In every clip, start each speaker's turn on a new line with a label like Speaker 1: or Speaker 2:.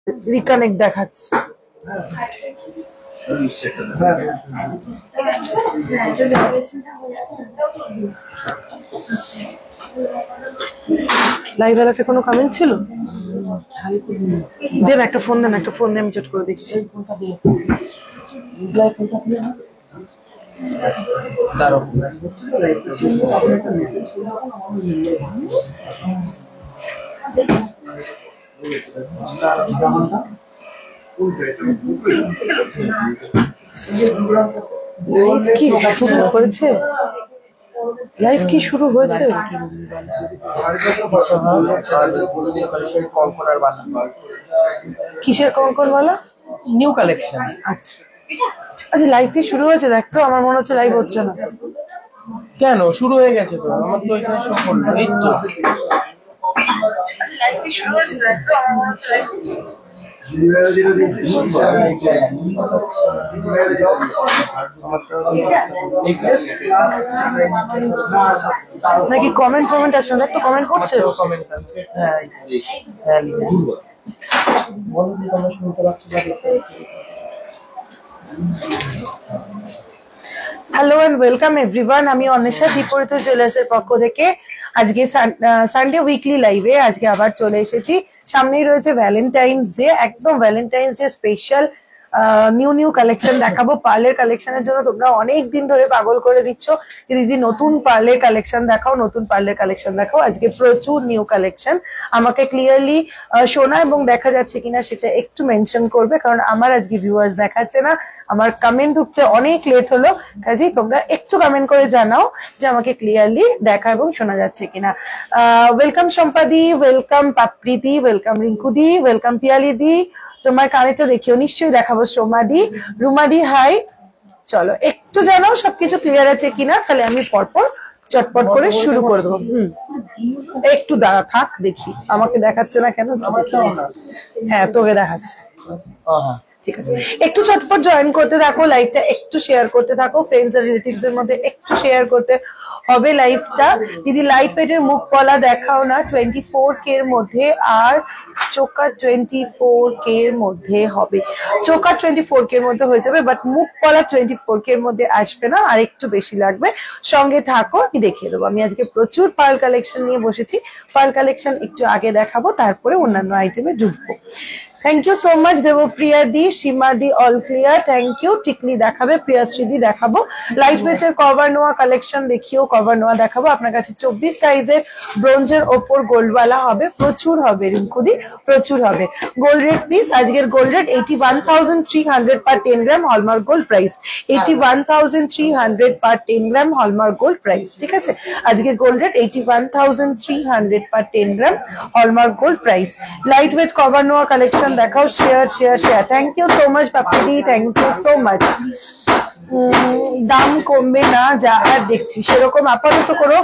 Speaker 1: Reconnect দেখাচ্ছে। Live অ্যালার্টে কোনো comment ছিল? দেন একটা ফোন দেন, একটা ফোন দিয়ে আমি চট করে দেখছি। লাইভ কি শুরু হয়েছে? লাইভ কি শুরু হয়েছে? কিসের কঙ্কনওয়ালা?
Speaker 2: New collection.
Speaker 1: আচ্ছা আচ্ছা, লাইভ কি শুরু হয়েছে? দেখ তো, আমার মনে হচ্ছে লাইভ হচ্ছে না।
Speaker 2: কেন শুরু হয়ে গেছে তো? আমার তো এখানে সব করলো এই তো।
Speaker 1: আচ্ছা, লাইভ কি শুরু হয়েছে? দেখ তো, আমার মনে হচ্ছে লাইভ হচ্ছে না। নাকি কমেন্ট ফমেন্ট আসছে? দেখ তো কমেন্ট করছে। শুনতে পাচ্ছ? Hello and welcome everyone. আমি অন্বেষা বিপরীত জুয়েলার্সের পক্ষ থেকে আজকে সানডে উইকলি লাইভে আজকে আবার চলে এসেছি। সামনেই রয়েছে ভ্যালেন্টাইন্স ডে, একদম Valentine's day special new new collection দেখাবো। পার্লের কালেকশনের জন্য তোমরা অনেক দিন ধরে পাগল করে দিচ্ছ যে দিদি নতুন পার্লের কালেকশন দেখাও, নতুন পার্লের কালেকশন দেখাও। আজকে প্রচুর নিউ কালেকশন। আমাকে ক্লিয়ারলি শোনা এবং দেখা যাচ্ছে কিনা সেটা একটু মেনশন করবে, কারণ আমার আজকে ভিউয়ার্স দেখাচ্ছে না। আমার কমেন্ট ঢুকতে অনেক লেট হলো, কাজেই তোমরা একটু কমেন্ট করে জানাও যে আমাকে ক্লিয়ারলি দেখা এবং শোনা যাচ্ছে কিনা। ওয়েলকাম সম্পাদি, ওয়েলকাম পাপ্রিদি, ওয়েলকাম রিঙ্কুদি, ওয়েলকাম পিয়ালিদি। তোমার কানেরটা দেখিও, নিশ্চয়ই দেখাবো। সোমাদি, রুমাদি হাই। চলো একটু জানাও সবকিছু ক্লিয়ার আছে কিনা, তাহলে আমি পরপর চটপট করে শুরু করে দেবো। একটু দাঁড়া থাক, দেখি আমাকে দেখাচ্ছে না কেন। হ্যাঁ, তোকে দেখাচ্ছে। ঠিক আছে, একটু চটপট জয়েন করতে থাকো, লাইভটা একটু শেয়ার করতে থাকো, ফ্রেন্ডস আর রিলেটিভস এর মধ্যে একটু শেয়ার করতে হবে লাইভটা। দিদি লাইভ পেটের মুখ পলা দেখাও না 24K এর মধ্যে, আর চোকা 24K এর মধ্যে হবে। চোকা 24K এর মধ্যে হয়ে যাবে, বাট মুখ পলা 24K এর মধ্যে আসবে না, আর একটু বেশি লাগবে। সঙ্গে থাকো, আমি দেখিয়ে দেবো। আমি আজকে প্রচুর পার্ল কালেকশন নিয়ে বসেছি। পার্ল কালেকশন একটু আগে দেখাবো, তারপরে অন্যান্য আইটেমে ঢুকবো। Thank you so much Debpriya দি, সীমা দি, অল ক্লিয়ার, থ্যাংক ইউ। টিকলি দেখাবে, প্রিয়াশ্রী দি দেখাবো। লাইট ওয়েটের কভার নোয়া কালেকশন দেখিও, কভার নোয়া দেখাবো। আপনার কাছে 24 সাইজের ব্রোঞ্জের ওপর গোল্ডওয়ালা হবে, প্রচুর হবে রিঙ্কুদি, প্রচুর হবে। গোল্ড রেট প্লিজ, আজকের gold rate 81,300 per 10 gram hallmark gold price. 81,300 per 10 gram hallmark gold price. ঠিক আছে, আজকের gold rate 81,300 per 10 gram hallmark gold price. Light weight cover নোয়া কালেকশন দেখাও, share share share. Thank you so much পাপিদি, thank you so much. দাম কমবে না যা আর দেখছি, সেরকম আপাতত কোনো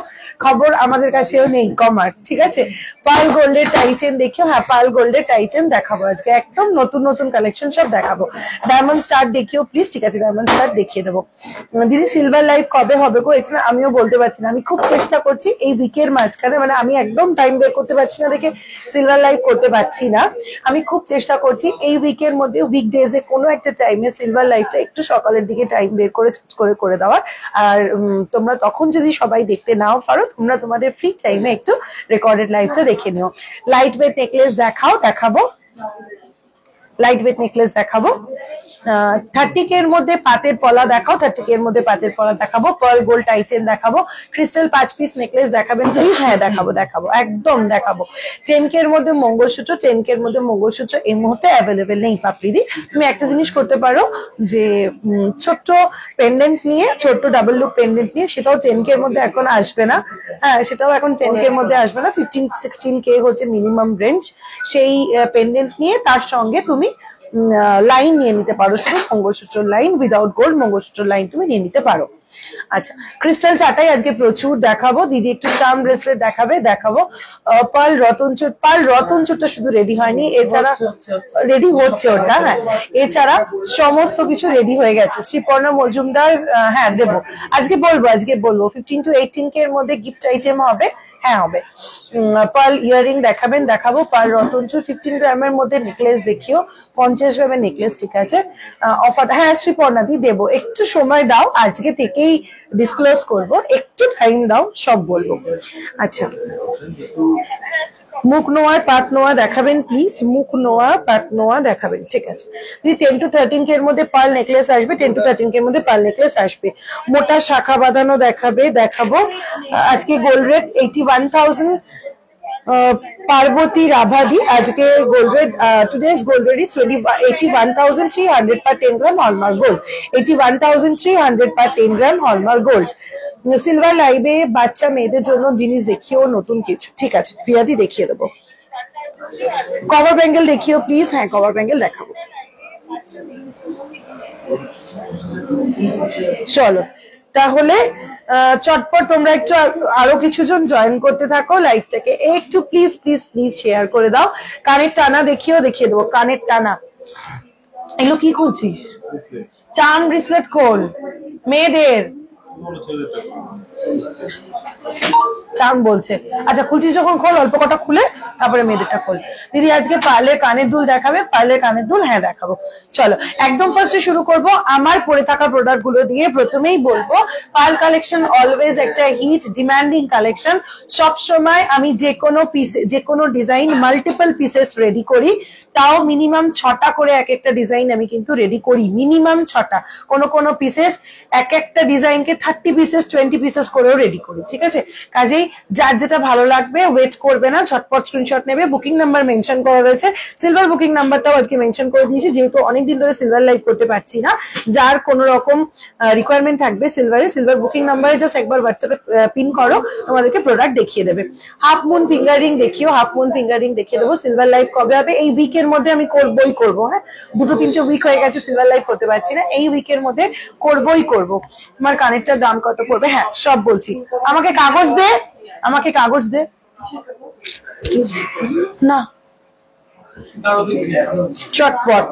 Speaker 1: খবর আমাদের কাছেও নেই কমার। ঠিক আছে, পার্ল গোল্ডের টাইচেন দেখিও। হ্যাঁ, পার্ল গোল্ডের টাইচেন দেখাবো আজকে, একদম নতুন নতুন কালেকশন সব দেখাবো। ডায়মন্ড স্টার দেখিও প্লিজ। ঠিক আছে, ডায়মন্ড স্টার দেখিয়ে দেবো। দিদি সিলভার লাইভ কবে হবে গো? এছাড়া আমিও বলতে পারছি না, আমি খুব চেষ্টা করছি এই উইকের মাঝখানে, মানে আমি একদম টাইম বের করতে পারছি না দেখে সিলভার লাইভ করতে পারছি না। আমি খুব চেষ্টা করছি এই উইকের মধ্যে, উইকডেজে কোনো একটা টাইমে সিলভার লাইভটা একটু সকালের দিকে টাইম বের করে দেওয়ার। আর তোমরা তখন যদি সবাই দেখতে নাও পারো, তোমরা তোমাদের ফ্রি টাইমে একটু রেকর্ডেড লাইভটা দেখে নিও। লাইট ওয়েট নেকলেস দেখাবো। লাইট ওয়েট নেকলেস দেখাবো। 30K এর মধ্যে পাতের পলা দেখাও, 30K এর মধ্যে পাতের পলা দেখাবো। পার্ল গোল্ড টাইচেন দেখাবো। ক্রিস্টাল 5 পিস নেকলেস দেখাবেন প্লিজ? হ্যাঁ দেখাবো, একদম দেখাবো। 10K এর মধ্যে মঙ্গলসূত্র, 10K এর মধ্যে মঙ্গলসূত্র এই মুহূর্তে অ্যাভেলেবেল নেই পাপড়িদি। তুমি একটা জিনিস করতে পারো, যে ছোট্ট পেন্ডেন্ট নিয়ে, ছোট্ট ডাবল লুক পেন্ডেন্ট নিয়ে, সেটাও 10K এর মধ্যে এখন আসবে না। হ্যাঁ, সেটাও এখন 10K এর মধ্যে আসবে না। 15-16K হচ্ছে মিনিমাম রেঞ্জ। সেই পেন্ডেন্ট নিয়ে তার সঙ্গে তুমি লাইন নিয়ে নিতে পারো, শুধু mangalsutra line, without gold mangalsutra line তুমি নিয়ে নিতে পারো। আচ্ছা, ক্রিস্টাল চাটাই আজকে প্রচুর দেখাবো। দিদি একটু চার্ম ব্রেসলেট দেখাবো। পার্ল রতনচুরটা শুধু রেডি হয়নি, এছাড়া রেডি হচ্ছে ওটা। হ্যাঁ, এছাড়া সমস্ত কিছু রেডি হয়ে গেছে। শ্রীপর্ণা মজুমদার, হ্যাঁ দেবো, আজকে বলবো 15 to 18K এর মধ্যে গিফট আইটেম হবে। হ্যাঁ হবে। পার্ল ইয়ারিং দেখাবেন, দেখাবো। পার্ল রতনচুর 15 গ্রামের মধ্যে নেকলেস দেখিও, 50 গ্রামের নেকলেস, ঠিক আছে। অফার, হ্যাঁ শ্রীপর্ণাদি দেবো, একটু সময় দাও, আজকে থেকেই ডিসক্লোজ করব, একটু টাইম দাও, সব বলবো। আচ্ছা, মুখ নোয়া পাত নোয়া দেখাবেন প্লিজ, মুখ নোয়া পাত নোয়া দেখাবেন, ঠিক আছে। 10 to 13 কে এর মধ্যে পার্ল নেকলেস আসবে, 10 to 13 কে এর মধ্যে পার্ল নেকলেস আসবে। মোটা শাখা বাঁধানো দেখাবো। আজকে গোল্ড রেট 81,000। পার্বতী রাভাদি, আজকে gold rate, today's gold rate is 81,300 per 10 gram hallmark gold, 81,300 per 10 gram hallmark gold. Silver লাইভে বাচ্চা মেয়েদের জন্য জিনিস দেখিও, নতুন কিছু, ঠিক আছে প্রিয়াদি দেখিয়ে দেবো। কভার ব্যাঙ্গেল দেখিও প্লিজ, হ্যাঁ কভার ব্যাঙ্গেল দেখাবো। চলো তাহলে চটপট তোমরা একটু আরো কিছু জন জয়েন করতে থাকো লাইভটাকে, একটু প্লিজ প্লিজ প্লিজ শেয়ার করে দাও। কানের টানা দেখিয়ে দেবো, কানের টানা। এগুলো কি করছিস? চান ব্রেসলেট খোল, মেয়েদের চান বলছে। আচ্ছা খুলছিস যখন খোল, অল্প কটা খুলে তারপরে মেয়েদেরটা খোল। দিদি আজকে পার্লের কানের দুল দেখাবে? পার্লের কানের দুল হ্যাঁ দেখাবো। চলো একদম ফার্স্টে শুরু করব আমার পরে থাকা প্রোডাক্ট গুলো দিয়ে। প্রথমেই বলবো পার্ল কালেকশন অলওয়েজ একটা হিট ডিমান্ডিং কালেকশন। সব সময় আমি যে কোনো ডিজাইন মাল্টিপল পিসেস রেডি করি, তাও মিনিমাম 6টা করে এক একটা ডিজাইন আমি কিন্তু রেডি করি, মিনিমাম 6টা। কোনো পিসেস এক একটা ডিজাইনকে 30 পিসেস 20 পিসেস করেও রেডি করি, ঠিক আছে। কাজেই যার যেটা ভালো লাগবে ওয়েট করবে না, ঝটপট স্ক্রিনশট নেবে। বুকিং নাম্বার মেনশন করা রয়েছে, সিলভার বুকিং নাম্বারটাও আজকে মেনশন করে দিয়েছি, যেহেতু অনেকদিন ধরে সিলভার লাইভ করতে পারছি না। যার কোনো রকম রিকোয়ারমেন্ট থাকবে সিলভার বুকিং নাম্বারে জাস্ট একবার হোয়াটসঅ্যাপে পিন করো, তোমাদেরকে প্রোডাক্ট দেখিয়ে দেবে। হাফ মুন ফিঙ্গারিং দেখিও, হাফ মুন ফিঙ্গারিং দেখিয়ে দেবো। সিলভার লাইভ কবে হবে? এই উইকের মধ্যে আমি করবো, হ্যাঁ 2-3 উইক হয়ে গেছে সিলভার লাইভ করতে পারছি না, এই উইকের মধ্যে করবো। তোমার কানেরটার দাম কত পড়বে? হ্যাঁ সব বলছি। আমাকে কাগজ দে না, চটপট।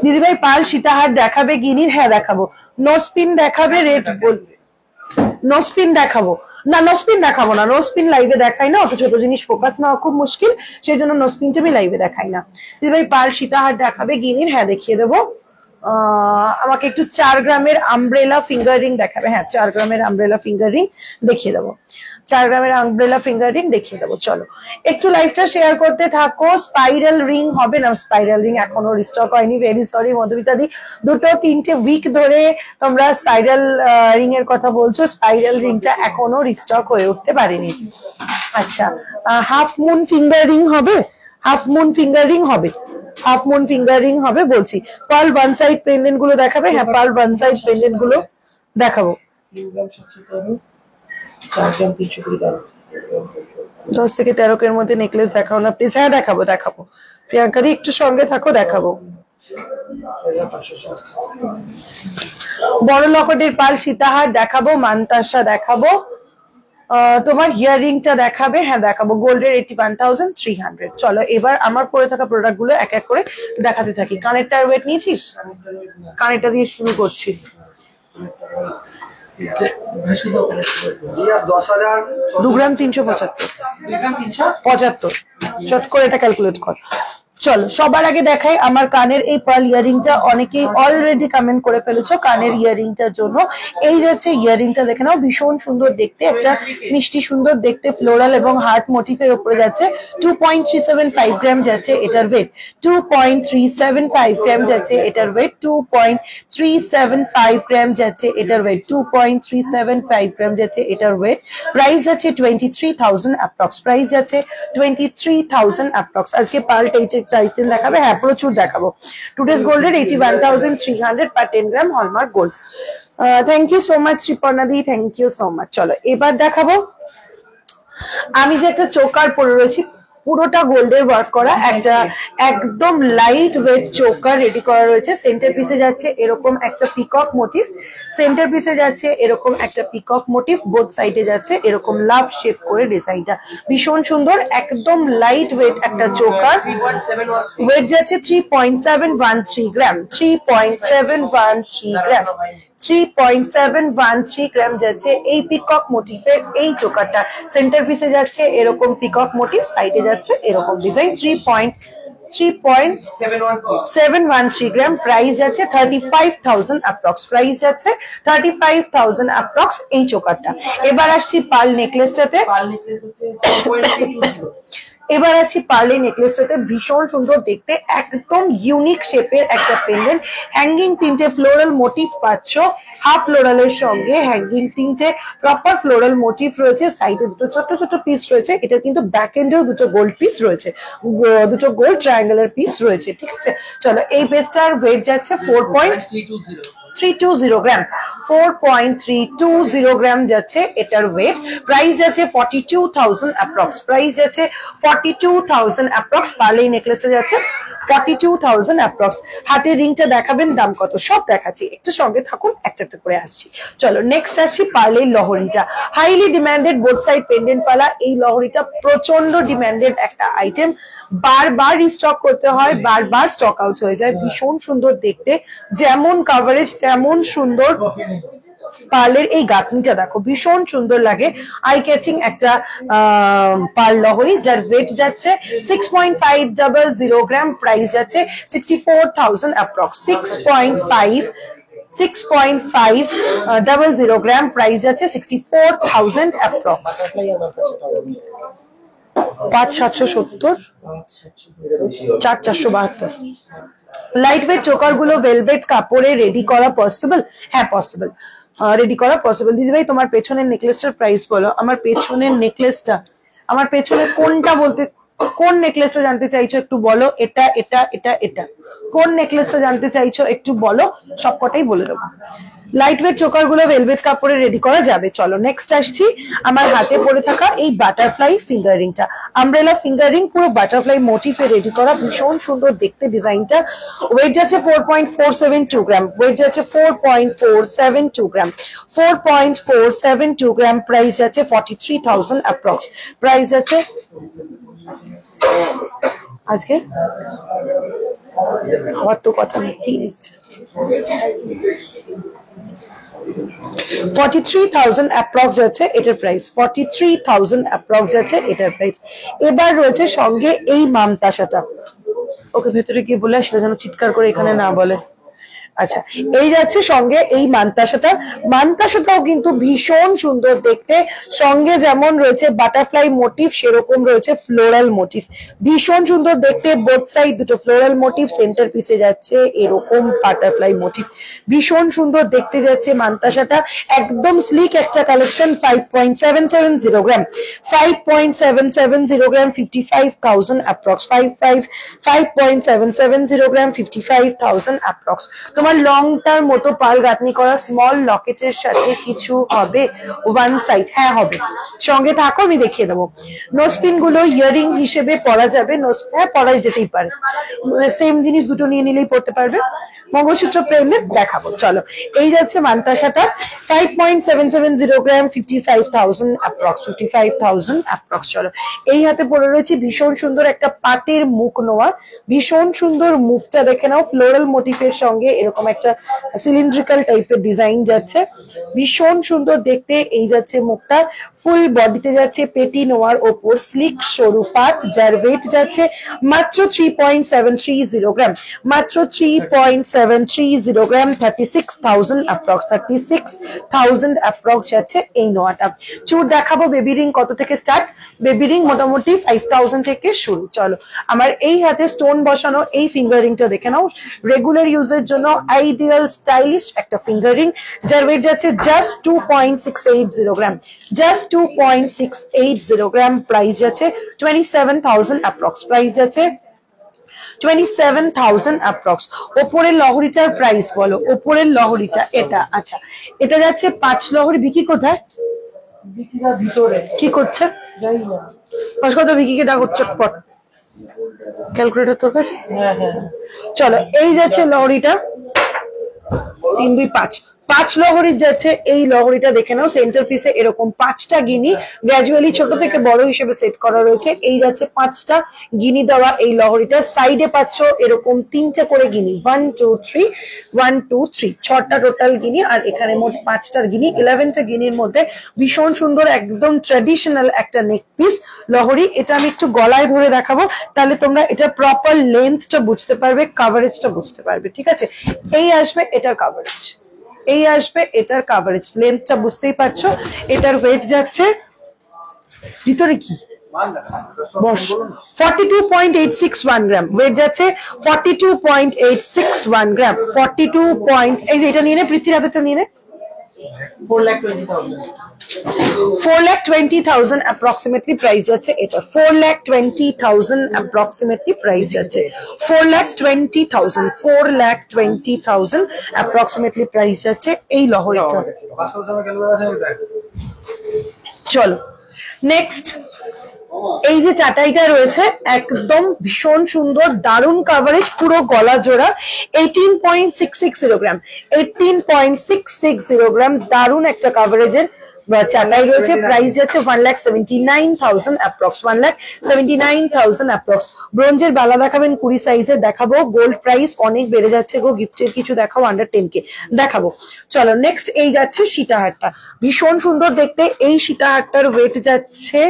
Speaker 1: দিদিভাই পাল সীতাহার দেখাবে গিনির? হ্যাঁ দেখাবো। নোসপিন দেখাবে? রেট বলবে। নোসপিন দেখাবো না, নোসপিন দেখাবো না, নোসপিন লাইভে দেখাই না, অত ছোট জিনিস ফোকাস নেওয়া খুব মুশকিল, সেই জন্য নোসপিনটা আমি লাইভে দেখাই না। দিদিভাই পাল সীতাহার দেখাবে গিনির? হ্যাঁ দেখিয়ে দেবো। আমাকে একটু 4 গ্রামের আমব্রেলা ফিঙ্গার রিং দেখাবে? হ্যাঁ 4 গ্রামের আমব্রেলা ফিঙ্গার রিং দেখিয়ে দেবো, 4 গ্রামের আমব্রেলা ফিঙ্গার রিং দেখিয়ে দেবো। চলো একটু লাইভটা শেয়ার করতে থাকো। স্পাইরাল রিং হবে না? স্পাইরাল রিং এখনো রিস্টক হয়নি, ভেরি সরি মধুমিতাদি, 2-3 উইক ধরে তোমরা স্পাইরাল রিং এর কথা বলছো, স্পাইরাল রিংটা এখনো রিস্টক হয়ে উঠতে পারেনি। আচ্ছা হাফ মুন ফিঙ্গার রিং হবে? হাফ মুন ফিঙ্গার রিং হবে, হাফ মুন ফিঙ্গার রিং হবে বলছি। পার্ল ওয়ান সাইড পেন্ডেন্ট গুলো দেখাবে? হ্যাঁ পার্ল ওয়ান সাইড পেন্ডেন্ট গুলো দেখাবো। 10 থেকে 13 এর মধ্যে নেকলেস দেখাও না প্লিজ। হ্যাঁ দেখাবো প্রিয়াঙ্কা দি একটু সঙ্গে থাকো, দেখাবো। বড় লকেটের পাল সীতাহার দেখাবো, মানতাসা দেখাবো, তোমার ইয়াররিংটা দেখাবে? হ্যাঁ দেখাবো। গোল্ডের 81,300। চলো এবার আমার পরে থাকা প্রোডাক্ট গুলো এক এক করে দেখাতে থাকি। কানেরটার ওয়েট নিয়েছিস? কানেরটা দিয়ে শুরু করছি। 2 গ্রাম 375। চট করে এটা ক্যালকুলেট কর। চলো সবার আগে দেখাই আমার কানের এই পার্ল ইয়ারিংটা। অনেকেই অলরেডি কমেন্ট করে ফেলেছো কানের ইয়ারিংটার জন্য। এই যাচ্ছে ইয়ারিংটা, দেখে নাও, ভীষণ সুন্দর দেখতে, একটা মিষ্টি সুন্দর দেখতে ফ্লোরাল এবং হার্ট মোটিভের উপরে যাচ্ছে। 2.375 গ্রাম যাচ্ছে এটার ওয়েট, 2.375 গ্রাম যাচ্ছে এটার ওয়েট, 2.375 গ্রাম যাচ্ছে এটার ওয়েট, 2.375 গ্রাম যাচ্ছে এটার ওয়েট। প্রাইস যাচ্ছে 23,000 অ্যাপ্রক্স, প্রাইস যাচ্ছে 23,000 অ্যাপ্রক্স। আজকে পার্ল টাইটেন দেখাবে? হ্যাঁ প্রচুর দেখাবো। টুডেজ গোল্ডের 81,300 per 10 gram hallmark gold. Thank you so much শ্রীপর্ণাদি, থ্যাংক ইউ সো মাচ। চলো এবার দেখাবো আমি যে একটা চোকার পরে রয়েছি, পুরোটা গোল্ডের ওয়ার্ক করা, একটা একদম লাইট ওয়েট চোকার রেডি করা রয়েছে। সেন্টার পিসে যাচ্ছে এরকম একটা পিকক মোটিভ, সেন্টার পিসে যাচ্ছে এরকম একটা পিকক মোটিভ, বোথ সাইডে যাচ্ছে এরকম লাভ শেপ করে ডিজাইনটা ভীষণ সুন্দর, একদম লাইট ওয়েট একটা চোকার। ওয়েট যাচ্ছে 3.713 গ্রাম, 3.713 গ্রাম। 3.713 গ্রাম যাচ্ছে এই পিকক মোটিফের এই চোকারটা। সেন্টার পিসে যাচ্ছে এরকম পিকক মোটিভ, সাইডে যাচ্ছে এরকম ডিজাইন। 3.713 গ্রাম, প্রাইস যাচ্ছে 35,000 অ্যাপ্রক্স, প্রাইস যাচ্ছে 35,000 অ্যাপ্রক্স এই চোকারটা। এবার আসছি পার্ল নেকলেসটাতে। এবার আছি পার্লি নেকলেসটাতে, ভীষণ সুন্দর দেখতে, একদম ইউনিক শেপের একটা পেন্ডেন্ট। হ্যাঙ্গিং তিনটে ফ্লোরাল মোটিভ পাচ্ছ, হাফ ফ্লোরালের সঙ্গে হ্যাঙ্গিং তিনটে প্রপার ফ্লোরাল মোটিভ রয়েছে, সাইডে দুটো ছোট ছোট পিস রয়েছে। এটা কিন্তু ব্যাক এন্ডেও দুটো গোল্ড পিস রয়েছে, দুটো গোল্ড ট্রায়াঙ্গেলের পিস রয়েছে, ঠিক আছে। চলো, এই পেজটার ওয়েট যাচ্ছে 4.320 গ্রাম, 4.320 গ্রাম যাচ্ছে এটার ওয়েট। প্রাইস যাচ্ছে 42,000 অ্যাপ্রক্স, প্রাইস যাচ্ছে 42,000 অ্যাপ্রক্স। পার্লে নেকলেসটা যাচ্ছে 42,000 অ্যাপ্রক্স। হাতের রিংটা দেখাবেন, দাম কত সব দেখাচ্ছি, একটু সঙ্গে থাকুন, একটা একটা করে আসছি। চলো, নেক্সট আসছি পার্লে লহরিটা। Highly demanded both side pendant পালা। এই লহরিটা প্রচন্ড ডিমান্ডেড একটা আইটেম, বারবার রিস্টক করতে হয়, বারবার স্টক আউট হয়ে যায়। ভীষণ সুন্দর দেখতে, যেমন কভারেজ তেমন সুন্দর। পার্লের এই গাঁথনিটা দেখো, ভীষণ সুন্দর লাগে, আই ক্যাচিং একটা পার্ল লহরি, যার ওয়েট যাচ্ছে 6.500 গ্রাম, প্রাইস যাচ্ছে 64,000 অ্যাপ্রক্স। 6.500 গ্রাম, প্রাইস যাচ্ছে 64,000 অ্যাপ্রক্স। 5,770, 4,472। লাইট ওয়েট চোকার গুলো ভেলভেট কাপড়ে রেডি করা পসিবল? হ্যাঁ, পসিবল, রেডি করা পসিবল। দিদি ভাই, তোমার পেছনের নেকলেসটার প্রাইস বলো। আমার পেছনের নেকলেসটা, আমার পেছনে কোনটা বলতে, কোন নেকলেসটা জানতে চাইছো একটু বলো। এটা এটা এটা এটা কোন নেকলেসটা জানতে চাইছো একটু বলো, সবকটাই বলে দেবো। লাইট ওয়েট চোকার গুলো ভেলভেট কাপড়ে রেডি করা যাবে। চলো, নেক্সট আসছি আমার হাতে পড়ে থাকা এই বাটারফ্লাই ফিঙ্গারিংটা। আমব্রেলা ফিঙ্গারিং, পুরো বাটারফ্লাই মোটিফে রেডি করা, ভীষণ সুন্দর দেখতে ডিজাইনটা। ওয়েট যাচ্ছে 4.472 গ্রাম, ওয়েট যাচ্ছে 4.472 গ্রাম, 4.472 গ্রাম। প্রাইস যাচ্ছে 43,000 অ্যাপ্রক্স, প্রাইস যাচ্ছে আজকে আমার তো কথা নেই, কি নিচ্ছে 43,000 অ্যাপ্রক্স যাচ্ছে এটার প্রাইস, 43,000 অ্যাপ্রক্স যাচ্ছে এটার প্রাইস। এবার রয়েছে সঙ্গে এই মামতাসাটা, ওকে ভেতরে গিয়ে বলে সেটা যেন চিৎকার করে এখানে না বলে। আচ্ছা, এই যাচ্ছে সঙ্গে এই মান্তাসাটা। মান্তাসাটাও কিন্তু ভীষণ সুন্দর দেখতে, সঙ্গে যেমন রয়েছে বাটারফ্লাই মোটিভ সেরকম রয়েছে ফ্লোরাল মোটিভ, ভীষণ সুন্দর দেখতে। বোথ সাইড দুটো ফ্লোরাল মোটিভ, সেন্টার পিসে যাচ্ছে এরকম বাটারফ্লাই মোটিভ, ভীষণ সুন্দর দেখতে যাচ্ছে মান্তাসাটা। একদম স্লিক একটা কালেকশন। 5.770 গ্রাম, 5.770 গ্রাম, 55,000 অ্যাপ্রক্স, 5.770 গ্রাম, 55,000 অ্যাপ্রক্স। তোমার লং টার মতো পাল গাঁথনি করা স্মল লকেটের সাথে কিছু হবে ওয়ান সাইড? হ্যাঁ হবে, সঙ্গে থাকো, আমি দেখিয়ে দেবো। নোজপিন গুলো ইয়ারিং হিসেবে পরা যাবে, হ্যাঁ পরাই যেতেই পারে, সেম জিনিস দুটো নিয়ে নিলেই পড়তে পারবে। মঙ্গলসূত্র প্রেমে দেখাবো। চলো, এই যাচ্ছে মান্তাসাটা, 5.770 গ্রাম, 55,000 অ্যাপ্রক্স, 55,000 অ্যাপ্রক্স। চলো, এই হাতে পড়ে রয়েছে ভীষণ সুন্দর একটা পাটের মুখ নোয়া, ভীষণ সুন্দর মুখটা দেখে নাও, ফ্লোরাল মোটিফের সঙ্গে এরকম একটা সিলিন্ড্রিক্যাল টাইপের ডিজাইন যাচ্ছে, ভীষণ সুন্দর দেখতে। এই যাচ্ছে মুখটা, ফুল বডিতে যাচ্ছে পেটি নোয়ার ওপর স্লিক সরু পাট, যার ওয়েট যাচ্ছে মাত্র 3.730 গ্রাম, মাত্র 3.730 গ্রাম, 36,000 অ্যাপ্রক্স, 36,000 অ্যাপ্রক্স যাচ্ছে এই নোয়াটা। চুর দেখাবো, বেবি রিং কত থেকে স্টার্ট? বেবি রিং মোটামুটি 5,000 থেকে শুরু। চলো, আমার এই হাতে স্টোন বসানো এই ফিঙ্গার রিংটা দেখে নাও, রেগুলার ইউজের জন্য আইডিয়াল স্টাইলিশ একটা ফিঙ্গার রিং, যার ওয়েট যাচ্ছে জাস্ট 2.680 গ্রাম, জাস্ট 2.680 গ্রাম। প্রাইস যাচ্ছে 27,000 অ্যাপ্রক্স, প্রাইস যাচ্ছে 27,000 অ্যাপ্রক্স। ওপরের লহরিটার প্রাইস বলো, ওপরের লহরিটা এটা। আচ্ছা, এটা যাচ্ছে 5 লহরি। বিকি কোথায়?
Speaker 2: বিকিরা ভিতরে
Speaker 1: কি করছে?
Speaker 2: যাই না।
Speaker 1: কথা বিকিকে ডাক চটপট, ক্যালকুলেটর তোর কাছে?
Speaker 2: হ্যাঁ হ্যাঁ।
Speaker 1: চলো, এই যাচ্ছে লহরিটা, 3, 2, 5, 5 লহরির যাচ্ছে এই লহরিটা, দেখে নাও সেন্টার পিসে এরকম 5টা গিনি গ্র্যাজুয়ালি ছোট থেকে বড় হিসেবে সেট করা রয়েছে। এই যাচ্ছে 5টা গিনি দেওয়া এই লহরিটা। সাইডে পাচ্ছ এরকম 3টে করে গিনি, 1 2 3 1 2 3, 6টা টোটাল গিনি। আর এখানে মোট 5টার গিনি, 11টা গিনির মধ্যে ভীষণ সুন্দর একদম ট্র্যাডিশনাল একটা নেক পিস লহরি। এটা আমি একটু গলায় ধরে দেখাবো, তাহলে তোমরা এটা প্রপার লেন্থটা বুঝতে পারবে, কাভারেজটা বুঝতে পারবে। ঠিক আছে, এই আসবে এটার কাভারেজ, এই আসবে এটার কাভারেজ, লেন্থটা বুঝতেই পারছো। এটার ওয়েট যাচ্ছে ভিতরে কি 42.861 গ্রাম, ওয়েট যাচ্ছে 42.861 গ্রাম। 42 পয়েন্ট, এই যে এটা নিয়ে নে, পৃথ্বীর হাতেরটা নিয়ে নে। 4,20,000 approximately প্রাইস যাচ্ছে এটা, 4,20,000 approximately প্রাইস যাচ্ছে, 4,20,000 approximately প্রাইস যাচ্ছে এই লহরিটা। চলো নেক্সট, এই যে চাটাইটা রয়েছে একদম ভীষণ সুন্দর, দারুণ কাভারেজ, পুরো গলা জোড়া, 18.660 গ্রাম, 18.660 গ্রাম, দারুণ একটা কাভারেজের চাটাই রয়েছে। প্রাইস যাচ্ছে 1,79,000 অ্যাপ্রক্স, 1,79,000 অ্যাপ্রক্স। ব্রোঞ্জের বালা দেখাবেন 20 সাইজের দেখাবো। গোল্ড প্রাইস অনেক বেড়ে যাচ্ছে গো, গিফটের কিছু দেখাও আন্ডার 10K দেখাবো। চলো নেক্সট, এই যাচ্ছে সীতাহারটা, ভীষণ সুন্দর দেখতে। এই সীতাহারটার ওয়েট যাচ্ছে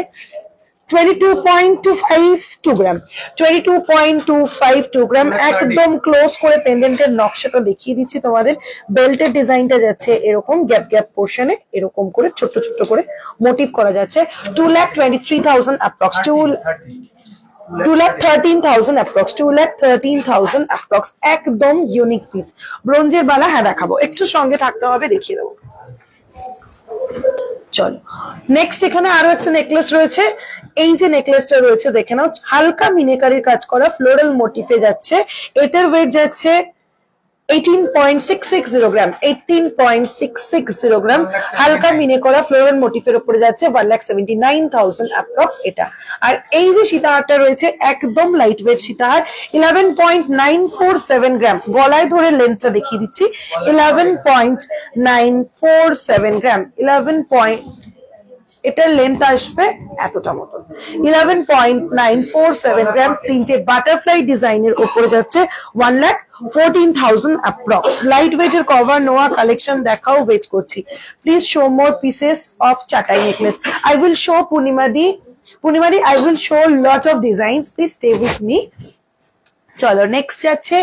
Speaker 1: 22.252 গ্রাম, 22.252 গ্রাম। একদম ক্লোজ করে পেন্ডেন্টের নকশাটা দেখিয়ে দিচ্ছি তোমাদের। বেল্টের ডিজাইনটা যাচ্ছে এরকম গ্যাপ গ্যাপ পোর্শনে, এরকম করে ছোট ছোট করে মোটিভ করা যাচ্ছে। 2,23,000 অ্যাপ্রক্স, 2,13,000 অ্যাপ্রক্স, 2,13,000 অ্যাপ্রক্স। একদম ইউনিক পিস। ব্রোঞ্জের বালা হ্যাঁ দেখাবো, একটু সঙ্গে থাকতে হবে, দেখিয়ে দেবো। চলো নেক্সট, এখানে আরো একটা নেকলেস রয়েছে। এই যে নেকলেসটা রয়েছে দেখে নাও, হালকা মিনেকারির কাজ করা ফ্লোরাল মোটিফে যাচ্ছে। এটার ওয়েট যাচ্ছে 18.660 গ্রাম, 18.660 গ্রাম, হালকা মিনে করা ফ্লোরাল মোটিফের উপরে যাচ্ছে, 1,79,000 অ্যাপ্রক্স এটা। আর এই যে সীতাহারটা রয়েছে একদম লাইট ওয়েট সীতাহার, 11.947 গ্রাম, গলায় ধরে লেন্থটা দেখিয়ে দিচ্ছি, 11.947 গ্রাম, 11. এটার লেন্থ আসবে এতটা মতন, 11.947 গ্রাম। 3টে বাটারফ্লাই ডিজাইনের উপরে যাচ্ছে, 1,14,000 অ্যাপ্রক্স। লাইট ওয়েটের কভার নোয়া কালেকশন দেখাও, ওয়েট করছি। Please show more pieces of chatai necklace. I will show পূর্ণিমাদি, I will show lot of designs, please stay with me. চলো নেক্সট যাচ্ছে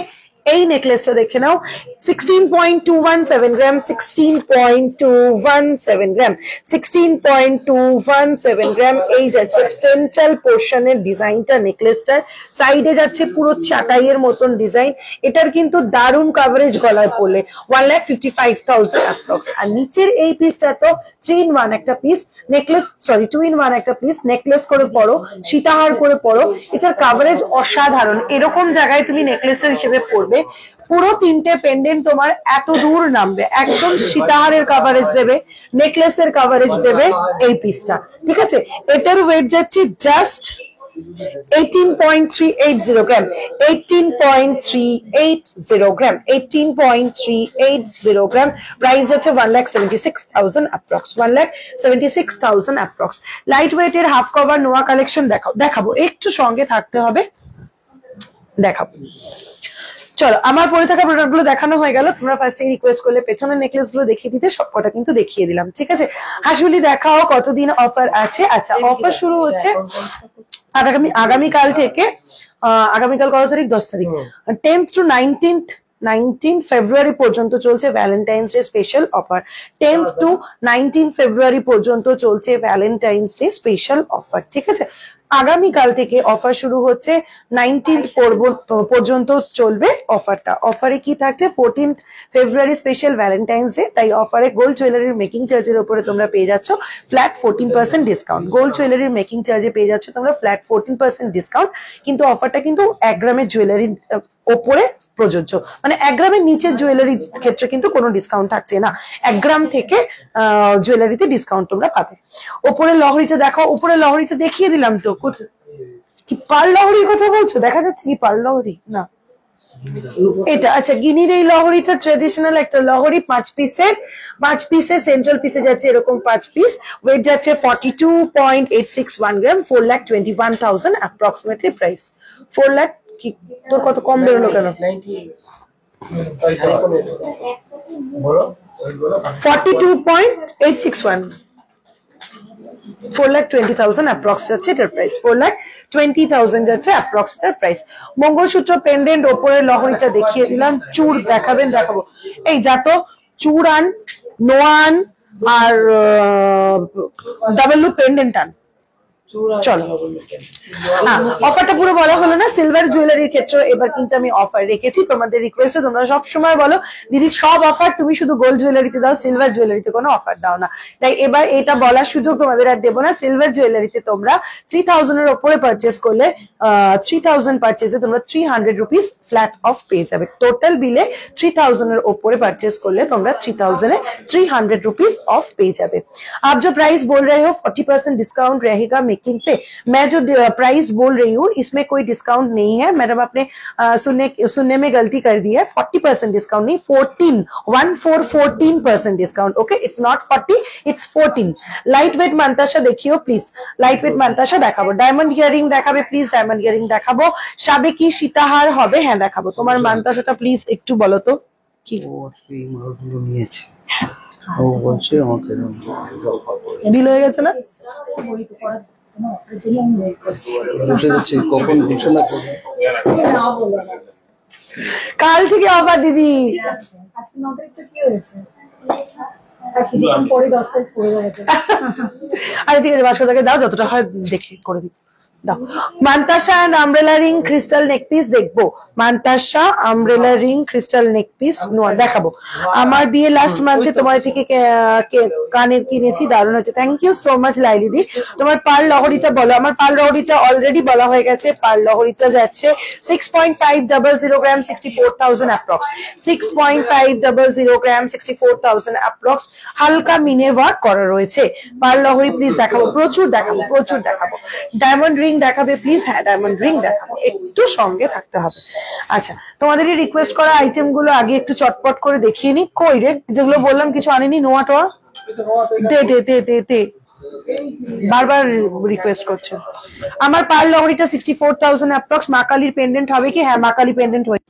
Speaker 1: এই নেকলেসটা দেখে নাও, 16.217 গ্রাম, 16.217 গ্রাম, 16.217 গ্রাম। এই যাচ্ছে সেন্ট্রাল পোর্শনের ডিজাইনটা নেকলেসটার, সাইডে যাচ্ছে পুরো চাটাইয়ের মতন ডিজাইন। এটার কিন্তু দারুণ কাভারেজ গলায় পড়লে, 1,55,000 অ্যাপ্রক্স। আর নিচের এই পিসটা তো 3 in 1 একটা পিস নেকলেস, সরি 2 in 1 একটা পিস, নেকলেস করে পরো, সীতাহার করে পরো। এটার কাভারেজ অসাধারণ, এরকম জায়গায় তুমি নেকলেসের হিসেবে পরবে, পুরো 3টে পেন্ডেন্ট তোমার এত দূর নামবে, একদম সীতাহারের কাভারেজ দেবে, নেকলেসের কাভারেজ দেবে এই পিসটা। ঠিক আছে, এটার ওয়েট যাচ্ছে জাস্ট 18.380 গ্রাম, 18.380 গ্রাম, 18.380 গ্রাম। প্রাইস যাচ্ছে 1,76,000 অ্যাপ্রক্স, 1,76,000 অ্যাপ্রক্স। লাইট ওয়েটের হাফ কভার নোয়া কালেকশন দেখাবো, একটু সঙ্গে থাকতে হবে, দেখাবো। চলো আমার পরে থাকা প্রোডাক্ট গুলো দেখানো হয়ে গেল। তোমরা ফার্স্টে রিকোয়েস্ট করলে পেছনের নেকলেস গুলো দেখিয়ে দিতে, সবকটা কিন্তু দেখিয়ে দিলাম। ঠিক আছে, হাসুলি দেখাও কতদিন অফার আছে। আচ্ছা, অফার শুরু হচ্ছে আগামীকাল থেকে। আগামীকাল কত তারিখ? 10 তারিখ। 10th to 19 ফেব্রুয়ারি পর্যন্ত চলছে Valentine's day special offer. 10th to 19 ফেব্রুয়ারি পর্যন্ত চলছে ভ্যালেন্টাইন্স ডে স্পেশাল অফার। ঠিক আছে, আগামীকাল থেকে অফার শুরু হচ্ছে, 19th পর্যন্ত চলবে অফারটা। অফারে কি থাকছে? 14th ফেব্রুয়ারি স্পেশাল ভ্যালেন্টাইন্স ডে, তাই অফারে গোল্ড জুয়েলারির মেকিং চার্জের উপরে তোমরা পেয়ে যাচ্ছ ফ্ল্যাট 14% ডিসকাউন্ট। গোল্ড জুয়েলারির মেকিং চার্জে পেয়ে যাচ্ছ তোমরা ফ্ল্যাট 14% ডিসকাউন্ট। কিন্তু অফারটা কিন্তু 1 গ্রামের জুয়েলারির ওপরে প্রযোজ্য, মানে 1 গ্রামের নিচের জুয়েলারির ক্ষেত্রে কিন্তু কোনো ডিসকাউন্ট থাকছে না। 1 গ্রাম থেকে জুয়েলারিতে ডিসকাউন্ট তোমরা পাবে। ওপরে লহরিটা দেখাও, উপরে লহরিটা দেখিয়ে দিলাম তো। কি পার লহরির কথা বলছো? দেখা যাচ্ছে কি পার লহরি? না, এটা আচ্ছা গিনির এই লহরিটা ট্রেডিশনাল একটা লহরি 5 পিসের সেন্ট্রাল পিসে যাচ্ছে এরকম 5 পিস ওয়েট যাচ্ছে 42.861 গ্রাম 4,21,000 অ্যাপ্রক্সিমেটলি প্রাইস 4 লাখ কি তোর কত কম বেরোলো কেন 42.861 4,20,000 অ্যাপ্রক্স যাচ্ছে এটার প্রাইস 4,20,000 যাচ্ছে অ্যাপ্রক্স এটার প্রাইস মঙ্গলসূত্র পেন্ডেন্ট ওপরের লহরিটা দেখিয়ে দিলাম চূড় দেখাবেন দেখাবো এই যাতো চূড় আন নোয়ান আর ডাবল লুপ পেন্ডেন্ট আন চলো অফারটা পুরো বলা হলো না সিলভার জুয়েলারির ক্ষেত্রে এবার কিন্তু আমি অফার রেখেছি তোমাদের রিকোয়েস্টে তোমরা সব সময় বলো দিদি সব অফার তুমি শুধু গোল্ড জুয়েলারিতে দাও সিলভার জুয়েলারিতে কোনো অফার দাও না তাই এবার এটা বলার সুযোগ তোমাদের আর দেবো না সিলভার জুয়েলারিতে তোমরা 3,000 এর উপরে পারচেস করলে 3,000 পারচেসে তোমরা 300 রুপিস ফ্ল্যাট অফ পেয়ে যাবে টোটাল বিলে 3,000 এর উপরে পারচেস করলে তোমরা 3,000 এ 300 रुपीज ऑफ पे जाবে आप जो प्राइस बोल रहे हो 40% डिस्काउंट रहेगा मेकिंग पे मैं जो प्राइस बोल रही हूँ इसमें कोई डिस्काउंट नहीं है मैडम आपने सुनने में गलती कर दी है 40% डिस्काउंट नहीं 14% discount okay it's not 40 it's 14 light weight मांताशा देखियो प्लीज लाइट वेट मांताशा দেখাবো ডায়মন্ড ইয়ারিং দেখাবে প্লিজ ডায়মন্ড ইয়ারিং দেখাবো সাবেকি সীতাহার হবে হ্যাঁ দেখাবো তোমার মান্তাশাটা প্লিজ একটু বলো তো কি
Speaker 3: ও সেই মালগুলো নিয়েছে ও বলছে আমাকে
Speaker 1: ডিল হয়ে গেছে না
Speaker 3: উঠে যাচ্ছে কখন ঘোষণা করবে
Speaker 1: কাল থেকে আবার দিদি
Speaker 4: আজকে 9 তারিখ তো কি হয়েছে আর কিছুক্ষণ পরে 10 তারিখ পড়ে যাবে
Speaker 1: আরে ঠিক আছে ভাস্করদাকে দাও যতটা হয় দেখে করে দিই দাও মান্তাসা and umbrella ring crystal neck piece দেখবো মান্তাসা umbrella ring crystal neck piece নোয়া দেখাবো আমার বিয়ে লাস্ট মান্থে তোমার থেকে কানের কিনেছি দারুণ হচ্ছে থ্যাংক ইউ সো মাচ লাইলিদি তোমার পার লহরিটা বলো আমার পার লহরিটা অলরেডি বলা হয়ে গেছে পার লহরিটা যাচ্ছে 6.500 গ্রাম 64,000 অ্যাপ্রক্স 6.500 গ্রাম 64,000 অ্যাপ্রক্স হালকা মিনে ওয়ার্ক করা রয়েছে পার লহরি প্লিজ দেখাবো প্রচুর দেখাবো ডায়মন্ড রিং দেখাবে প্লিজ হ্যাঁ ডায়মন্ড রিং দেখাবো একটু সঙ্গে থাকতে হবে আচ্ছা তোমাদের রিকোয়েস্ট করা আইটেম গুলো আগে একটু চটপট করে দেখিয়ে নি কই রে যেগুলো বললাম কিছু আনিনি নোয়া টোয়া দে বারবার রিকোয়েস্ট করছে আমার পার লহরিটা 64,000 অ্যাপ্রক্স মা কালীর পেন্ডেন্ট হবে কি হ্যাঁ মা কালী পেন্ডেন্ট হয়ে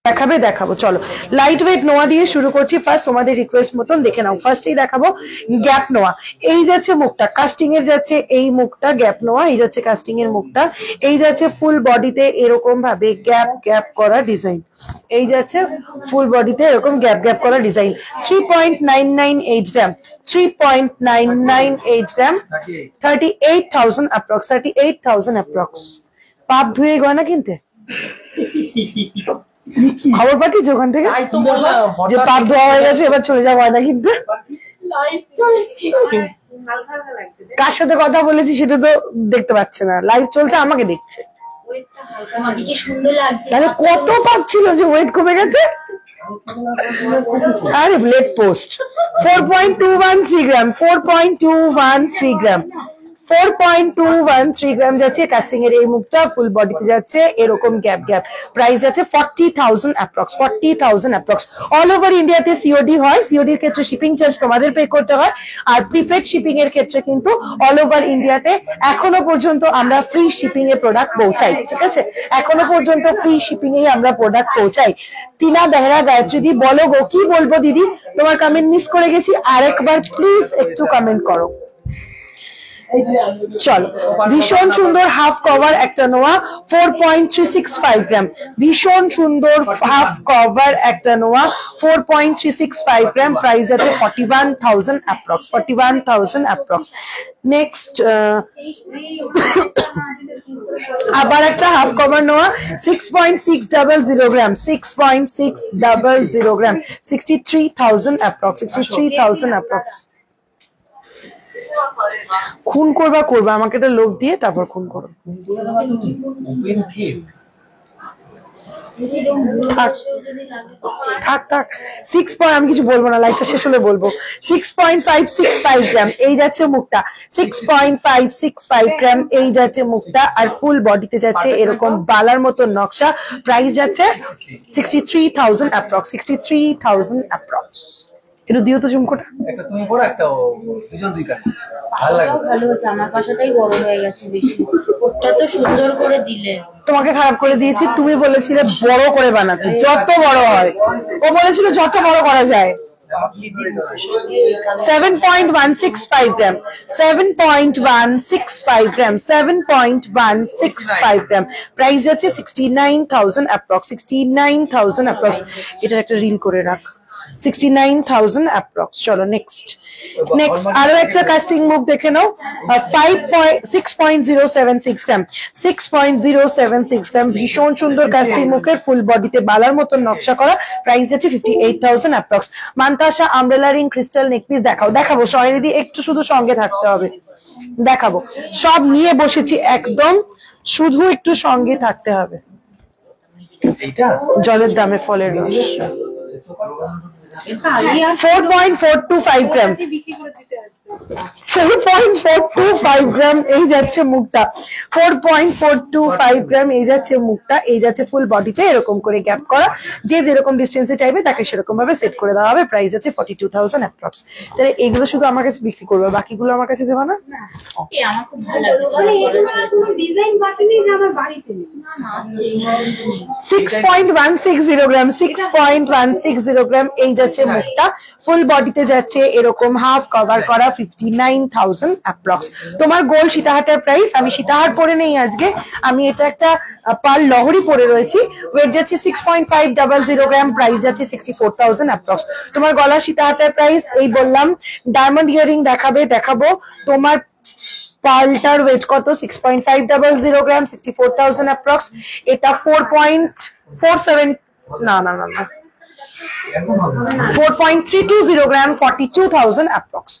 Speaker 1: যাবে দেখাবো চলো লাইট ওয়েট নোয়া দিয়ে শুরু করছি ফার্স্ট তোমাদের রিকোয়েস্ট মতন দেখে নাও ফার্স্টেই দেখাবো গ্যাপ নোয়া এই যাচ্ছে মুখটা কাস্টিং এর যাচ্ছে এই মুখটা গ্যাপ নোয়া এই যাচ্ছে কাস্টিং এর মুখটা এই যাচ্ছে ফুল বডিতে এরকম ভাবে গ্যাপ করা ডিজাইন এই যাচ্ছে ফুল বডিতে এরকম গ্যাপ করা ডিজাইন 3.998 গ্রাম 3.998 গ্রাম 38,000 অ্যাপ্রক্স 38,000 অ্যাপ্রক্স পাপ ধুয়ে গয়না কিনতে খবর পাঠিয়েছি ওখান থেকে যে পাপ ধোয়া হয়ে গেছে এবার চলে যাবো না কিন্তু কার সাথে কথা বলেছি সেটা তো দেখতে পাচ্ছে না লাইভ চলছে আমাকে দেখছে তাহলে কত পাপ ছিল যে ওয়েট কমে গেছে আরে ব্লেড পোস্ট 4.213 গ্রাম 4.213 গ্রাম 4.213 গ্রাম যাচ্ছে কাস্টিং এর এই মুখটা ফুল বডিতে যাচ্ছে এরকম গ্যাপ প্রাইস আছে 40,000 অ্যাপ্রক্স 40,000 অ্যাপ্রক্স অল ওভার ইন্ডিয়াতে সিওডি হয় সিওডির ক্ষেত্রে শিপিং চার্জ তোমাদের পে করতে হয় আর প্রিপেড শিপিং এর ক্ষেত্রে কিন্তু অল ওভার ইন্ডিয়াতে এখনো পর্যন্ত আমরা ফ্রি শিপিং এ প্রোডাক্ট পৌঁছাই ঠিক আছে এখনো পর্যন্ত ফ্রি শিপিং এ আমরা প্রোডাক্ট পৌঁছাই টিনা বেহরা গায়ত্রী দি বলো গো কি বলবো দিদি তোমার কমেন্ট মিস করে গেছি আরেকবার প্লিজ একটু কমেন্ট করো চলো ভীষণ সুন্দর হাফ কভার একটা নোয়া 4.365 গ্রাম ভীষণ সুন্দর হাফ কভার একটা নোয়া 4.365 গ্রাম প্রাইস আছে 41,000 অ্যাপ্রক্স 41,000 অ্যাপ্রক্স নেক্সট আবার একটা হাফ কভার নোয়া 6.600 গ্রাম 6.600 গ্রাম 63,000 অ্যাপ্রক্স 63,000 অ্যাপ্রক্স খুন করবা আমাকে একটা লোভ দিয়ে তারপর খুন করো থাক থাক থাক 6 আমি কিছু বলবো না, লাইটটা শেষ হলে বলবো। 6.565 গ্রাম এই যাচ্ছে মুখটা, 6.565 গ্রাম এই যাচ্ছে মুখটা, আর ফুল বডিতে যাচ্ছে এরকম বালার মতো নকশা। প্রাইস যাচ্ছে 63,000 অ্যাপ্রক্স, 63,000 অ্যাপ্রক্স। একটু দিও তো ঝুমকোটা।
Speaker 3: একটা তুমি পড়ো, একটা ও, দুজন দুই কাট, ভালো লাগে।
Speaker 5: ভালো হচ্ছে, আমার পাশাটাই বড় হয়ে গেছে বেশি। ওটা তো সুন্দর করে দিলে।
Speaker 1: তোমাকে খারাপ করে দিয়েছি, তুমি বলেছিলে বড় করে বানাতে, যত বড় হয়। ও বলেছিল যত বড় করা যায়। 7.165 গ্রাম, 7.165 গ্রাম, 7.165 গ্রাম। প্রাইস যাচ্ছে 69,000 অ্যাপ্রক্স, 69,000 অ্যাপ্রক্স। এটার একটা রিল করে রাখ। 69,000 অ্যাপ্রক্স। চলো নেক্সট আরো একটা কাস্টিং মুখ দেখে নাও। 6.076 গ্রাম, 6.076 গ্রাম। ভীষণ সুন্দর কাস্টিং মুখের, ফুল বডিতে বালার মতন নকশা করা। প্রাইস আছে 58,000 approx. Mantasha umbrella ring crystal neckpiece দেখাবো সয়নিধি, একটু শুধু সঙ্গে থাকতে হবে। দেখাবো, সব নিয়ে বসেছি একদম, শুধু একটু সঙ্গে থাকতে হবে। জলের দামে ফলের রস। 4.425 গ্রাম, 4.425 গ্রাম এই যাচ্ছে মুখটা, 4.425 গ্রাম এই যাচ্ছে মুখটা। এই যাচ্ছে ফুল বডিতে এরকম করে গ্যাপ করা, যে যেরকম ডিস্টেন্সে চাইবে তাকে সেরকম ভাবে সেট করে দেওয়া হবে। প্রাইস আছে 42,000 অ্যাপ্রক্স। তাহলে এগুলো শুধু আমার কাছে বিক্রি করবে, বাকিগুলো আমার কাছে দেবা না?
Speaker 5: আমার খুব ভালো লাগছে।
Speaker 4: ডিজাইন বাকি নেই যে আমার বাড়িতে নেই।
Speaker 5: না না, আছে, এই মডেলটা নেই।
Speaker 1: 6.160 গ্রাম, 6.160 গ্রাম এই যাচ্ছে মুখটা। ফুল বডিতে যাচ্ছে এরকম হাফ কভার করা, 59,000 অ্যাপ্রক্স। তোমার গোল সীতাহাটার প্রাইস, আমি সীতাহার পরে নেই আজকে, আমি এটা একটা পার লহরি পরে রয়েছি। ওয়েট যাচ্ছে 6.500 গ্রাম, প্রাইস যাচ্ছে 64,000 অ্যাপ্রক্স। তোমার গলা সীতাহাটার প্রাইস এই বললাম। ডায়মন্ড ইয়ারিং দেখাবো। তোমার পার্লটার ওয়েট কত? 6.500 গ্রাম, 64,000 অ্যাপ্রক্স। এটা 4.47 না 4.320 গ্রাম, 42,000 অ্যাপ্রক্স।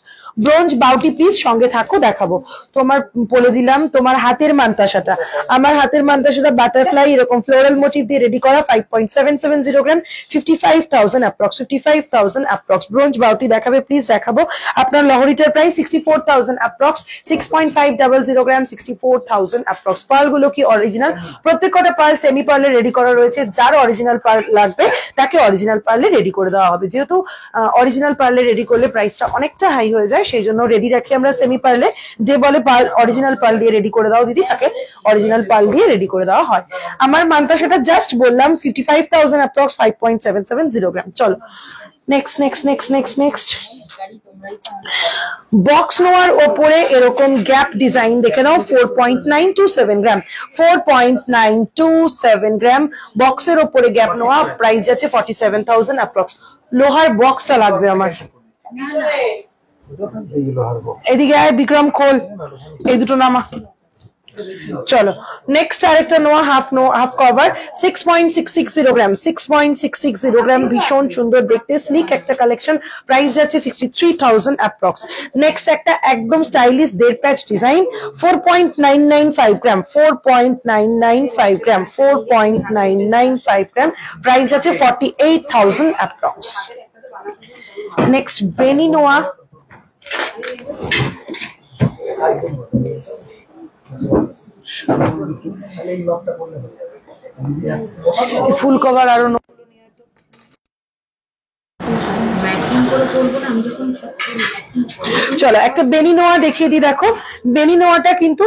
Speaker 1: ব্রোঞ্জ বাউটি পিস সঙ্গে থাকো, দেখাবো। তোমার বলে দিলাম তোমার হাতের মান্তাসাটা, আমার হাতের মান্তাসাটা বাটারফ্লাই এরকম ফ্লোরাল মোটিভ দিয়ে রেডি করা, 5.770 গ্রাম, 55,000 অ্যাপ্রক্স, 55,000 অ্যাপ্রক্স। ব্রোঞ্জ বাউটি দেখাবে প্লিজ, দেখাবো। আপনার লহরিটার প্রাইস 64,000 অ্যাপ্রক্স, 6.500 গ্রাম, 64,000 অ্যাপ্রক্স। পার্ল গুলো কি অরিজিনাল? প্রত্যেকটা পার্ল সেমি পার্লে রেডি করা রয়েছে। যার অরিজিনাল পার্ল লাগবে তাকে অরিজিনাল পার্লে রেডি করে দেওয়া হবে। যেহেতু অরিজিনাল পার্লে রেডি করলে প্রাইসটা অনেকটা হাই হয়ে যায়, সেই জন্য রেডি রাখি আমরা সেমি পার্লে। যে বলে পার্ল অরিজিনাল পার্ল দিয়ে রেডি করে দাও দিদি, তাকে অরিজিনাল পার্ল দিয়ে রেডি করে দেওয়া হয়। আমার মান্তাসাটা জাস্ট বললাম 55,000 অ্যাপ্রক্স, 5.770 গ্রাম। চলো নেক্সট বক্স নোয়ার ওপরে এরকম গ্যাপ ডিজাইন দেখে নাও। 4.927 গ্রাম, 4.927 গ্রাম বক্সের ওপরে গ্যাপ নোয়া। প্রাইস যাচ্ছে 47,000 অ্যাপ্রক্স। লোহার বক্সটা লাগবে আমার। এদিকে আয় বিক্রম, খোল এই দুটো নামা। চলো নেক্সট আরেকটা নোয়া, হাফ কভার, 6.660 গ্রাম, 6.660 গ্রাম। ভীষণ সুন্দর দেখতে, স্লিক একটা কালেকশন। প্রাইস যাচ্ছে 63,000 অ্যাপ্রক্স। নেক্সট একটা একদম স্টাইলিশ দেড় প্যাচ ডিজাইন, 4.995 গ্রাম, 4.995 গ্রাম, 4.995 গ্রাম। প্রাইস যাচ্ছে 48,000 অ্যাপ্রক্স। নেক্সট বেনি নোয়া, ফুল কভার আরো চলো একটা বেনি নোয়া দেখিয়ে দিই। দেখো বেনি নোয়াটা কিন্তু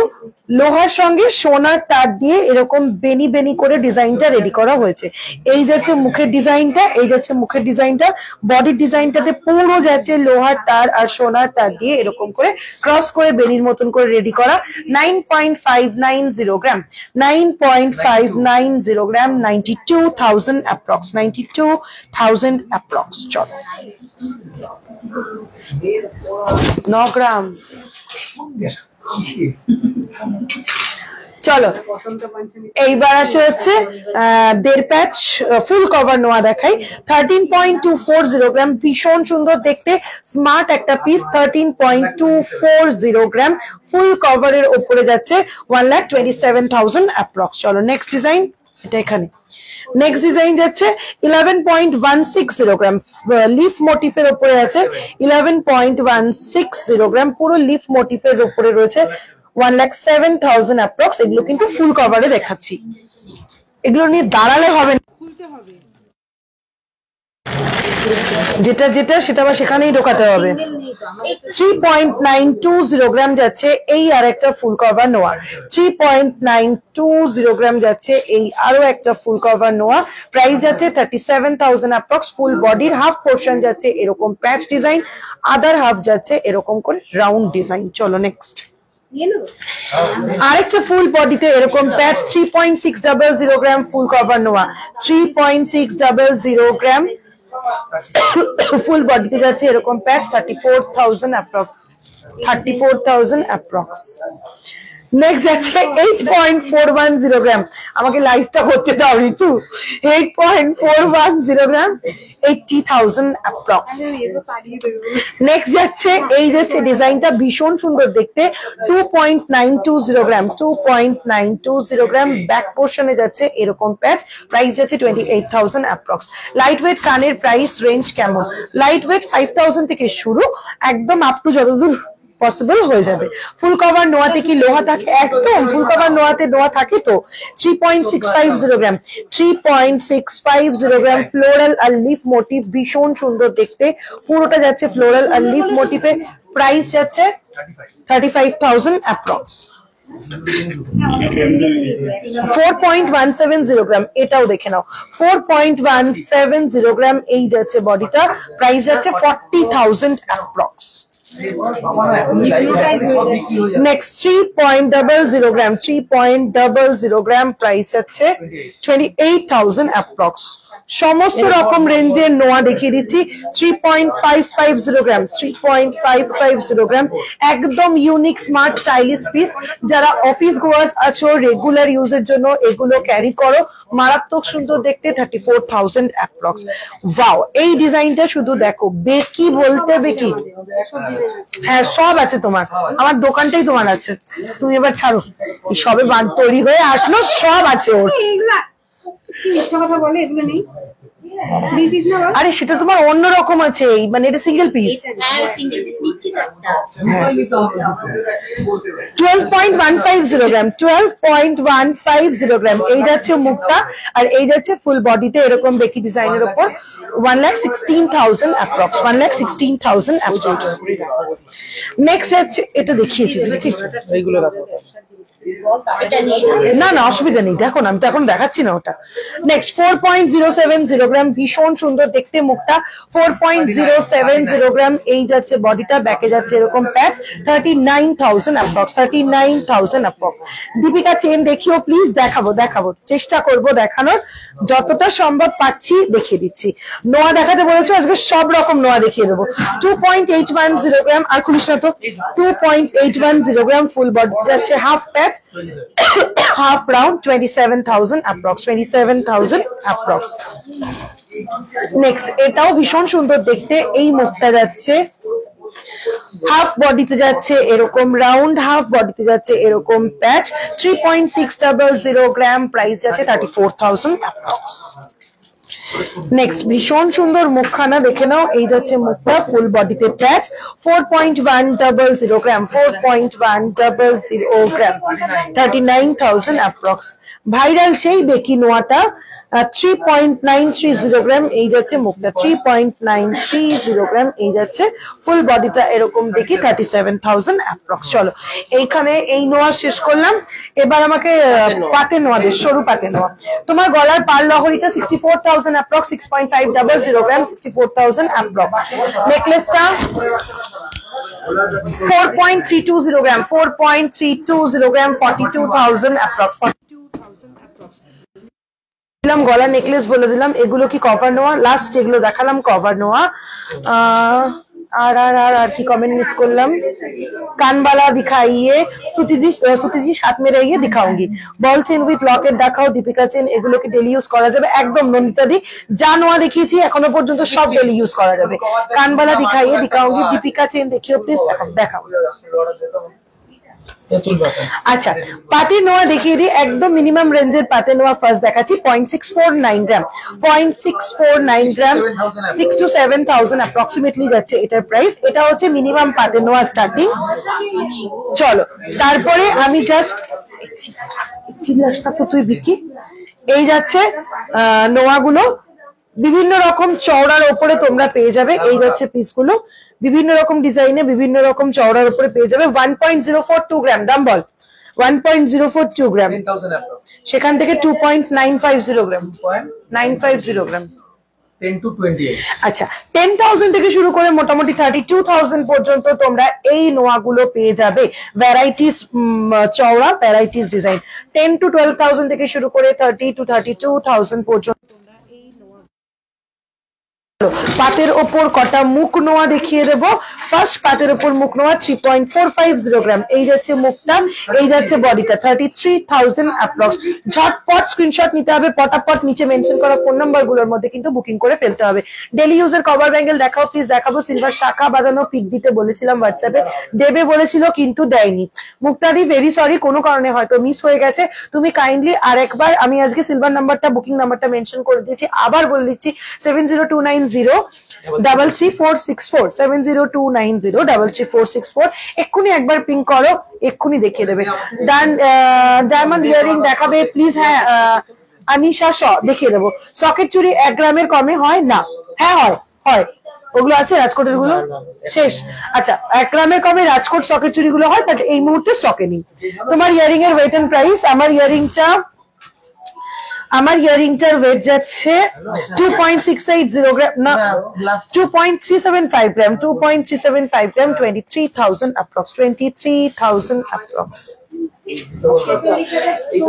Speaker 1: লোহার সঙ্গে সোনার তার দিয়ে এরকম বেনি বেনি করে ডিজাইনটা রেডি করা হয়েছে। এই যাচ্ছে মুখের ডিজাইনটা, এই যাচ্ছে মুখের ডিজাইনটা। বডির ডিজাইনটাতে পুরো যাচ্ছে লোহার তার আর সোনার তার দিয়ে এরকম করে ক্রস করে বেনির মতন করে রেডি করা। 9.590 গ্রাম, 9.590 গ্রাম, 92,000 অ্যাপ্রক্স, 92,000 অ্যাপ্রক্স। চলো 9 গ্রাম। চলো এইবার হচ্ছে দেড় প্যাচ ফুল কভার নোয়া দেখাই। 13.240 গ্রাম, ভীষণ সুন্দর দেখতে, স্মার্ট একটা পিস। 13.240 গ্রাম ফুল কভারের ওপরে যাচ্ছে 1,27,000 অ্যাপ্রক্স। চলো নেক্সট ডিজাইন। এটা এখানে। নেক্সট ডিজাইন যাচ্ছে 11.160 গ্রাম, লিফ মোটিফের উপরে আছে 11.160 গ্রাম, পুরো লিফ মোটিফের উপরে রয়েছে 1,07,000 অ্যাপ্রক্স। এগুলো কিন্তু ফুল কভারে দেখাচ্ছি, এগুলো নিয়ে দাঁড়ালে হবে না, খুলতে হবে, যেটা যেটা সেটা আবার সেখানেই ঢোকাতে হবে। 3.920 গ্রাম যাচ্ছে এই আর একটা ফুল কভার নোয়া, 3.920 গ্রাম যাচ্ছে এই আরো একটা ফুল কভার নোয়া। প্রাইস যাচ্ছে 37,000 অ্যাপ্রক্স। ফুল বডির হাফ পোর্শন যাচ্ছে এরকম প্যাচ ডিজাইন, আদার হাফ যাচ্ছে এরকম করে রাউন্ড ডিজাইন। চলো নেক্সট আরেকটা ফুল বডিতে এরকম প্যাচ 3.600 গ্রাম ফুল কভার নোয়া, 3.600 গ্রাম ফুল বডিতে যাচ্ছে এরকম প্যাচ 34,000 অ্যাপ্রক্স, 34,000 অ্যাপ্রক্স। নেক্সট যাচ্ছে 8.410 গ্রাম, আমাকে লাইভটা করতে দাও ঋতু। 8.410 গ্রাম, 80,000 অ্যাপ্রক্স। নেক্সট যাচ্ছে এই যাচ্ছে ডিজাইনটা ভীষণ সুন্দর দেখতে, 2.920 গ্রাম, 2.920 গ্রাম। ব্যাক পোর্শনে যাচ্ছে এরকম প্যাচ, প্রাইস যাচ্ছে 28,000 অ্যাপ্রক্স। লাইট ওয়েট কানের প্রাইস রেঞ্জ কেমন? লাইট ওয়েট 5,000 থেকে শুরু, একদম আপ টু যতদূর পসিবল হয়ে যাবে। ফুল কভার নোয়াতে কি লোহা থাকে? একদম ফুল কভার নোয়াতে নোয়া থাকে তো। 3.650 গ্রাম, 3.650 গ্রাম ফ্লোরাল আর লিফ মোটিভ, ভীষণ সুন্দর দেখতে, পুরোটা যাচ্ছে ফ্লোরাল আর লিফ মোটিভে। প্রাইস যাচ্ছে 35,000 অ্যাপ্রক্স। 4.170 গ্রাম, এটাও দেখে নাও, 4.170 গ্রাম এই যাচ্ছে বডিটা, প্রাইস যাচ্ছে 40,000 অ্যাপ্রক্স। নেক্সট 3.00 গ্রাম, 3.00 গ্রাম, প্রাইস হচ্ছে 28,000 অ্যাপ্রক্স। সমস্ত রকম রেঞ্জের নোয়া দেখিয়ে দিচ্ছি। 3.550 গ্রাম, 3.550 গ্রাম, একদম ইউনিক স্মার্ট স্টাইলিশ পিস। যারা অফিস গোয়ার্স আছো, রেগুলার ইউজের জন্য এগুলো ক্যারি করো, মারাত্মক সুন্দর দেখতে, 34,000 অ্যাপ্রক্স। ওয়াও, এই ডিজাইনটা শুধু দেখো, বেকি বলতে বেকি, হ্যাঁ সব আছে তোমার, আমার দোকানটাই তোমার আছে, তুমি এবার ছাড়ো, এই সবে তৈরি হয়ে আসলো, সব আছে ওর।
Speaker 4: কথা বলে এগুলো নেই,
Speaker 1: আরে সেটা তোমার অন্যরকম আছে, মানে এটা সিঙ্গেল পিস।
Speaker 5: হ্যাঁ সিঙ্গেল পিস নিচ্ছি তো একটা।
Speaker 1: 12.150 গ্রাম, 12.150 গ্রাম, এই যাচ্ছে মুখটা, আর এই যাচ্ছে ফুল বডিতে এরকম বেকি ডিজাইনের উপর, 1,16,000 অ্যাপ্রক্স, 1,16,000 অ্যাপ্রক্স। নেক্সট যাচ্ছে, এটা দেখিয়েছি
Speaker 2: এইগুলো রাখো।
Speaker 1: না না অসুবিধা নেই, দেখো না, আমি তো এখন দেখাচ্ছি না ওটা। নেক্সট 4.070 গ্রাম, ভীষণ সুন্দর দেখতে মুখটা, 4.070 গ্রাম এই যাচ্ছে বডিটা, ব্যাকে যাচ্ছে এরকম প্যাচ, 39,000 অ্যাপ্রক্স, 39,000 অ্যাপ্রক্স। দীপিকা চেন দেখিও প্লিজ, দেখাবো দেখাবো, চেষ্টা করব দেখানোর, যতটা সম্ভব পাচ্ছি দেখিয়ে দিচ্ছি। নোয়া দেখাতে বলেছো, আজকে সব রকম নোয়া দেখিয়ে দেবো। 2.810 গ্রাম, আর খুলিস না তো, 2.810 গ্রাম ফুল বডি যাচ্ছে, half patch, half round, 27,000 approx, 27,000 approx. Next এটাও ভীষণ সুন্দর দেখতে, এই মুখটা যাচ্ছে হাফ বডিতে যাচ্ছে এরকম রাউন্ড, হাফ বডিতে যাচ্ছে এরকম প্যাচ, 3.600 গ্রাম, প্রাইস যাচ্ছে 34,000 অ্যাপ্রক্স। নেক্সট ভীষণ সুন্দর মুখখানা দেখে নাও, এই যাচ্ছে মুখটা, ফুল বডিতে প্যাচ, 4.100 গ্রাম, 4.100 গ্রাম, 39,000 অ্যাপ্রক্স। ভাইরাল সেই বেকি নোয়াটা, 3.930 গ্রাম এই যাচ্ছে মুখটা, 3.930 গ্রাম এই যাচ্ছে ফুল বডিটা এরকম দেখি, 37,000 অ্যাপ্রক্স। চলো এইখানে এই নোয়া শেষ করলাম, এবার আমাকে পাতে নোয়া দে, সরু পাতে নোয়া। তোমার গলার পার লহরিটা 64,000 অ্যাপ্রক্স, 6.500 গ্রাম, 64,000 অ্যাপ্রক্স। নেকলেসটা 4.320 গ্রাম, 4.320 গ্রাম, 42,000 অ্যাপ্রক্স, গলা নেকলেস বলে দিলাম। এগুলো কি কভার নোয়া? লাস্ট যেগুলো দেখালাম কভার নোয়া। আর আর আর আর কি কমেंट मिस করলাম? কানবালা দিখাইয়ে, সুতিজি সাথ में रहिए दिखाऊंगी। বল চেন উইথ লকেট দেখাও, দীপিকা চেন, এগুলো কি ডেলি ইউজ করা যাবে? একদম নন্দিতা দি, যা নোয়া দেখিয়েছি এখনো পর্যন্ত সব ডেলি ইউজ করা যাবে। কানবালা দিখাইয়ে দিখাऊंगी, দীপিকা চেন দেখিও প্লিজ, দেখাও।
Speaker 2: তেঁতুল পাতা।
Speaker 1: আচ্ছা, পাতি নোয়া দেখিয়ে দিই, একদম মিনিমাম রেঞ্জের পাতি নোয়া ফার্স্ট দেখাচ্ছি। 0.649 গ্রাম, 0.649 গ্রাম, 6 to 7,000 অ্যাপ্রক্সিমেটলি যাচ্ছে এটার প্রাইস। এটা হচ্ছে মিনিমাম পাতি নোয়া স্টার্টিং। চলো তারপরে আমি জাস্ট চিল্লাসটা তো তুই বিকি, এই যাচ্ছে নোয়াগুলো বিভিন্ন রকম চওড়ার ওপরে তোমরা পেয়ে যাবে। এই যাচ্ছে পিসগুলো বিভিন্ন রকম ডিজাইনে বিভিন্ন রকম চওড়ার উপরে পেয়ে যাবে। 1.042 গ্রাম, দাম বল। 1.042 গ্রাম,
Speaker 2: 10,000 approx।
Speaker 1: সেখান থেকে 2.950 গ্রাম, 950 গ্রাম।
Speaker 2: 10 to 28।
Speaker 1: আচ্ছা, 10,000 থেকে শুরু করে মোটামুটি 32,000 পর্যন্ত তোমরা এই নোয়াগুলো পেয়ে যাবে। ভ্যারাইটিস চওড়া, ভ্যারাইটিস ডিজাইন। 10 to 12,000 থেকে শুরু করে 30 to 32,000 পর্যন্ত। পাতের ওপর কটা মুখ নোয়া দেখিয়ে দেব। ফার্স্ট পাতের ওপর মুখ নোয়া 3.450 গ্রাম, এই যাচ্ছে মুখটা, এই যাচ্ছে বডিটা। 33,000 অ্যাপ্রক্স। ঝটপট স্ক্রিনশট নিতে হবে, পটাপট নিচে মেনশন করা ফোন নাম্বার গুলোর মধ্যে কিন্তু বুকিং করে ফেলতে হবে। ডেলি ইউজের কভার ব্যাঙ্গেল দেখাও প্লিজ, দেখাবো। সিলভার শাখা বাঁধানো পিক দিতে বলেছিলাম হোয়াটসঅ্যাপে, দেবে বলেছিল কিন্তু দেয়নি। মুক্তাদি ভেরি সরি, কোনো কারণে হয়তো মিস হয়ে গেছে। তুমি কাইন্ডলি আরেকবার, আমি আজকে সিলভার নাম্বারটা বুকিং নাম্বারটা মেনশন করে দিয়েছি, আবার বলে দিচ্ছি 7029033464, 7029033464। এক্ষুনি একবার পিং করো, এক্ষুনি দেখিয়ে দেবে। ডায়মন্ড ইয়ারিং দেখাবে প্লিজ। হ্যাঁ আনিশা শ দেখিয়ে দেবো। সকেট চুড়ি 1 গ্রামের কমে হয় না? হ্যাঁ হয়, হয়। ওগুলো আছে রাজকোটের গুলো শেষ। আচ্ছা, 1 গ্রামের কমে রাজকোট সকেট চুড়ি গুলো হয়, বাট এই মুহূর্তে স্টকে নেই। তোমার ইয়ারিং এর ওয়েট এন্ড প্রাইস। আমার ইয়ারিংটার ওয়েট যাচ্ছে 2.680 গ্রাম, না 2.375 গ্রাম, 2.375 গ্রাম, 23,000 অ্যাপ্রক্স, 23,000 অ্যাপ্রক্স।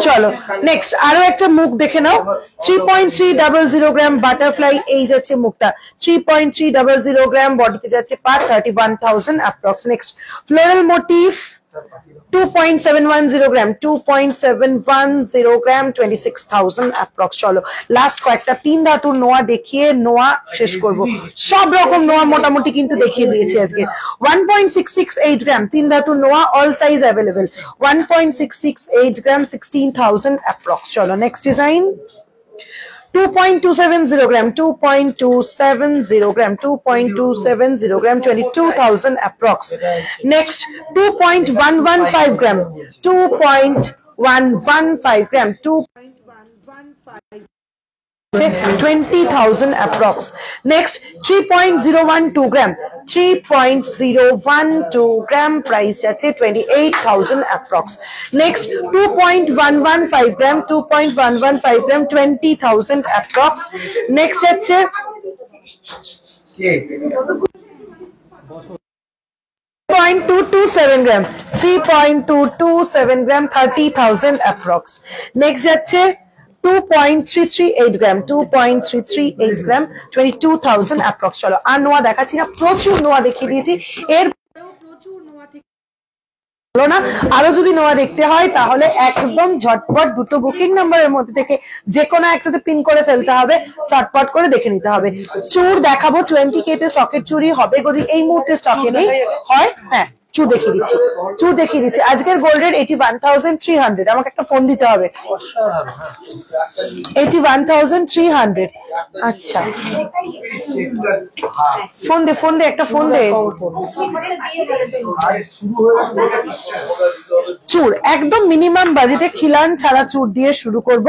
Speaker 1: চলো নেক্সট আরো একটা মুখ দেখে নাও। 3.300 গ্রাম বাটারফ্লাই, এই যাচ্ছে মুখটা। 3.300 গ্রাম, বডিতে যাচ্ছে পার, 31,000 অ্যাপ্রক্স। নেক্সট ফ্লোরাল মোটিভ 2.710 গ্রাম, 2.710 গ্রাম, 26,000 অ্যাপ্রক্স। চলো লাস্ট কয়েকটা 3 ধাতুর নোয়া দেখিয়ে নোয়া শেষ করব। সব রকম নোয়া মোটামুটি কিন্তু দেখিয়ে দিয়েছি আজকে। 1.668 গ্রাম 3 ধাতুর নোয়া, অল সাইজ অ্যাভেলেবেল। 1.668 গ্রাম, 16,000 অ্যাপ্রক্স। চলো নেক্সট ডিজাইন। 2.270 গ্রাম, 2.270 গ্রাম, 2.270 গ্রাম, 22,000 অ্যাপ্রক্স। নেক্সট 2.115 গ্রাম, 2.115 গ্রাম, 20,000 approx. Next 3.012 gram, 3.012 gram price আছে 28,000 approx. Next 2.115 gram, 2.115 gram, 20,000 approx. Next আছে 3.227 gram, 3.227 gram, 30,000 approx. Next যাচ্ছে 2.338 gram, 2.338 gram, 22,000 approx. চলো আর নোয়া দেখাচ্ছি না, প্রচুর নোয়া দেখিয়ে দিয়েছি। এর প্রচুর নোয়া থেকে না, আরো যদি নোয়া দেখতে হয় তাহলে একদম ঝটপট দুটো বুকিং নাম্বারের মধ্যে থেকে যে কোনো একটাতে পিন করে ফেলতে হবে, চটপট করে দেখে নিতে হবে। চুর দেখাবো 20K তে সকেট চুরি হবে, যদি এই মুহূর্তে স্টকে নেই হয়। হ্যাঁ চুর দেখিয়ে দিচ্ছি, চুর দেখিয়ে দিচ্ছি। আজকের গোল্ড রেট 81,300। আমাকে একটা ফোন দিতে হবে। 81,300। আচ্ছা ফোন দে, ফোন দে, একটা ফোন দে। চুর একদম মিনিমাম বাজেটে খিলান ছাড়া চুর দিয়ে শুরু করব।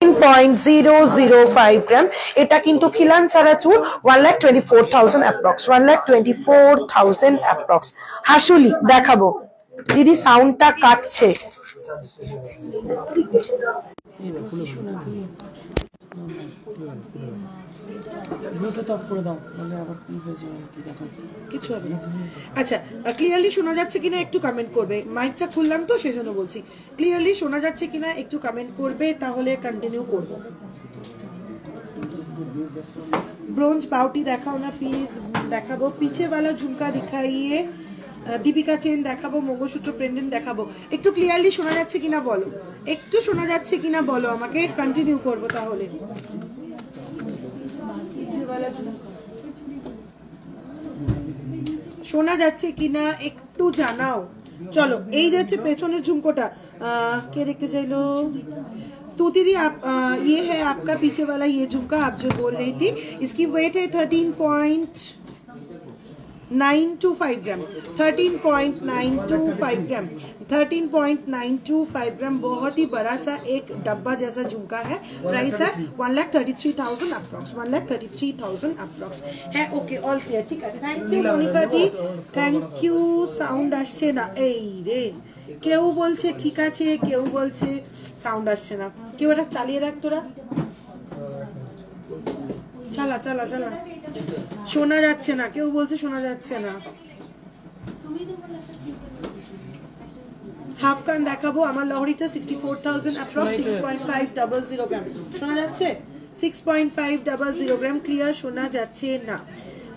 Speaker 1: 13.005 গ্রাম, এটা কিন্তু খিলান ছাড়া চুর। 1,24,000 অ্যাপ্রক্স, 1,24,000 অ্যাপ্রক্স। হাসুলি দেখাবো, দিদি সাউন্ডটা কাটছে। কিছু হবে না। আচ্ছা ক্লিয়ারলি শোনা যাচ্ছে কিনা একটু কমেন্ট করবে। মাইকটা খুললাম তো সেজন্য বলছি, ক্লিয়ারলি শোনা যাচ্ছে কিনা একটু কমেন্ট করবে, তাহলে কন্টিনিউ করব। ব্রোঞ্জ বাউটি দেখাও না প্লিজ। দেখাবো পিছে वाला ঝুমকা দিখাইয়ে, দীপিকা চেন দেখাবো, মঙ্গলসূত্র পেন্ডেন্ট দেখাবো। একটু ক্লিয়ারলি শোনা যাচ্ছে কিনা বলো, একটু শোনা যাচ্ছে কিনা বলো আমাকে, কন্টিনিউ করব তাহলে। শোনা যাচ্ছে কিনা একটু একটু জানাও। চলো এই যাচ্ছে পেছনের ঝুমকোটা। কে দেখতে চাইলো? स्तुति दी आप ये है आपका पीछे वाला ये झुमका आप जो बोल रही थी, इसकी वेट है 13.925 ग्राम। 13.925 ग्राम 13.925 ग्राम बहुत ही बड़ा सा एक डब्बा जैसा झुमका है। प्राइस है 1,33,000 अप्रॉक्स। 1,33,000 अप्रॉक्स है। ओके ऑल क्लियर, ठीक है। थैंक यू मोनिका दी, थैंक यू। साउंड আসছে না, এই রে কেউ বলছে ঠিক আছে, কেউ বলছে সাউন্ড আসছে না। কেউ এটা চালিয়ে রাখ তোরা, চালা চালা চালা। শোনা যাচ্ছে না, কেউ বলছে শোনা যাচ্ছে না। হাফ কান দেখাবো। আমার লহরিটা 64,000 অ্যাপ্রক্স 6.500 গ্রাম। শোনা যাচ্ছে? 6.500 গ্রাম। ক্লিয়ার? শোনা যাচ্ছে না?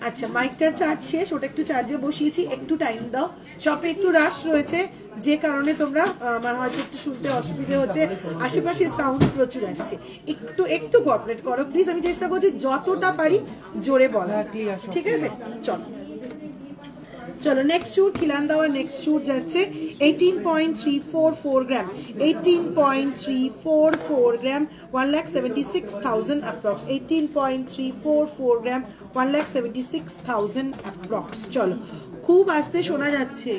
Speaker 1: আচ্ছা, মাইকটা চার্জ শেষ, ওটা একটু চার্জে বসিয়েছি, একটু টাইম দাও। শপে একটু রাশ রয়েছে, যে কারণে তোমরা আমার হয়তো একটু শুনতে অসুবিধে হচ্ছে, আশেপাশে সাউন্ড প্রচুর আসছে। একটু একটু কোঅপারেট করো প্লিজ। আমি চেষ্টা করছি যতটা পারি জোরে বলা, ঠিক আছে? চলো চলো নেক্সট চুর খিলান দেওয়া। নেক্সট চুর যাচ্ছে 18.344 গ্রাম। 18.344 গ্রাম 1,76,000 অ্যাপ্রক্স। 18.344 গ্রাম 1,76,000 অ্যাপ্রক্স। চলো, খুব আস্তে শোনা যাচ্ছে,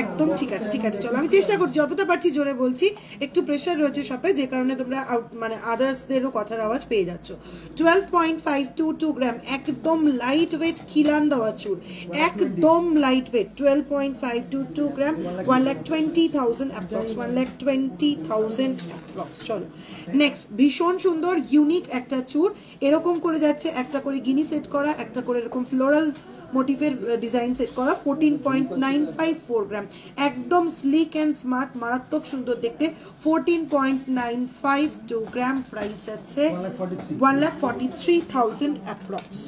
Speaker 1: একদম ঠিক আছে, ঠিক আছে। চলো আমি চেষ্টা করছি যতটা পারছি জোরে বলছি। একটু প্রেসার রয়েছে শপে, যে কারণে তোমরা মানে আদার্সদেরও কথার আওয়াজ পেয়ে যাচ্ছ। 12.522 গ্রাম একদম লাইট ওয়েট খিলান দেওয়া চুর, একদম লাইট ওয়েট। 12.522 গ্রাম 1,20,000 অ্যাপ্রক্স। 1,20,000 অ্যাপ্রক্স। চলো নেক্সট, ভীষণ সুন্দর ইউনিক একটা চুর। এরকম করে যাচ্ছে, একটা করে গিনি সেট করা, একটা করে এরকম ফ্লোরাল মোটিভের ডিজাইন সেট করা। 14.954 গ্রাম একদম স্লিক অ্যান্ড স্মার্ট, মারাত্মক সুন্দর দেখতে। 14.952 গ্রাম। প্রাইস যাচ্ছে 1,43,000 অ্যাপ্রক্স।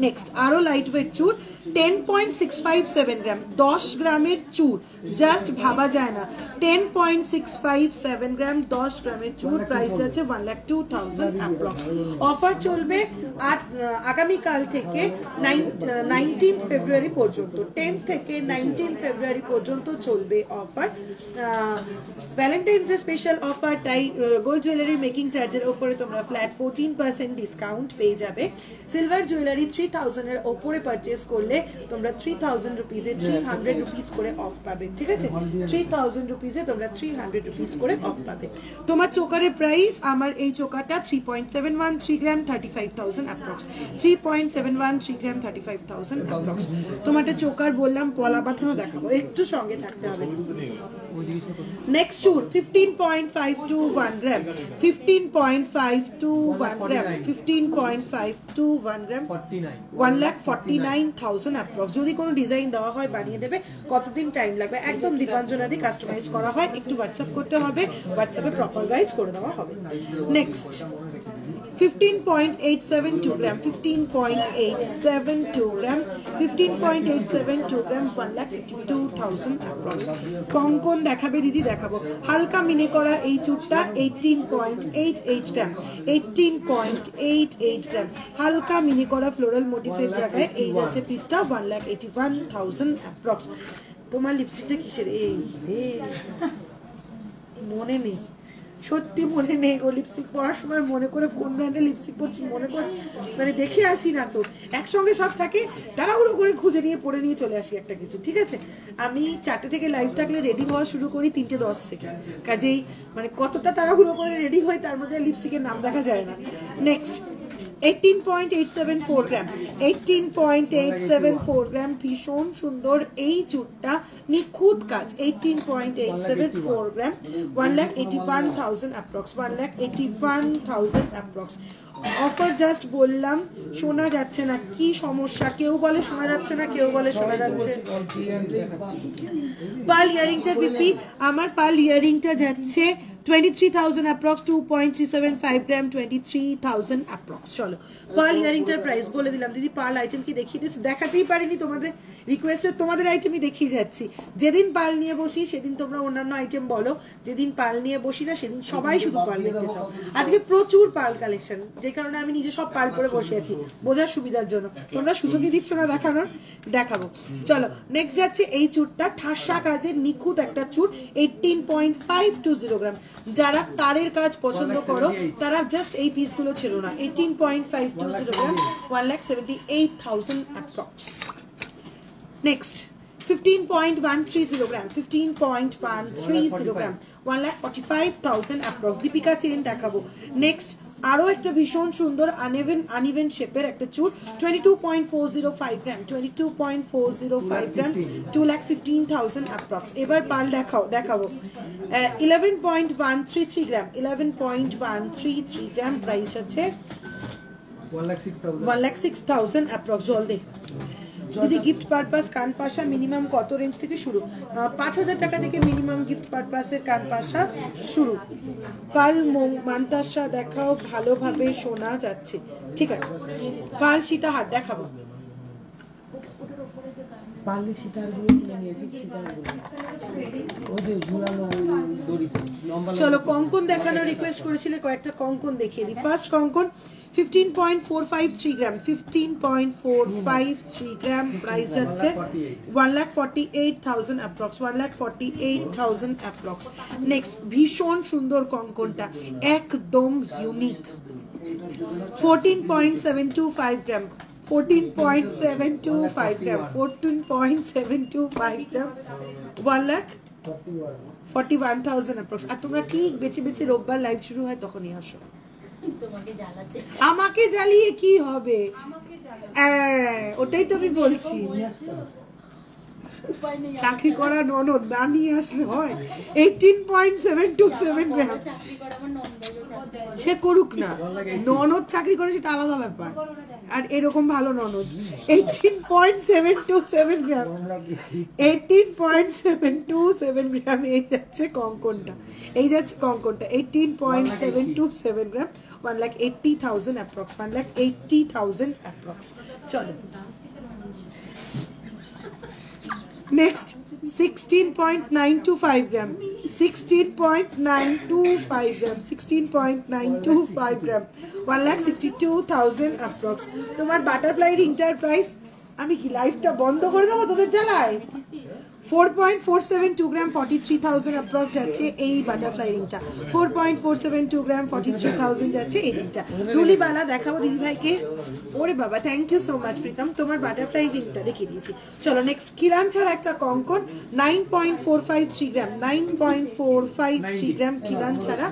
Speaker 1: নেক্সট আরো লাইট ওয়েট চুর 10.657 গ্রাম, 10 গ্রামের চুর, জাস্ট ভাবা যায় না। 10.657 গ্রাম 10 গ্রামের চুর। প্রাইস আছে 1,02,000 অ্যাপ্রক্স। অফার চলবে আগামীকাল থেকে 19 ফেব্রুয়ারি পর্যন্ত। 10 থেকে 19 ফেব্রুয়ারি পর্যন্ত চলবে offer. Valentine's day special offer, তাই গোল্ড জুয়েলারি মেকিং চার্জের ওপরে তোমরা ফ্ল্যাট 14% ডিসকাউন্ট পেয়ে যাবে। সিলভার জুয়েলারি 3,000 এর ওপরে পারচেস করলে তোমরা 3,000 রুপিজে 300 রুপিস করে অফ পাবে, ঠিক আছে? 3,000 রুপিজে তোমরা 300 রুপিস করে অফ পাবে। তোমার চোকারের প্রাইস, আমার এই চোকাটা 3.713 গ্রাম 35,000 অ্যাপ্রক্স। 3.713 গ্রাম 35,000 অ্যাপ্রক্স। তোমারটা চোকার বললাম, পলা বাঁধানো দেখাবো, একটু সঙ্গে থাকতে হবে। নেক্সট চুর 15.521 গ্রাম। 15.521 গ্রাম 15.521 গ্রাম 1,49,000 অ্যাপ্রক্স। যদি কোনো ডিজাইন দেওয়া হয় বানিয়ে দেবে। কতদিন টাইম লাগবে? একদম দীপাঞ্জনাদি কাস্টমাইজ করা হয়, একটু হোয়াটসঅ্যাপ করতে হবে, হোয়াটসঅ্যাপে প্রপার গাইড করে দেওয়া হবে। নেক্সট 15.872 গ্রাম। 15.872 গ্রাম 15.872 গ্রাম 1,52,000 অ্যাপ্রক্স। কঙ্কন দেখাবে দিদি? দেখাবো। হালকা মিনে করা এই চুটটা 18.88 গ্রাম। 18.88 গ্রাম হালকা মিনে করা ফ্লোরাল মোটিভের জায়গায় এই যাচ্ছে পিসটা 1,81,000 অ্যাপ্রক্স। তোমার লিপস্টিকটা কিসের? এই রে মনে নেই, সত্যি মনে নেই গো। লিপস্টিক পরার সময় মনে করে কোন ব্র্যান্ডের লিপস্টিক পরছি মনে করে মানে দেখে আসি না তো, একসঙ্গে সব থাকে, তাড়াহুড়ো করে খুঁজে নিয়ে পরে নিয়ে চলে আসি একটা কিছু, ঠিক আছে? আমি 4টে থেকে লাইভ থাকলে রেডি হওয়া শুরু করি 3:10 থেকে, কাজেই মানে কতটা তাড়াহুড়ো করে রেডি হয় তার মধ্যে লিপস্টিকের নাম দেখা যায় না। নেক্সট 18.874 গ্রাম। 18.874 গ্রাম ভীষণ সুন্দর এই চুটটা, নিখুঁত কাজ। 18.874 গ্রাম 1,81,000 অ্যাপ্রক্স। 1,81,000 অ্যাপ্রক্স। অফার জাস্ট বললাম, শোনা যাচ্ছে না, কি সমস্যা? কেউ বলে শোনা যাচ্ছে না, কেউ বলে শোনা যাচ্ছে। পার্ল ইয়ারিংটা পিপি, আমার পার্ল ইয়ারিংটা যাচ্ছে 23,000 অ্যাপ্রক্স, 2.375 গ্রাম, 23,000 অ্যাপ্রক্স। চলো পার্ল ইয়ারিংটার প্রাইস বলে দিলাম। দিদি পার্ল আইটেম কি দেখিয়ে দিচ্ছি? দেখাতেই পারিনি, তোমাদের রিকোয়েস্টে তোমাদের আইটেমই দেখিয়ে যাচ্ছি। যেদিন পার্ল নিয়ে বসি সেদিন তোমরা অন্যান্য আইটেম বলো, যেদিন পার্ল নিয়ে বসি না সেদিন সবাই শুধু পার্ল দেখতে চাও। আজকে প্রচুর পার্ল কালেকশন, যে কারণে আমি নিজে সব পার্ল করে বসে আছি বোঝার সুবিধার জন্য। তোমরা সুযোগই দিচ্ছ না দেখানোর, দেখাবো। চলো নেক্সট যাচ্ছে এই চুরটা, ঠাসা কাজের নিখুঁত একটা চুর, 18.520 গ্রাম। যারা তারের কাজ পছন্দ করো তারা জাস্ট এই পিসগুলো ছিল না। 18.520 গ্রাম, 1,78,000 অ্যাপ্রক্স। নেক্সট 15.130 গ্রাম, 15.130 গ্রাম, 1,45,000 অ্যাপ্রক্স। দীপিকা চেন দেখাবো। নেক্সট আরো একটা ভীষণ সুন্দর আনইভেন শেপের একটা চুর, 22.405 গ্রাম, 22.405 গ্রাম, 2,15,000 অ্যাপ্রক্স। এবার পাল দেখাবো 11.133 গ্রাম, 11.133 গ্রাম, প্রাইস আছে 1,06,000 অ্যাপ্রক্স। জল দে দিদি। গিফট পারপাস কান পাশা মিনিমাম কত রেঞ্জ থেকে শুরু? 5,000 টাকা থেকে মিনিমাম গিফট পারপাসের কান পাশা শুরু। কাল মান্তাসা দেখাও, ভালোভাবে শোনা যাচ্ছে। ঠিক আছে, কাল সীতাহার দেখাবো।
Speaker 2: পারলে সীতারগুলো কিনে নিয়ে ঠিক সীতারগুলো ওই যে ঝুলানো দড়ি লম্বা।
Speaker 1: চলো কঙ্কন দেখানোর রিকোয়েস্ট করেছিলে, কয়েকটা কঙ্কন দেখিয়ে দিই। ফার্স্ট কঙ্কন 15.453 গ্রাম, 15.453 গ্রাম, প্রাইস যাচ্ছে 1,48,000 অ্যাপ্রক্স, 1,48,000 অ্যাপ্রক্স। নেক্সট ভীষণ সুন্দর কঙ্কনটা, একদম ইউনিক, 14.725 গ্রাম, 14.725 গ্রাম, 14.725 গ্রাম, 1,41,000 অ্যাপ্রক্স। আর তোমরা ঠিক বেছে বেছে রোববার লাইভ শুরু হয় তখনই আসো। আমাকে জ্বালিয়ে কি হবে? ওটাই তো আমি বলছি, চাকরি করা ননদ না নিয়ে আসলে হয়। 18.727 গ্রাম, সে করুক না, ননদ চাকরি করে সেটা আলাদা ব্যাপার, আর এরকম ভালো ননদ। 18.727 গ্রাম, 18.727 গ্রাম। এই যাচ্ছে কঙ্কনটা, 18.727 গ্রাম, 1,80,000 অ্যাপ্রক্স, 1,80,000 অ্যাপ্রক্স। চলো নেক্সট 16.925 গ্রাম, 16.925 গ্রাম, 16.925 গ্রাম, 1,62,000 অ্যাপ্রক্স। তোমার বাটারফ্লাই রিংটার প্রাইস, আমি কি লাইভটা বন্ধ করে দেবো তোদের জ্বালায়? 4.472 গ্রাম, 43,000 অ্যাপ্রক্স যাচ্ছে এই বাটারফ্লাই রিংটা। 4.472 গ্রাম, 43,000 যাচ্ছে এই রিংটা। রুলিবালা দেখাবো দিদি ভাইকে। ওরে বাবা, thank you so much Pritam, তোমার বাটারফ্লাই রিংটা দেখিয়ে দিয়েছি। চলো নেক্সট কিরান ছাড়া একটা কঙ্কন, 9.453 গ্রাম, 9.453 গ্রাম, কিরান ছাড়া,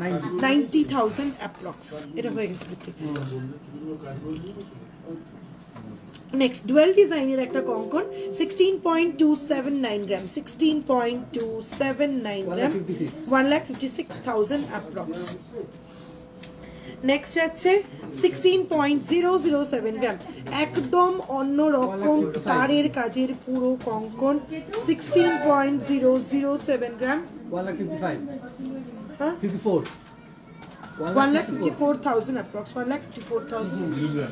Speaker 1: 90,000 অ্যাপ্রক্স। এটা হয়ে গেছে। নেক্সট ডুয়েল ডিজাইনের একটা কঙ্কন, 16.279 গ্রাম, 16.279 গ্রাম, 1,56,000 অ্যাপ্রক্স। নেক্সট আছে 16.007 গ্রাম, একদম অন্যরকম তারের কাজের পুরো কঙ্কন, 16.007 গ্রাম, 1,54,000 অ্যাপ্রক্স, 1,54,000।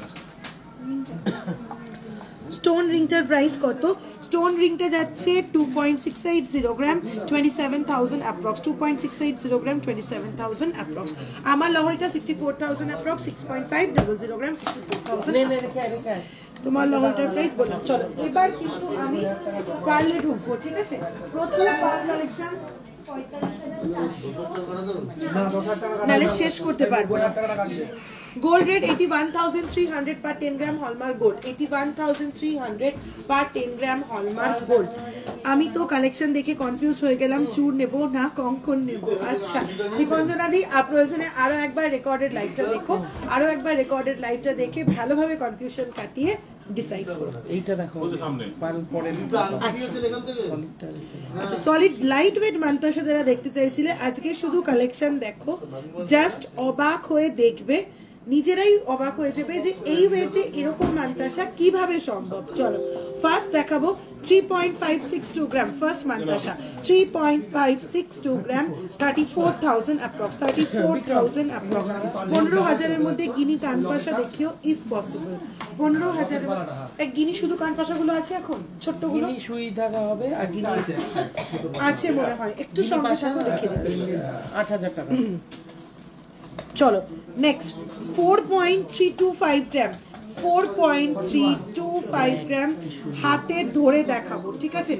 Speaker 1: স্টোন রিংটার প্রাইস কত? স্টোন রিংটা যাচ্ছে 2.680 গ্রাম, 27,000 অ্যাপ্রক্স, 2.680 গ্রাম, 27,000 অ্যাপ্রক্স। আমার লহরিটা 64,000 অ্যাপ্রক্স, 6.500 গ্রাম, 64,000। তোমার লহরিটার প্রাইস বললাম। চলো এবার কিন্তু আমি পার্লে ঢুকবো, ঠিক আছে? প্রচুর পার্ল কালেকশন, নাহলে শেষ করতে পারবো না। Gold rate 81,300 per 10 gram hallmark gold, 81,300 per 10 gram hallmark gold. আমি তো কালেকশন দেখে কনফিউজ হয়ে গেলাম, চুর নেব না কঙ্কন নেব। আচ্ছা দীপঞ্জনা দি, প্রয়োজনে আরো একবার রেকর্ডেড লাইভটা দেখো, আরো একবার রেকর্ডেড লাইভটা দেখে ভালোভাবে কনফিউশন কাটিয়ে ডিসাইড করো।
Speaker 2: এইটা দেখো পাল পরে।
Speaker 1: আচ্ছা সলিড লাইট ওয়েট মান্তাসা যারা দেখতে চাইছিলে, আজকে শুধু কালেকশন দেখো, জাস্ট অবাক হয়ে দেখবে, নিজেরাই অবাক হয়ে যাবে যে এই ওয়েটে এরকম মান্তাসা কিভাবে সম্ভব। চলো ফার্স্ট দেখাবো 3.562 গ্রাম ফার্স্ট মান্তাসা 3.562 গ্রাম 34,000 অ্যাপ্রক্স 34,000 অ্যাপ্রক্স 15,000 এর মধ্যে গিনি কানপাশা দেখিও ইফ পসিবল 15,000 এক গিনি শুধু কানপাশা গুলো আছে এখন ছোট্টগুলো
Speaker 2: গিনি সুই থাকা হবে আর গিনি
Speaker 1: আছে মনে হয় একটু সঙ্গে থাকো দেখে দিচ্ছি
Speaker 2: 8,000 টাকা।
Speaker 1: চলো নেক্সট 4.325 গ্রাম 4.325 গ্রাম হাতে ধরে দেখাবো ঠিক আছে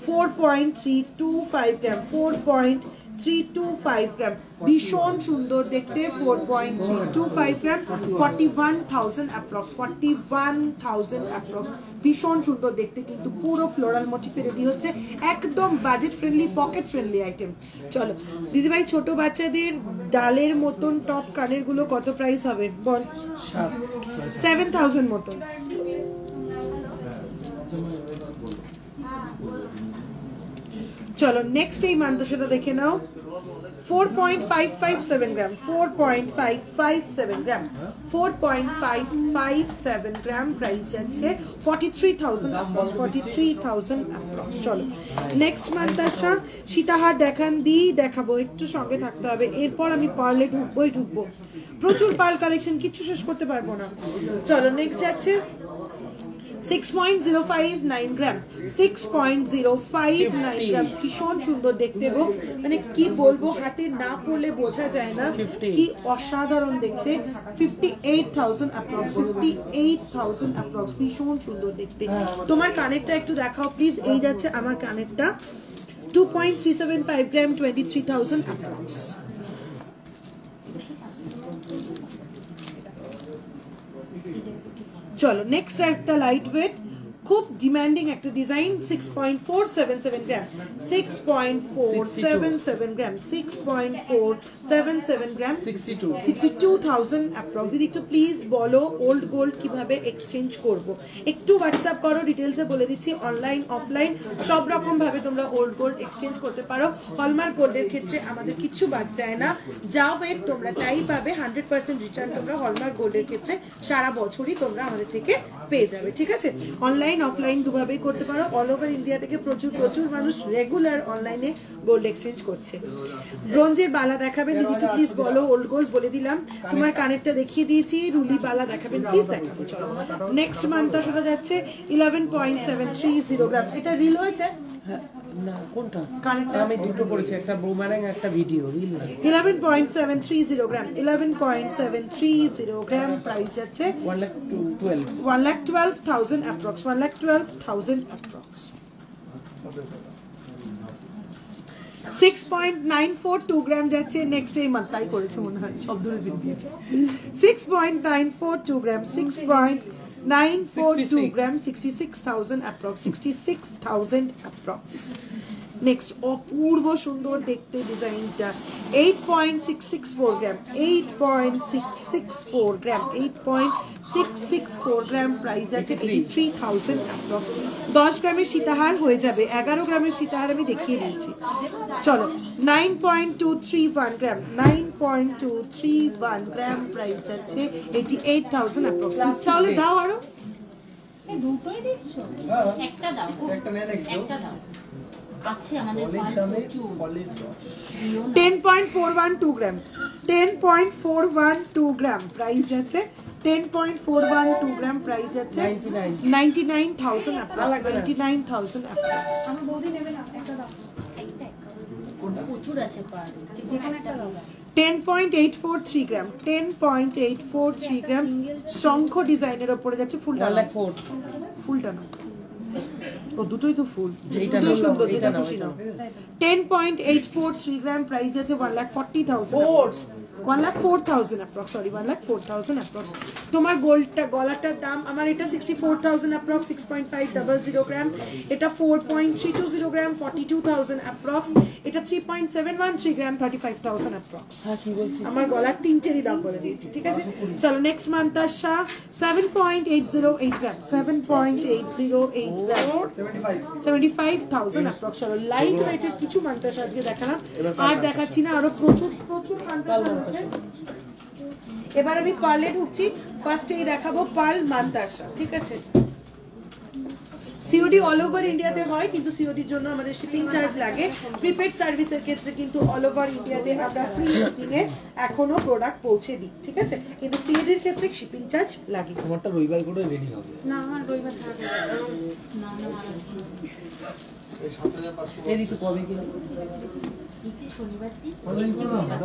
Speaker 1: 4.325 গ্রাম 4.325 গ্রাম ভীষণ সুন্দর দেখতে 4.325 গ্রাম 41,000 অ্যাপ্রক্স 41,000 অ্যাপ্রক্স ভীষণ সুন্দর দেখতে কিন্তু পুরো ফ্লোরাল মোটিফে রেডি হচ্ছে একদম budget friendly pocket friendly item চলো দিদিভাই ছোট বাচ্চাদের ডালের মতন টপ কানের গুলো কত প্রাইস হবে বল 7,000 মতন চলো নেক্সট এই মান্তাসাটা দেখে নাও 4.557 গ্রাম 4.557 গ্রাম 4.557 গ্রাম প্রাইস যাচ্ছে 43,000 অ্যাপ্রক্স চলো নেক্সট মান্তাসা সীতাহার দেখাবো একটু সঙ্গে থাকতে হবে এরপর আমি পার্লে ঢুকবো প্রচুর পার্ল কালেকশন কিচ্ছু শেষ করতে পারবো না চলো নেক্সট যাচ্ছে 6.059 গ্রাম 6.059 গ্রাম ভীষণ সুন্দর দেখতে গো মানে কি বলবো হাতে না পড়লে বোঝা যায় না কি অসাধারণ দেখতে 58,000 অ্যাপ্রক্স 58,000 অ্যাপ্রক্স ভীষণ সুন্দর দেখতে তোমার কানেরটা একটু দেখাও প্লিজ এই যাচ্ছে আমার কানেরটা 2.375 গ্রাম 23,000 অ্যাপ্রক্স চলো নেক্সট একটা লাইট ওয়েট খুব ডিমান্ডিং একটা ডিজাইন 6.477 গ্রাম 6.477 গ্রাম 6.477 গ্রাম 62,000 অ্যাপ্রক্স যদি একটু প্লিজ বলো ওল্ড গোল্ড কিভাবে এক্সচেঞ্জ করব একটু হোয়াটসঅ্যাপ করো ডিটেলসে বলে দিচ্ছি অনলাইন অফলাইন সব রকম ভাবে তোমরা ওল্ড গোল্ড এক্সচেঞ্জ করতে পারো হলমার্ক গোল্ডের ক্ষেত্রে আমাদের কিছু বাদ যায় না যা ওয়েট তোমরা তাই পাবে 100% রিটার্ন তোমরা হলমার্ক গোল্ডের ক্ষেত্রে সারা বছরই তোমরা আমাদের থেকে পেয়ে যাবে ঠিক আছে অনলাইন অফলাইন দুভাবেই করতে পারো অল ওভার ইন্ডিয়া থেকে প্রচুর মানুষ রেগুলার অনলাইনে গোল্ড এক্সচেঞ্জ করছে ব্রোঞ্জের বালা দেখাবেন দিদি প্লিজ বলো ওল্ড গোল্ড বলে দিলাম তোমার কানেরটা দেখিয়ে দিয়েছি রুলি বালা দেখাবেন প্লিজ দেখাবো চলো নেক্সট মান্তাসাটা যাচ্ছে 11.730 গ্রাম এটা রিল হয়েছে
Speaker 2: না কোনটা আমি দুটো করেছি একটা বুমারাং একটা ভিডিও রিল
Speaker 1: 11.730 গ্রাম 11.730 গ্রাম প্রাইস যাচ্ছে 1,12,000 অ্যাপ্রক্স 1,12,000 অ্যাপ্রক্স 6.942 গ্রাম যাচ্ছে নেক্সট এই মাত্রাই করেছে মনে হয় সব দূরে দিয়েছে 6.942 গ্রাম 6.942 গ্রাম 66,000 অ্যাপ্রক্স 66,000 অ্যাপ্রক্স নেক্সট অপূর্ব সুন্দর দেখতে ডিজাইনটা 8.664 গ্রাম 8.664 গ্রাম 8.664 গ্রাম প্রাইস আছে 83,000 অ্যাপ্রক্স 10 গ্রামের সীতাহার হয়ে যাবে 11 গ্রামের সীতাহার আমি দেখিয়ে দিচ্ছি চলো 9.231 গ্রাম 9.231 গ্রাম প্রাইস আছে 88,000 অ্যাপ্রক্স তাহলে দাও আরো
Speaker 5: দুটোই দিচ্ছ একটা দাও একটা দাও আছে আমাদের
Speaker 1: 10.412 গ্রাম 10.412 গ্রাম প্রাইস আছে 10.412 গ্রাম প্রাইস আছে 99,000 অ্যাপ্রক্স 99,000 অ্যাপ্রক্স
Speaker 4: আমার বৌদি নেবে না একটা দাও
Speaker 5: প্রচুর আছে পার
Speaker 4: যেখানে একটা দাও
Speaker 1: 10.843 গ্রাম 10.843 গ্রাম শঙ্খ ডিজাইনের উপরে যাচ্ছে ফুলটা ফুলটা না ও দুটোই তো ফুল
Speaker 2: এইটা
Speaker 1: দুটোই সুন্দর
Speaker 2: এইটা
Speaker 1: যেটা
Speaker 2: নাও,
Speaker 1: খুশি
Speaker 2: এইটা
Speaker 1: নাও 10.843 গ্রাম প্রাইস আছে 1,40,000 1,04,000 অ্যাপ্রক্স সরি 1,04,000 অ্যাপ্রক্স তোমার গোল্ডটা গলাটার দাম আমার এটা 64,000 অ্যাপ্রক্স 6.500 গ্রাম এটা 4.320 গ্রাম 42,000 অ্যাপ্রক্স এটা 3.713 গ্রাম 35,000 অ্যাপ্রক্স আমার গলার তিনটেরই দাম বলে দিয়েছি ঠিক আছে চলো নেক্সট মান্তাসা 7.808 গ্রাম 7.808 গ্রাম 75,000 অ্যাপ্রক্স চলো লাইট ওয়েটের কিছু মান্তাসা আজকে দেখালাম আর দেখাচ্ছি না আরো প্রচুর মান্তাসা আছে এবার আমি পার্লে ঢুকছি ফার্স্টেই দেখাবো পার্ল মান্তাসা ঠিক আছে সিওডি অল ওভার ইন্ডিয়াতে হয়, কিন্তু সিওডির জন্য আমাদের শিপিং চার্জ লাগে। প্রিপেড সার্ভিসের ক্ষেত্রে কিন্তু অল ওভার ইন্ডিয়াতে আমরা ফ্রি শিপিং এ এখনো প্রোডাক্ট পৌঁছে দিই, ঠিক আছে, কিন্তু সিওডির ক্ষেত্রে শিপিং চার্জ লাগে।
Speaker 2: তোমারটা রবিবার করে রেডি হবে।
Speaker 5: না আমার রবিবার থাকবে না না
Speaker 2: এই ঋতু কবে কি
Speaker 5: ইচ্ছে শনিবার দিন
Speaker 2: অনলাইন করো না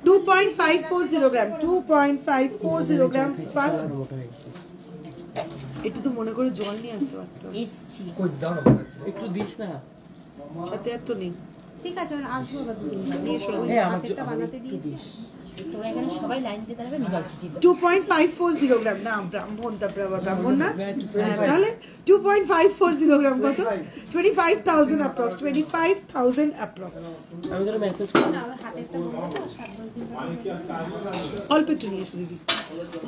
Speaker 1: 2.540 গ্রাম, 2.540 গ্রাম ফার্স্ট। একটু তো মনে করে জল নিয়ে আসতে পারতাম,
Speaker 5: এসছি।
Speaker 2: কই দাও না একটু দিস না।
Speaker 1: সাথে আর তো নেই।
Speaker 5: ঠিক আছে আমি আসবো আবার দুদিন
Speaker 1: নিয়ে এসো।
Speaker 2: এই আমার
Speaker 5: হাতেরটা বানাতে দিয়েছি। তোমরা এখানে সবাই লাইন দিয়ে দাঁড়াবে, আমি জল ছিটিয়ে দেবো।
Speaker 1: 2.540 গ্রাম, না ব্রাহ্মণ, তারপরে আবার ব্রাহ্মণ না, হ্যাঁ, তাহলে 2.540 গ্রাম কত? 25,000 অ্যাপ্রক্স, 25,000 অ্যাপ্রক্স।
Speaker 2: আমি তোর মেসেজ করি।
Speaker 5: না, হাতেরটা বানাবো, 7-10 দিন
Speaker 1: অল্প একটু নিয়ে এসো দিদি।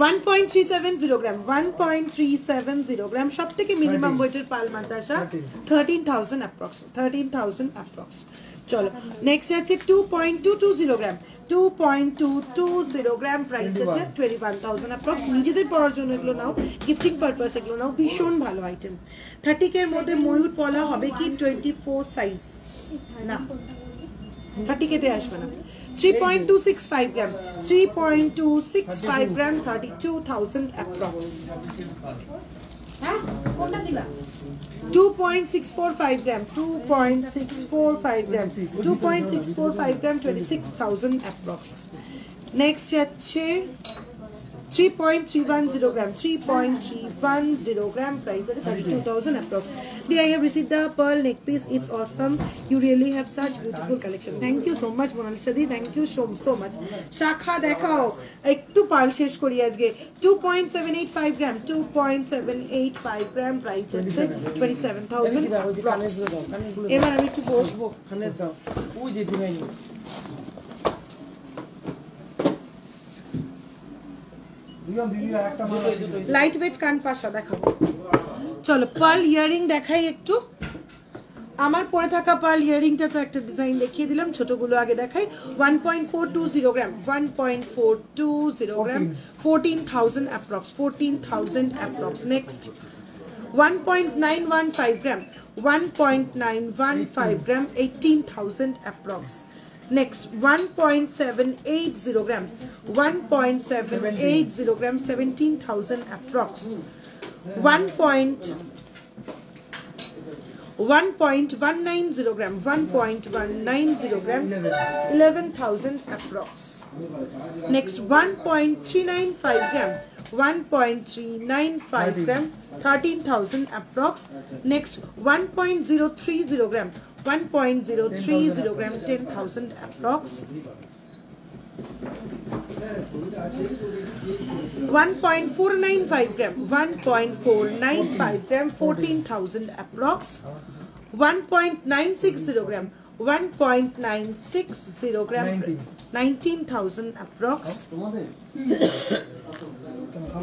Speaker 1: 1.370 গ্রাম, 1.370 গ্রাম, সব থেকে মিনিমাম ওয়েটের পাল মাদ্রাসা 13,000 অ্যাপ্রক্স, 13,000 অ্যাপ্রক্স। চলো নেক্সট আছে 2.220 গ্রাম, 2.220 গ্রাম, প্রাইস আছে 21,000 অ্যাপ্রক্স। নিজেদের পরার জন্য এগুলো নাও, গিফটিং পারপাস এগুলো নাও, ভীষণ ভালো আইটেম। 30 এর মধ্যে ময়ূর পলা হবে কি 24 সাইজ? না, 30 কেতে আসবে না। 3.265 গ্রাম, 3.265 গ্রাম, 32,000 অ্যাপ্রক্স। হ্যাঁ, কোনটা দিলা? 2.645 গ্রাম, 2.645 গ্রাম, 2.645 গ্রাম, 26,000 অ্যাপ্রক্স। নেক্সট যাচ্ছে 3.310 গ্রাম, 3.310 গ্রাম, price at 32,000 approx. Dear, I have received the pearl neck piece. It's awesome. You really have such beautiful collection. Thank you so much, Monalisa di. Thank you so much. Shakha দেখাও, একটু পাল শেষ করি আজকে। 2.785 গ্রাম, 2.785 গ্রাম, price হচ্ছে 27,000 approx. এবার আমি একটু বসবো।
Speaker 2: খানের দাও ওই যে ডিজাইন
Speaker 1: লাইট ওয়েট কান পাশা দেখাবো। চলো পার্ল ইয়ারিং দেখাই একটু। আমার পরে থাকা পার্ল ইয়ারিংটা তো একটা ডিজাইন দেখিয়ে দিলাম, ছোটগুলো আগে দেখাই। 1.420 গ্রাম, 1.420 গ্রাম, 14,000 অ্যাপ্রক্স, 14,000 অ্যাপ্রক্স। নেক্সট 1.915 গ্রাম, 1.915 গ্রাম, 18,000 approx. Next 1.780 gram, 1.780 gram, 17,000 approx. 1.190 gram, 1.190 gram, 11,000 approx. Next 1.395 gram, 1.395 gram, 13,000 approx. Next 1.030 gram, 1.030 gram, 10,000 approx. 1.495 gram, 1.495 gram, 14,000 approx. 1.960 gram, 1.960 gram, 19,000 approx.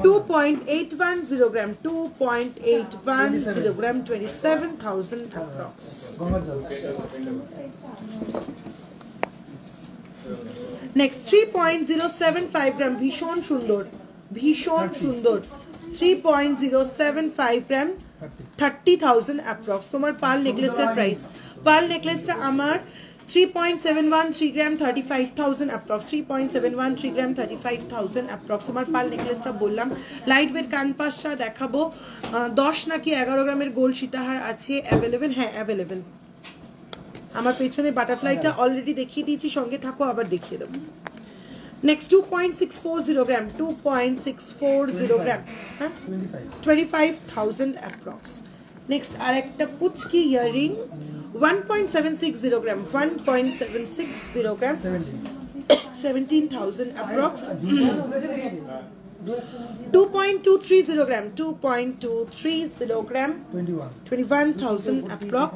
Speaker 1: 2.810 gram, 2.810 gram, 27,000 approx. Next 3.075 gram, ভীষণ সুন্দর, ভীষণ সুন্দর, 3.075 gram, 30,000 approx. তোমার pearl নেকলেসটার price, pearl নেকলেসটা আমার 3.713 গ্রাম, 35,000 approx, 3.713 গ্রাম, 35,000 approx. তোমার pearl নেকলেসটা বললাম। Light weight কানপাশা দেখাবো। 10 নাকি 11 গ্রামের গোল সীতাহার আছে অ্যাভেলেবেল, হ্যাঁ অ্যাভেলেবেল। আমার পেছনে বাটারফ্লাইটা অলরেডি দেখিয়ে দিয়েছি, সঙ্গে থাকো আবার দেখিয়ে দেবো। নেক্সট 2.640 গ্রাম, 2.640 গ্রাম, হ্যাঁ 25,000 অ্যাপ্রক্স। নেক্সট আর একটা পুচকি ইয়ারিং 1.760 গ্রাম, 1.760 গ্রাম, 17,000 approx. 2.230 gram, 2.230 gram, 21,000 approx.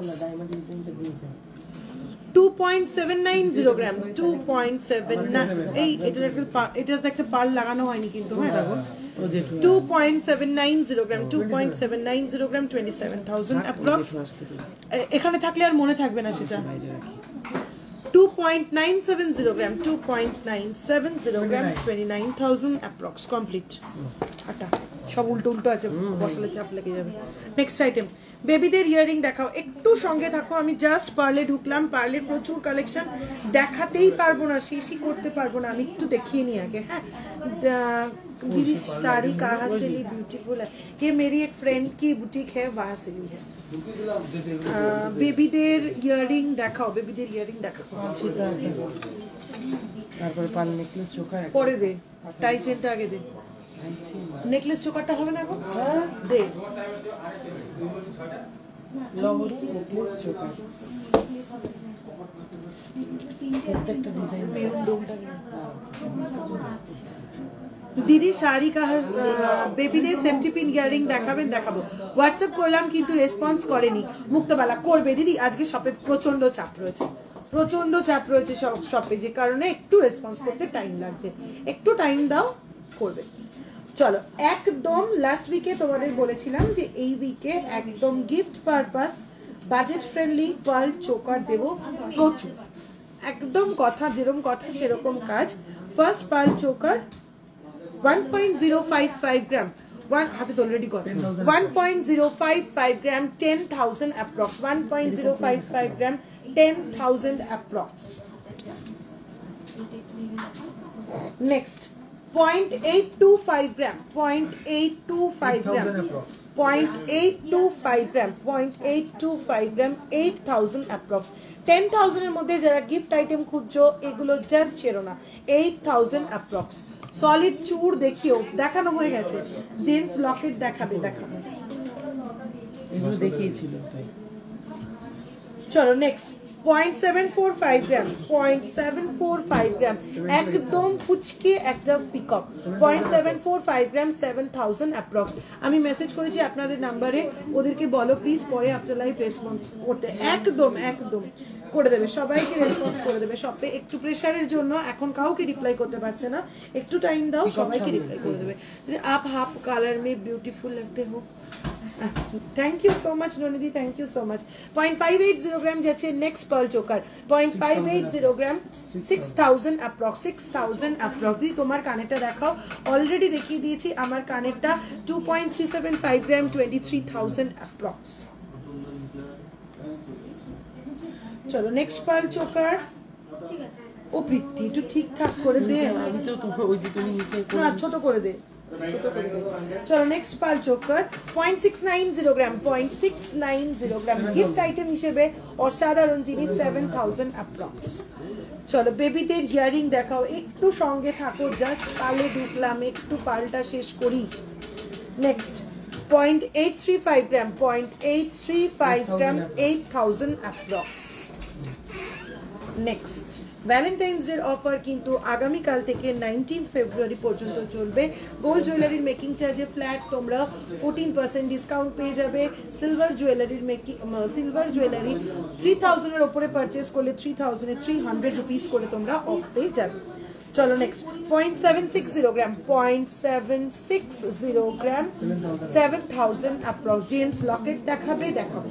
Speaker 1: 2.790 gram, 2.79, এই এটাতে একটা পার্ল লাগানো হয়নি কিন্তু, হ্যাঁ 2.790 gram, 2.790 gram, 27,000 approx. এখানে থাকলে আর মনে থাকবে না সেটা। 2.970 gram, 2.970 gram, 29,000 approx. Complete. আটা সব উল্টো উল্টো আছে, বসালে চাপ লেগে যাবে। নেক্সট আইটেম, বেবিদের ইয়ারিং দেখাও, একটু সঙ্গে থাকো। আমি জাস্ট পার্লে ঢুকলাম, পার্লের প্রচুর কালেকশন, দেখাতেই পারবো না, শেষই করতে পারবো না, আমি একটু দেখিয়ে নিই আগে। হ্যাঁ, दीदी साड़ी कहाँ से ली, ब्यूटीफुल है, ये मेरी एक फ्रेंड की बुटीक है, वहाँ से ली है। বেবিদের ইয়ারিং দেখাও, বেবিদের ইয়ারিং দেখাও।
Speaker 2: তারপরে পাল নেকলেস চোকার
Speaker 1: পরে দে, টাই চেনটা আগে দে। নেকলেস চোকারটা হবে না এখন, দে।
Speaker 2: লহরি নেকলেস চোকার প্রত্যেকটা ডিজাইন
Speaker 1: মেরুন ডোমটা দে। দিদি শাড়ি কাহার, বেবিদের সেফটি পিন ইয়ারিং দেখাবেন, দেখাবো। হোয়াটসঅ্যাপ করলাম কিন্তু রেসপন্স করেনি। মুক্তবালা করবে দিদি, আজকে শপে প্রচন্ড চাপ রয়েছে, প্রচন্ড চাপ রয়েছে সব শপে, যে কারণে একটু রেসপন্স করতে টাইম লাগছে, একটু টাইম দাও, করবে। চলো, একদম লাস্ট উইকে তোমাদের বলেছিলাম যে এই উইকে একদম gift purpose budget friendly pearl choker দেবো প্রচুর, একদম কথা যেরকম কথা সেরকম কাজ। ফার্স্ট পার্ল চোকার 1.055 গ্রাম, হাতে তো অলরেডি কত, 1.055 গ্রাম, 10,000 অ্যাপ্রক্স, 1.055 গ্রাম, 10,000 অ্যাপ্রক্স। নেক্সট 0.825 গ্রাম, 0.825 গ্রাম, 0.825 গ্রাম, 0.825 গ্রাম, 8,000 অ্যাপ্রক্স। 10,000 এর মধ্যে যারা গিফট আইটেম খুঁজছো, এগুলো জাস্ট ছেড়ো না, 8,000 অ্যাপ্রক্স। সলিড চূড় দেখিও, দেখানো হয়ে গেছে। জেন্টস লকেট দেখাবে, দেখাবে,
Speaker 2: এগুলো দেখিয়েছিল তাই।
Speaker 1: চলো নেক্সট 0.745 গ্রাম, 0.745 গ্রাম, একদম পুচকে একটা পিকক, 0.745 গ্রাম, 7,000 অ্যাপ্রক্স। আমি মেসেজ করেছি আপনাদের নাম্বারে, ওদেরকে বলো প্লিজ পরে আফটার লাইভ রেসপন্স করতে, একদম একদম করে দেবে, সবাইকে রেসপন্স করে দেবে। শপে একটু প্রেশারের জন্য এখন কাউকে রিপ্লাই করতে পারছে না, একটু টাইম দাও, সবাইকে রিপ্লাই করে দেবে। आप हाफ कलर में ब्यूटीफुल लगते हो, থ্যাংক ইউ সো মাচ রনিদি, thank you so much. 0.580 gram যাচ্ছে next pearl choker, 0.580 gram, 6,000 approx, 6,000 approx. দিদি তোমার কানেরটা দেখাও, অলরেডি দেখিয়ে দিয়েছি আমার কানেরটা, 2.375 গ্রাম, 23,000 অ্যাপ্রক্স। চলো নেক্সট পার্ল চোকার, ও প্রীতি একটু ঠিকঠাক করে দে,
Speaker 2: আমি তো তোমার ওই যে তুমি নিচে
Speaker 1: না ছোট করে দে, ছোট করে দে। চলো নেক্সট পার্ল চোকার 0.690 গ্রাম, 0.690 গ্রাম, গিফট আইটেম হিসেবে অসাধারণ জিনিস, 7,000 অ্যাপ্রক্স। চলো বেবিদের ইয়ারিং দেখাও, একটু সঙ্গে থাকো, জাস্ট পালে ঢুকলাম, একটু পালটা শেষ করি। নেক্সট 0.835 গ্রাম, 0.835 গ্রাম, 8,000 approx. Next Valentine's day offer কিন্তু আগামীকাল থেকে 19 ফেব্রুয়ারি পর্যন্ত চলবে। গোল্ড জুয়েলারির মেকিং চার্জে ফ্ল্যাট তোমরা 14% ডিসকাউন্ট পেয়ে যাবে। সিলভার জুয়েলারির সিলভার জুয়েলারি 3,000 এর উপরে পারচেস করলে 3,000 এ 300 রুপিস করে তোমরা অফ পেয়ে যাবে। চলো নেক্সট 0.760 গ্রাম, 0.760 গ্রাম, 7,000 অ্যাপ্রক্স। জেন্টস লকেট দেখাবে, দেখাবে।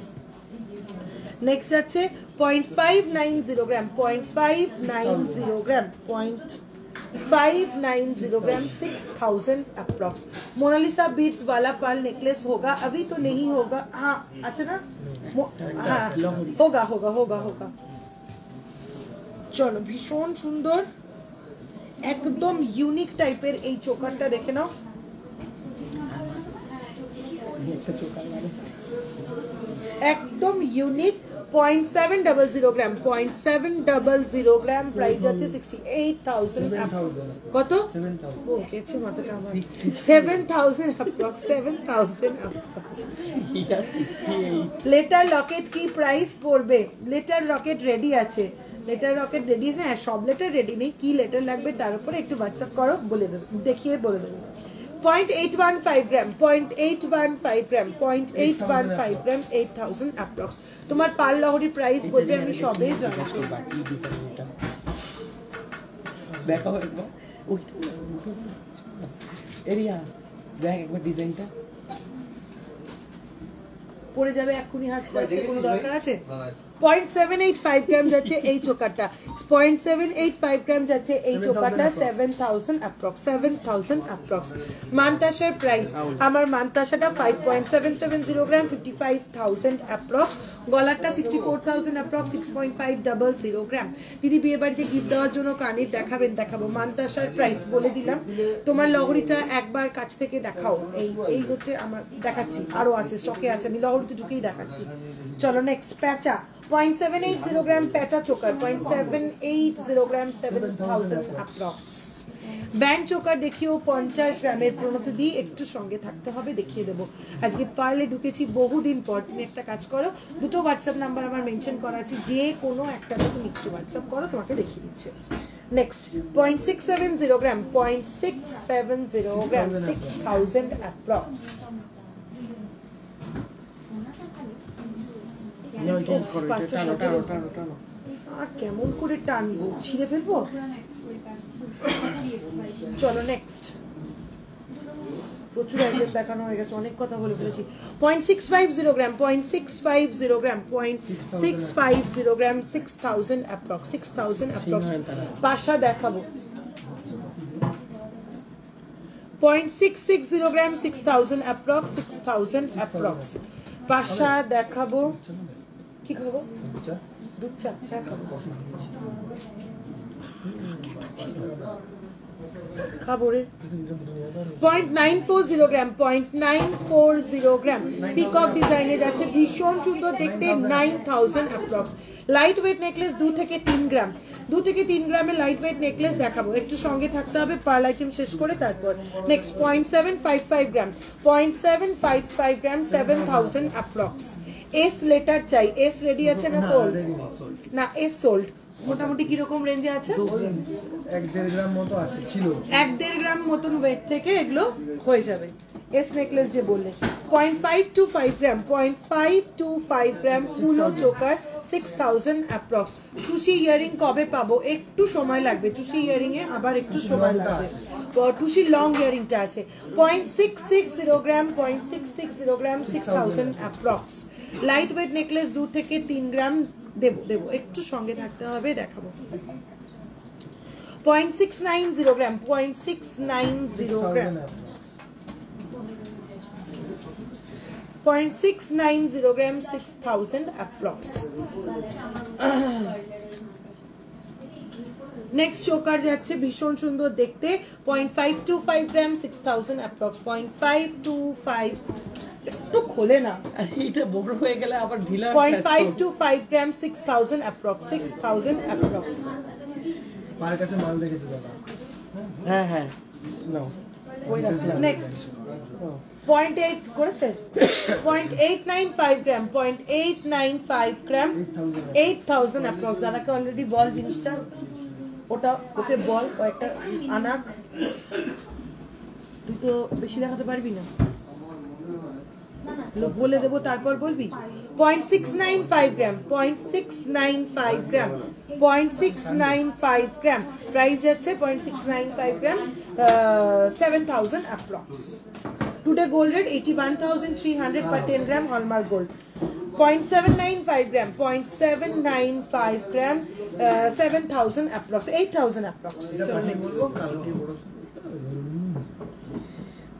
Speaker 1: নেক্সট আছে 0.590 গ্রাম, 0.590 গ্রাম, 0.590 ग्राम, 6,000 अप्रॉक्स। मोनालिसा बीट्स वाला पाल नेकलेस होगा, अभी तो नहीं होगा, हाँ अच्छा ना, हाँ होगा होगा होगा होगा। চলো ভীষণ সুন্দর, একদম ইউনিক টাইপের এই চোকারটা দেখে নাও, একদম ইউনিক। 0.700 গ্রাম, 0.700 গ্রাম, প্রাইস আছে 68,000। কত? ও কেছে মাথাটা আমার, 7,000 অ্যাপ্রক্স, 7,000 অ্যাপ্রক্স। লেটার লকেট কি প্রাইস পড়বে? লেটার লকেট রেডি আছে, লেটার রকেট রেডি, হ্যাঁ সব লেটার রেডি নেই, কি লেটার লাগবে তার উপরে একটু হোয়াটসঅ্যাপ করো, বলে দেবে, দেখিয়ে বলে দেবে। 0.815 গ্রাম, 0.815 গ্রাম, 0.815 গ্রাম, 8,000 অ্যাপ্রক্স। তোমার পাল লহরির প্রাইস বলতে আমি সবে জানাবো।
Speaker 2: দেখাও একবার এরিয়া, দেখ একবার ডিজাইনটা,
Speaker 1: পড়ে যাবে এক্ষুনি, হাসতে হাসতে কোনো দরকার আছে? 0.785 গ্রাম যাচ্ছে এই চোকারটা, 0.785 গ্রাম যাচ্ছে এই চোকারটা, 7000 অ্যাপ্রক্স, 7000 অ্যাপ্রক্স। মানতাসার প্রাইস, আমার মানতাসাটা 5.770 গ্রাম, 55,000 অ্যাপ্রক্স। গলারটা 64,000 অ্যাপ্রক্স, 6.500 গ্রাম। দিদি বিয়ে বাড়িতে গিফট দেওয়ার জন্য কানের দেখাবেন? দেখাবো। মানতাসার প্রাইস বলে দিলাম। তোমার লহরিটা একবার কাছ থেকে দেখাও। এই হচ্ছে আমার, দেখাচ্ছি, আরো আছে, স্টকে আছে, আমি লহরিতে ঢুকেই দেখাচ্ছি। চলো নেক্সট, প্যাঁচা 0.780 গ্রাম, প্যাঁচা চোকার 0.780 গ্রাম, 7000 অ্যাপ্রক্স। ব্যান্ড চোকার দেখিও 50 গ্রামের, প্রণত দি একটু সঙ্গে থাকতে হবে, দেখিয়ে দেবো। আজকে পার্লে ঢুকেছি বহুদিন পর। তুমি একটা কাজ করো, দুটো হোয়াটসঅ্যাপ নাম্বার আমার মেনশন করা আছে, যে কোনো একটা তুমি একটু হোয়াটসঅ্যাপ করো, তোমাকে দেখিয়ে দিচ্ছে। নেক্সট 0.670 গ্রাম, 0.670 গ্রাম, 6000 অ্যাপ্রক্স। আর কেমন করে টানবো, ছিঁড়ে ফেলবো? চলো নেক্সট, প্রচুর আইটেম দেখানো হয়ে গেছে, অনেক কথা বলে ফেলেছি। 0.650 গ্রাম, 0.650 গ্রাম, 0.650 গ্রাম, 6000 অ্যাপ্রক্স, 6000 অ্যাপ্রক্স। পাশা দেখাবো 0.660 গ্রাম, 6000 অ্যাপ্রক্স, 6000 অ্যাপ্রক্স। পাশা দেখাবো, কি খাবো? দুধ চা দেখাবো, খাবো রে। 0.940 গ্রাম, 0.940 গ্রাম, পিকক ডিজাইনে যাচ্ছে, ভীষণ সুন্দর দেখতে, 9000 অ্যাপ্রক্স। লাইট ওয়েট নেকলেস 2 থেকে 3 গ্রাম, 2 থেকে 3 গ্রামের লাইট ওয়েট নেকলেস দেখাবো, একটু সঙ্গে থাকতে হবে পার্ল আইটেম শেষ করে তারপর। নেক্সট 0.755 গ্রাম, 0.755 গ্রাম, 7000 অ্যাপ্রক্স। এস লেটার চাই, এস রেডি আছে না সোল্ড? না, এস সোল্ড। মোটামুটি কিরকম রেঞ্জে আছে?
Speaker 2: 1-1.5 গ্রাম মতো আছে, ছিল
Speaker 1: 1-1.5 গ্রাম মতন ওয়েট থেকে এগুলো হয়ে যাবে। এস নেকলেস যে বললে 0.525 গ্রাম, 0.525 গ্রাম, ফুলো চোকার, 6000 অ্যাপ্রক্স। টুসি ইয়ারিং কবে পাবো? একটু সময় লাগবে, টুসি ইয়ারিং এ আবার একটু সময় লাগবে। টুসি লং ইয়ারিংটা আছে 0.660 গ্রাম, 0.660 গ্রাম, 6000 অ্যাপ্রক্স। লাইট ওয়েট নেকলেস 2 থেকে 3 গ্রাম দেবো, একটু সঙ্গে থাকতে হবে, দেখাবো। 0.690 গ্রাম, 0.690 গ্রাম, 0.690 গ্রাম, 6000 অ্যাপ্রক্স। নেক্সট চোকার যাচ্ছে, ভীষণ সুন্দর দেখতে, 0.525 গ্রাম, 6000 অ্যাপ্রক্স, 0.525, তো খোলে না,
Speaker 2: এটা বড় হয়ে গেলে আবার ঢিলা।
Speaker 1: 0.525 গ্রাম, 6000 অ্যাপ্রক্স, 6000 অ্যাপ্রক্স।
Speaker 2: পার কাছে মাল দেখেছি দাদা। হ্যাঁ হ্যাঁ, নাও।
Speaker 1: নেক্সট 0.8 করেছে, 0.895 গ্রাম, 0.895 গ্রাম, 8000 অ্যাপ্রক্স। দাদাকে অলরেডি বল জিনিসটা, ওটা ওকে বল, কয়েকটা আনাক। তুই তো বেশি দেখাতে পারবি না, বলে দেবো তারপর বলবি। 0.695 গ্রাম, 0.695 গ্রাম, 0.695 গ্রাম, প্রাইস যাচ্ছে 0.695 গ্রাম, 7000 approx. Today gold rate 81,300 per 10 gram, hallmark gold. 0.795 গ্রাম, 0.795 গ্রাম, 7000 অ্যাপ্রক্স, 8000 অ্যাপ্রক্স।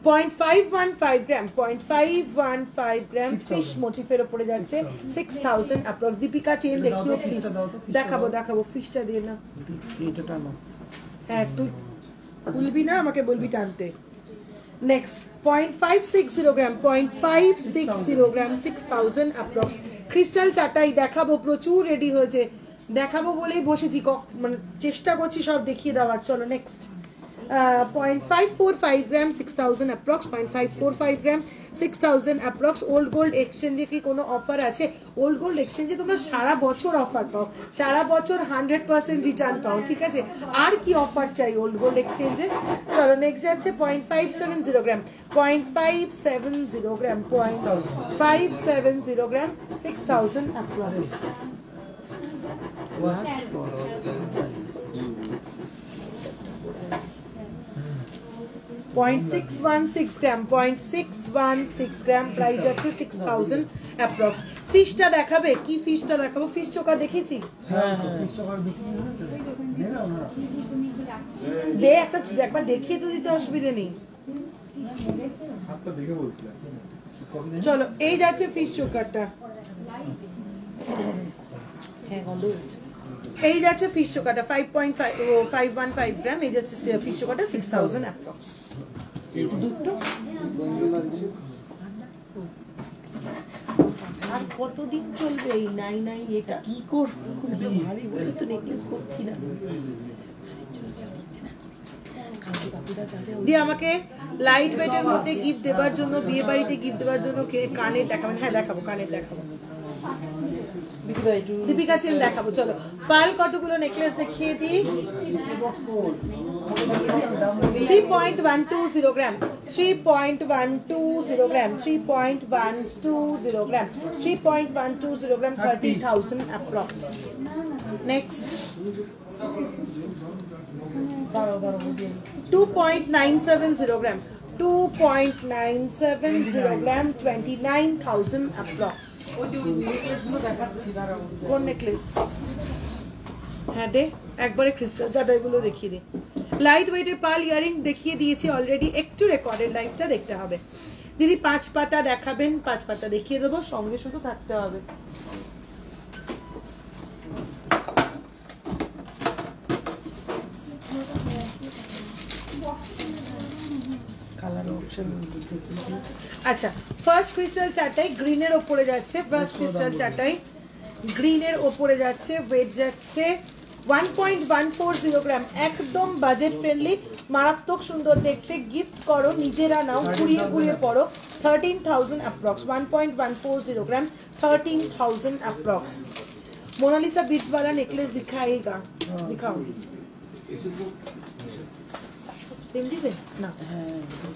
Speaker 1: 0.515 গ্রাম, 0.515 গ্রাম, ফিশ মোটিফের উপরে যাচ্ছে, 6000 অ্যাপ্রক্স। দীপিকা চেন দেখিও প্লিজ, দেখাবো ফিশটা দিয়ে না। হ্যাঁ, তুই খুলবি না, আমাকে বলবি টানতে। নেক্সট 0.560 গ্রাম, 0.560 গ্রাম, 6000 অ্যাপ্রক্স। ক্রিস্টাল চাটাই দেখাবো, প্রচুর রেডি হয়েছে, দেখাবো বলেই বসেছি, মানে চেষ্টা করছি সব দেখিয়ে দেওয়ার। চলো নেক্সট 0.545 গ্রাম, 6000 অ্যাপ্রক্স, 0.545 গ্রাম, 6000 অ্যাপ্রক্স। ওল্ড গোল্ড এক্সচেঞ্জে কি কোনো অফার আছে? ওল্ড গোল্ড এক্সচেঞ্জে তোমরা সারা বছর অফার পাও, সারা বছর 100% রিটার্ন পাও, ঠিক আছে? আর কি অফার চাই ওল্ড গোল্ড এক্সচেঞ্জে? চলো নেক্সট যাচ্ছে 0.570 গ্রাম, 0.570 গ্রাম, 0.570 গ্রাম, 6000 অ্যাপ্রক্স। 0.616 গ্রাম, 0.616 গ্রাম, প্রাইস আছে 6000 অ্যাপ্রক্স। ফিশটা দেখাবে? কি ফিশটা দেখাবো? ফিশ চোকা দেখেছি, দে একটা, একবার দেখিয়ে তো দিতে, অসুবিধে নেই। চলো, এই যাচ্ছে ফিশ চোকারটা, হ্যাঁ গন্ধ হচ্ছে। এই যাচ্ছে ফিশ চোকাটা 5.515 গ্রাম, এই যাচ্ছে ফিশ চোকাটা 6000 অ্যাপ্রক্স। আর কতদিন চলবে এই নাই নাই? এটা কি করবো, ভারী বলে তো নেকলেস করছি না। দিয়ে আমাকে লাইট ওয়েটের মধ্যে গিফট দেওয়ার জন্য, বিয়ে বাড়িতে গিফট দেওয়ার জন্য কানের দেখাবেন? হ্যাঁ দেখাবো, কানের দেখাবো, দীপিকা চেন দেখাবো। চলো পাল কতগুলো নেকলেস দেখিয়ে দিই। 3.120 গ্রাম, 3.120 গ্রাম, 3.120 গ্রাম, 3.120 গ্রাম, 30,000 অ্যাপ্রক্স। নেক্সট 2.970 গ্রাম, 2.970 গ্রাম, 29,000 অ্যাপ্রক্স। কোন নেকলেস? হ্যাঁ দে একবারে ক্রিস্টাল জাটাইগুলো দেখিয়ে দিই। লাইট ওয়েটের পাল ইয়ারিং দেখিয়ে দিয়েছি অলরেডি, একটু রেকর্ডেড লাইটটা দেখতে হবে। দিদি 5 পাতা দেখাবেন? 5 পাতা দেখিয়ে দেবো, সঙ্গে শুধু থাকতে হবে। আচ্ছা, ফার্স্ট ক্রিস্টাল চাটাই গ্রিনের ওপরে যাচ্ছে, ফার্স্ট ক্রিস্টাল চাটাই গ্রিনের ওপরে যাচ্ছে, ওয়েট যাচ্ছে 1.140 গ্রাম, একদম বাজেট ফ্রেন্ডলি, মারাত্মক সুন্দর দেখতে, গিফট করো, নিজেরা নাও, ঘুরিয়ে ঘুরিয়ে পড়ো। 13,000 অ্যাপ্রক্স, 1.140 গ্রাম, 13,000 অ্যাপ্রক্স। मोनालिसा बीट्स वाला नेकलेस दिखाएगा, दिखाओ। सेम डिजाइन ना,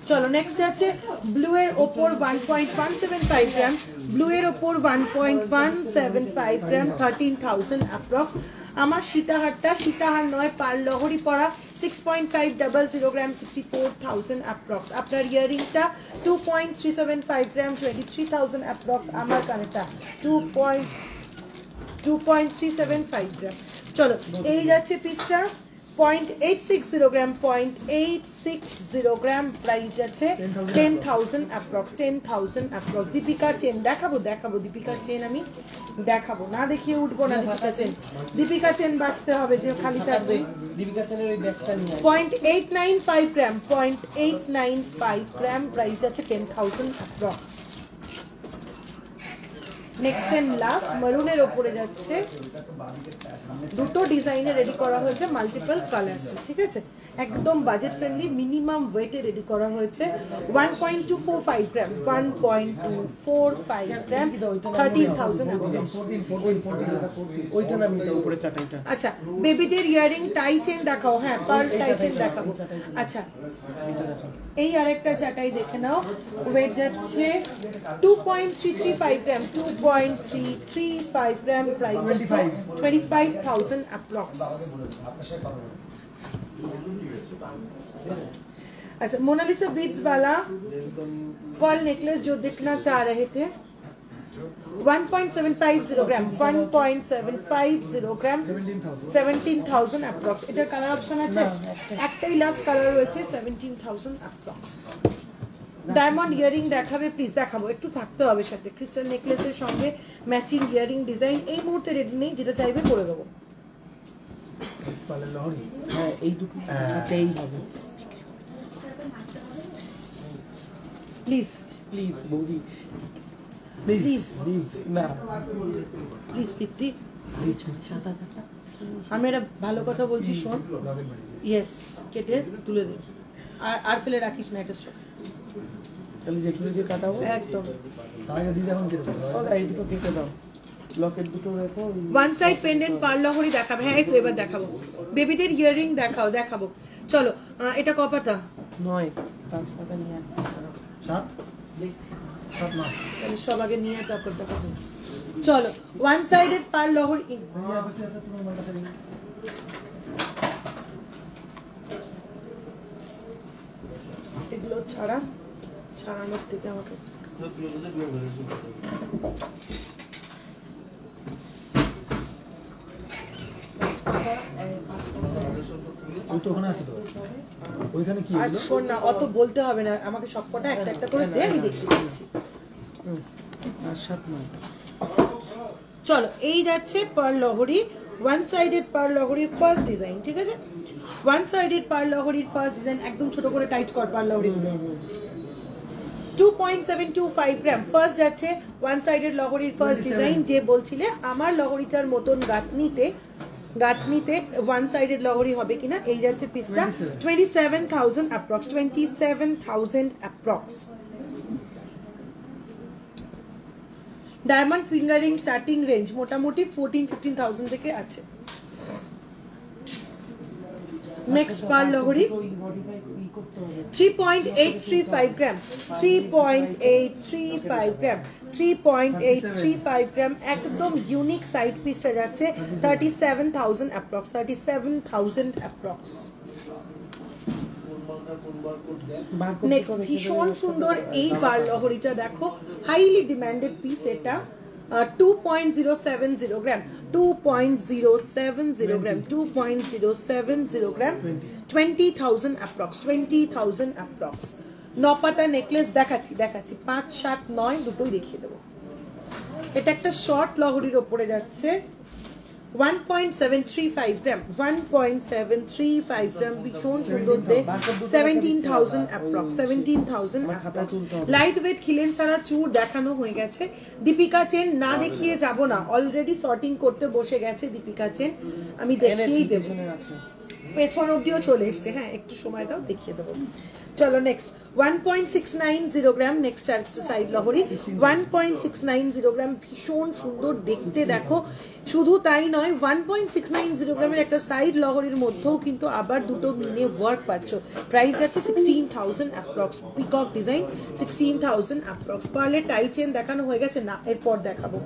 Speaker 1: चलो नेक्स्ट যাচ্ছে ব্লু এর উপর 1.175 গ্রাম, ব্লু এর উপর 1.175 গ্রাম, 13,000 অ্যাপ্রক্স। আমার সীতাহারটা সীতাহার নয়, পার লহরি পরা 6.500 গ্রাম, 64,000 অ্যাপ্রক্স। আপনার ইয়ারিংটা 2.375 গ্রাম, 23,000 অ্যাপ্রক্স। আমার কানেরটা 2.375 গ্রাম। চলো এই যাচ্ছে পিসটা 0.860 গ্রাম, 0.860 গ্রাম, প্রাইস যাচ্ছে 10,000 অ্যাপ্রক্স, 10,000 অ্যাপ্রক্স। দীপিকা চেন দেখাবো, দেখাবো দীপিকার চেন আমি দেখাবো, না দেখিয়ে উঠবো না। দীপিকা চেন, দীপিকা চেন বাঁচতে হবে যে খালি থাকবে।
Speaker 2: দীপিকা চেনের ওই ব্যাগটা নিয়ে
Speaker 1: 0.895 গ্রাম, 0.895 গ্রাম, প্রাইস যাচ্ছে 10,000 অ্যাপ্রক্স। নেক্সট এন্ড লাস্ট মেরুনের ওপরে যাচ্ছে, দুটো ডিজাইনে রেডি করা হয়েছে, মাল্টিপল কালার্স, ঠিক আছে, একদম বাজেট ফ্রেন্ডলি, মিনিমাম ওয়েটে রেডি করা হয়েছে। 1.245 গ্রাম, 1.245 গ্রাম, 13,000
Speaker 2: ওইটা নাম উপরে চাটাইটা।
Speaker 1: আচ্ছা বেবিদের ইয়ারিং টাই চেন দেখাও, হ্যাঁ পার্ল টাই চেন দেখাবো। আচ্ছা এই আরেকটা চাটাই দেখে নাও, ওয়েট যাচ্ছে 2.335 গ্রাম, 2.335 গ্রাম, প্রাইস 25,000 अप्रॉक्स। अच्छा मोनालिसा बीट्स वाला पर्ल नेकलेस जो दिखना चाह रहे थे, 1.750 গ্রাম, 1.750 গ্রাম, 17,000 অ্যাপ্রক্স। এটার কালার অপশন আছে, একটাই লাস্ট কালার রয়েছে, 17,000 অ্যাপ্রক্স। ডায়মন্ড ইয়ারিং দেখাবে প্লিজ? দেখাবো, একটু থাকতে হবে সাথে। ক্রিস্টাল নেকলেসের সঙ্গে ম্যাচিং ইয়ারিং ডিজাইন এই মুহূর্তে রেডি নেই, যেটা চাইবে করে দেবো।
Speaker 2: হ্যাঁ এই দুটো হাতেই হবে,
Speaker 1: প্লিজ
Speaker 2: প্লিজ বৌদি
Speaker 1: প্লিজ
Speaker 2: না
Speaker 1: প্লিজ প্রীতি,
Speaker 2: সাদা কাটা
Speaker 1: আমি একটা ভালো কথা বলছি শোন, ইয়েস কেটে তুলে দে, আর ফেলে রাখিস না, এটা
Speaker 2: তাহলে যেগুলো দিয়ে কাটাবো
Speaker 1: একদম।
Speaker 2: এই দুটো কেটে দাও, লকেট দুটো রেখো।
Speaker 1: ওয়ান সাইড পেন্ডেন্ট পার্ল লহরি দেখাবে, হ্যাঁ এই তো এবার দেখাবো। বেবিদের ইয়ারিং দেখাও, দেখাবো। চলো এটা ক পাতা?
Speaker 2: 9 5 পাতা নিয়ে আসছি।
Speaker 3: 7 মাস
Speaker 1: তাহলে সব আগে নিয়ে তারপর দেখাবো। চলো ওয়ান সাইডেড পার্ল লহরি, এগুলো ছাড়ানোর থেকে আমাকে আর শোন না, অত বলতে হবে না আমাকে, সবকটা একটা একটা করে দে, আমি দেখিয়ে দিচ্ছি। চলো, এই যাচ্ছে পার্ল লহরি, ওয়ান সাইডেড পার্ল লহরির ফার্স্ট ডিজাইন, ঠিক আছে? ওয়ান সাইডেড পার্ল লহরির ফার্স্ট ডিজাইন, একদম ছোট করে টাইট কর পার্ল লহরি। 2.725 গ্রাম ফার্স্ট যাচ্ছে ওয়ান সাইডেড লহরির ফার্স্ট ডিজাইন। যে বলছিলে আমার লহরিটার মতন গাঁথনিতে ওয়ান সাইডেড লহরি হবে কিনা, এই যাচ্ছে পিসটা 27,000 approx, 27,000 approx. Diamond fingering starting range মোটামুটি 14-15,000 থেকে আছে। নেক্সট পার্ল লহরি 3.835 গ্রাম, 3.835 গ্রাম, 3.835 গ্রাম, একদম ইউনিক সাইড পিসটা যাচ্ছে 37,000 অ্যাপ্রক্স, 37,000 অ্যাপ্রক্স। নেক্সট ভীষণ সুন্দর এই পার্ল লহরিটা দেখো, হাইলি ডিমান্ডেড পিস এটা। 2.070 গ্রাম, 2.070 গ্রাম, 2.070 গ্রাম, 20,000 অ্যাপ্রক্স, 20,000 অ্যাপ্রক্স। নপাতা নেকলেস দেখাচ্ছি 5, 7, 9 দুটোই দেখিয়ে দেবো। এটা একটা শর্ট লহরির ওপরে যাচ্ছে 1.735 গ্রাম, 1.735 গ্রাম, ভীষণ সুন্দর দে, 17,000 অ্যাপ্রক্স, 17,000 অ্যাপ্রক্স। লাইট ওয়েট খিলেন ছাড়া চূড় দেখানো হয়ে গেছে। দীপিকা চেন না দেখিয়ে যাব না, অলরেডি সর্টিং করতে বসে গেছে দীপিকা চেন, আমি দেখিয়েই দেবো, পেছন অব্দিও চলে এসছে। হ্যাঁ, একটু সময় দাও, দেখিয়ে দেবো। চলো নেক্সট 1.690 গ্রাম, নেক্সট একটা সাইড লহরি 1.690 গ্রাম, ভীষণ সুন্দর দেখতে দেখো। শুধু তাই নয়, 1.690 গ্রামের একটা সাইড লহরির মধ্যেও কিন্তু আবার দুটো মিনে ওয়ার্ক পাচ্ছ। প্রাইস যাচ্ছে 16,000 অ্যাপ্রক্স, পিকক ডিজাইন 16,000 অ্যাপ্রক্স। পার্লের টাই চেন দেখানো হয়ে গেছে না, এরপর দেখাবো।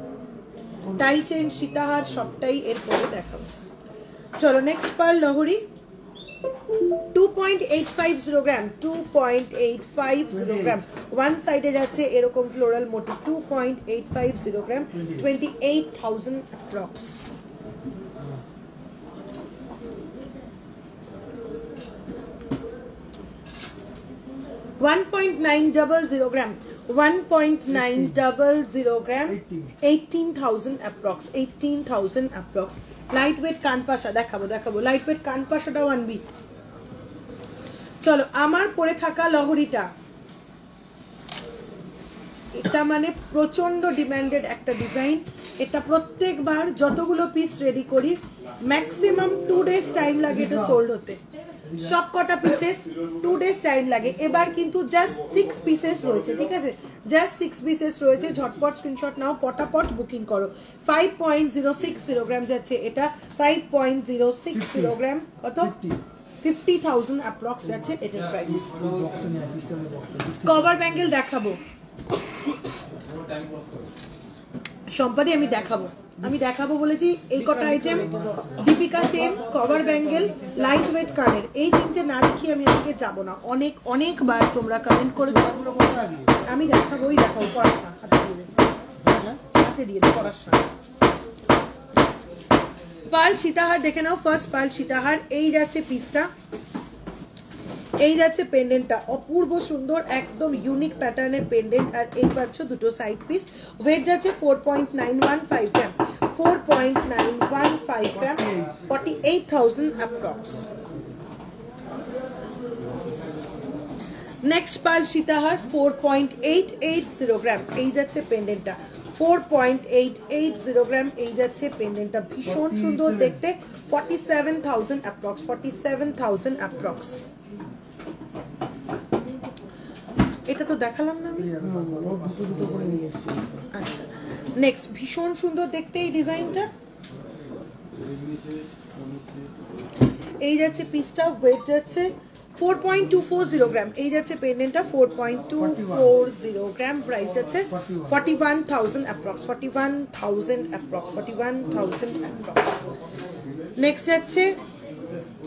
Speaker 1: টাই চেন, সীতাহার সবটাই এরপরে দেখাবো। চলো নেক্সট পার্ল লহরি 2.850 গ্রাম, 2.850 গ্রাম, ওয়ান সাইডে যাচ্ছে এরকম ফ্লোরাল মোটিভ, 2.850 গ্রাম, 28,000 অ্যাপ্রক্স। $1.900 গ্রাম, 1.900 গ্রাম, 18,000 অ্যাপ্রক্স, 18,000 অ্যাপ্রক্স। লাইট ওয়েট কানপাশা দেখাবো, লাইট ওয়েট কানপাশাটাও আনবি। চলো, আমার পরে থাকা লহরিটা, এটা মানে প্রচন্ড ডিমান্ডেড একটা ডিজাইন। এটা প্রত্যেকবার যতগুলো পিস রেডি করি ম্যাক্সিমাম 2 days টাইম লাগে এটা সোল্ড হতে। সব কটা পিসেস 2 days টাইম লাগে। এবার কিন্তু জাস্ট 6 পিসেস রয়েছে, ঠিক আছে? জাস্ট 6 পিসেস রয়েছে, ঝটপট স্ক্রিনশট নাও, পটাপট বুকিং করো। 5.060 গ্রাম যাচ্ছে এটা, 5.060 গ্রাম, কত? 50,000 অ্যাপ্রক্স যাচ্ছে এটার প্রাইস। কভার ব্যাঙ্গেল দেখাবো সম্পাদি, আমি দেখাবো বলেছি এই কটা item. Deepika chain, cover bangle, light weight কানের, এই তিনটে না দেখিয়ে আমি আজকে যাবো না। অনেকবার তোমরা কমেন্ট করে, আমি দেখাবোই, পড়াশোনা হাতে দিয়ে পড়াশোনা। পার্ল সীতাহার দেখে নাও, ফার্স্ট পার্ল সীতাহার, এই যাচ্ছে পিসটা, এই যাচ্ছে পেন্ডেন্টটা, অপূর্ব সুন্দর, একদম ইউনিক প্যাটার্নের পেন্ডেন্ট। আর এই পাচ্ছ দুটো সাইড পিস। ওয়েট যাচ্ছে 4.915 গ্রাম, 4.915 গ্রাম, 48,000 অ্যাপ্রক্স। নেক্সট পার্ল সীতাহার 4.880 গ্রাম, এই যাচ্ছে পেন্ডেন্টটা, 4.880 গ্রাম, এই যাচ্ছে পেন্ডেন্টটা, ভীষণ সুন্দর দেখতে, 47,000 অ্যাপ্রক্স, 47,000 অ্যাপ্রক্স। এটা তো দেখালাম না আমি, আচ্ছা। নেক্সট ভীষণ সুন্দর দেখতে এই ডিজাইনটা, এই যাচ্ছে পিসটা, ওয়েট যাচ্ছে 4.240 গ্রাম, এই যাচ্ছে পেন্ডেন্টটা, 4.240 গ্রাম, প্রাইস যাচ্ছে 41,000 অ্যাপ্রক্স, 41,000 অ্যাপ্রক্স, 41,000 অ্যাপ্রক্স। নেক্সট যাচ্ছে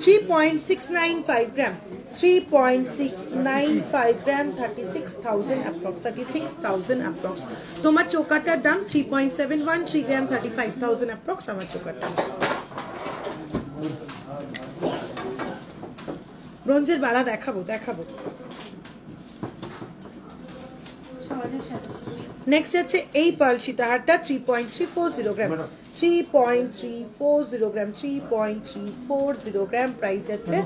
Speaker 1: 3.695 গ্রাম, 3.695 গ্রাম, 36,000 অ্যাপ্রক্স, 36,000 অ্যাপ্রক্স। তোমার চোকারটার দাম 3.71, 3 গ্রাম 35,000 অ্যাপ্রক্স আমার চোকারটা। ব্রোঞ্জের বালা দেখাবো। নেক্সট আছে এই পার্ল সীতাহারটা 3.340 গ্রাম, 3.340 গ্রাম, 3.340 গ্রাম। প্রাইস আছে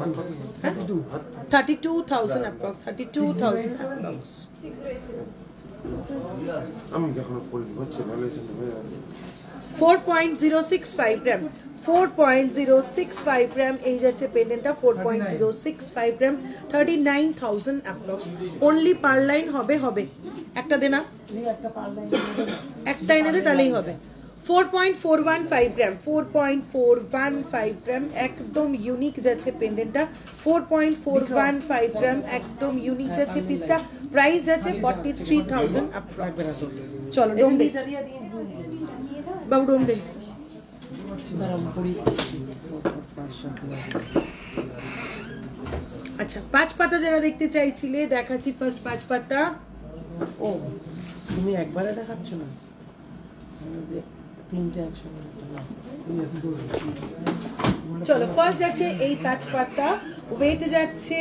Speaker 1: 32,000 অ্যাপ্রক্স, 32,000 অ্যাপ্রক্স।
Speaker 3: আমি যখন পড়ি হচ্ছে ভালো
Speaker 1: 4.065 গ্রাম, 4.065 গ্রাম এই যাচ্ছে পেন্ডেন্টটা, 4.065 গ্রাম, 39,000 অ্যাপ্রক্স। অনলি পার লাইন হবে একটা দেনা, একটা এনে দে তাহলেই হবে। 4.415 গ্রাম, 4.415 গ্রাম, একদম ইউনিক যাচ্ছে পেন্ডেন্টটা, 4.415 গ্রাম, একদম ইউনিক যাচ্ছে পিসটা। প্রাইস যাচ্ছে 43,000 অ্যাপ্রক্স। চলো ডোম দে বাবু, ডোম দে। আচ্ছা, 5 পাতা যারা দেখতে চাইছিলে দেখাচ্ছি। ফার্স্ট 5 পাতা।
Speaker 2: ও তুমি একবারে দেখাচ্ছ না, তিনটে একসঙ্গে
Speaker 1: চলো ফার্স্ট যাচ্ছে এই 5 পাতা। ওয়েট যাচ্ছে,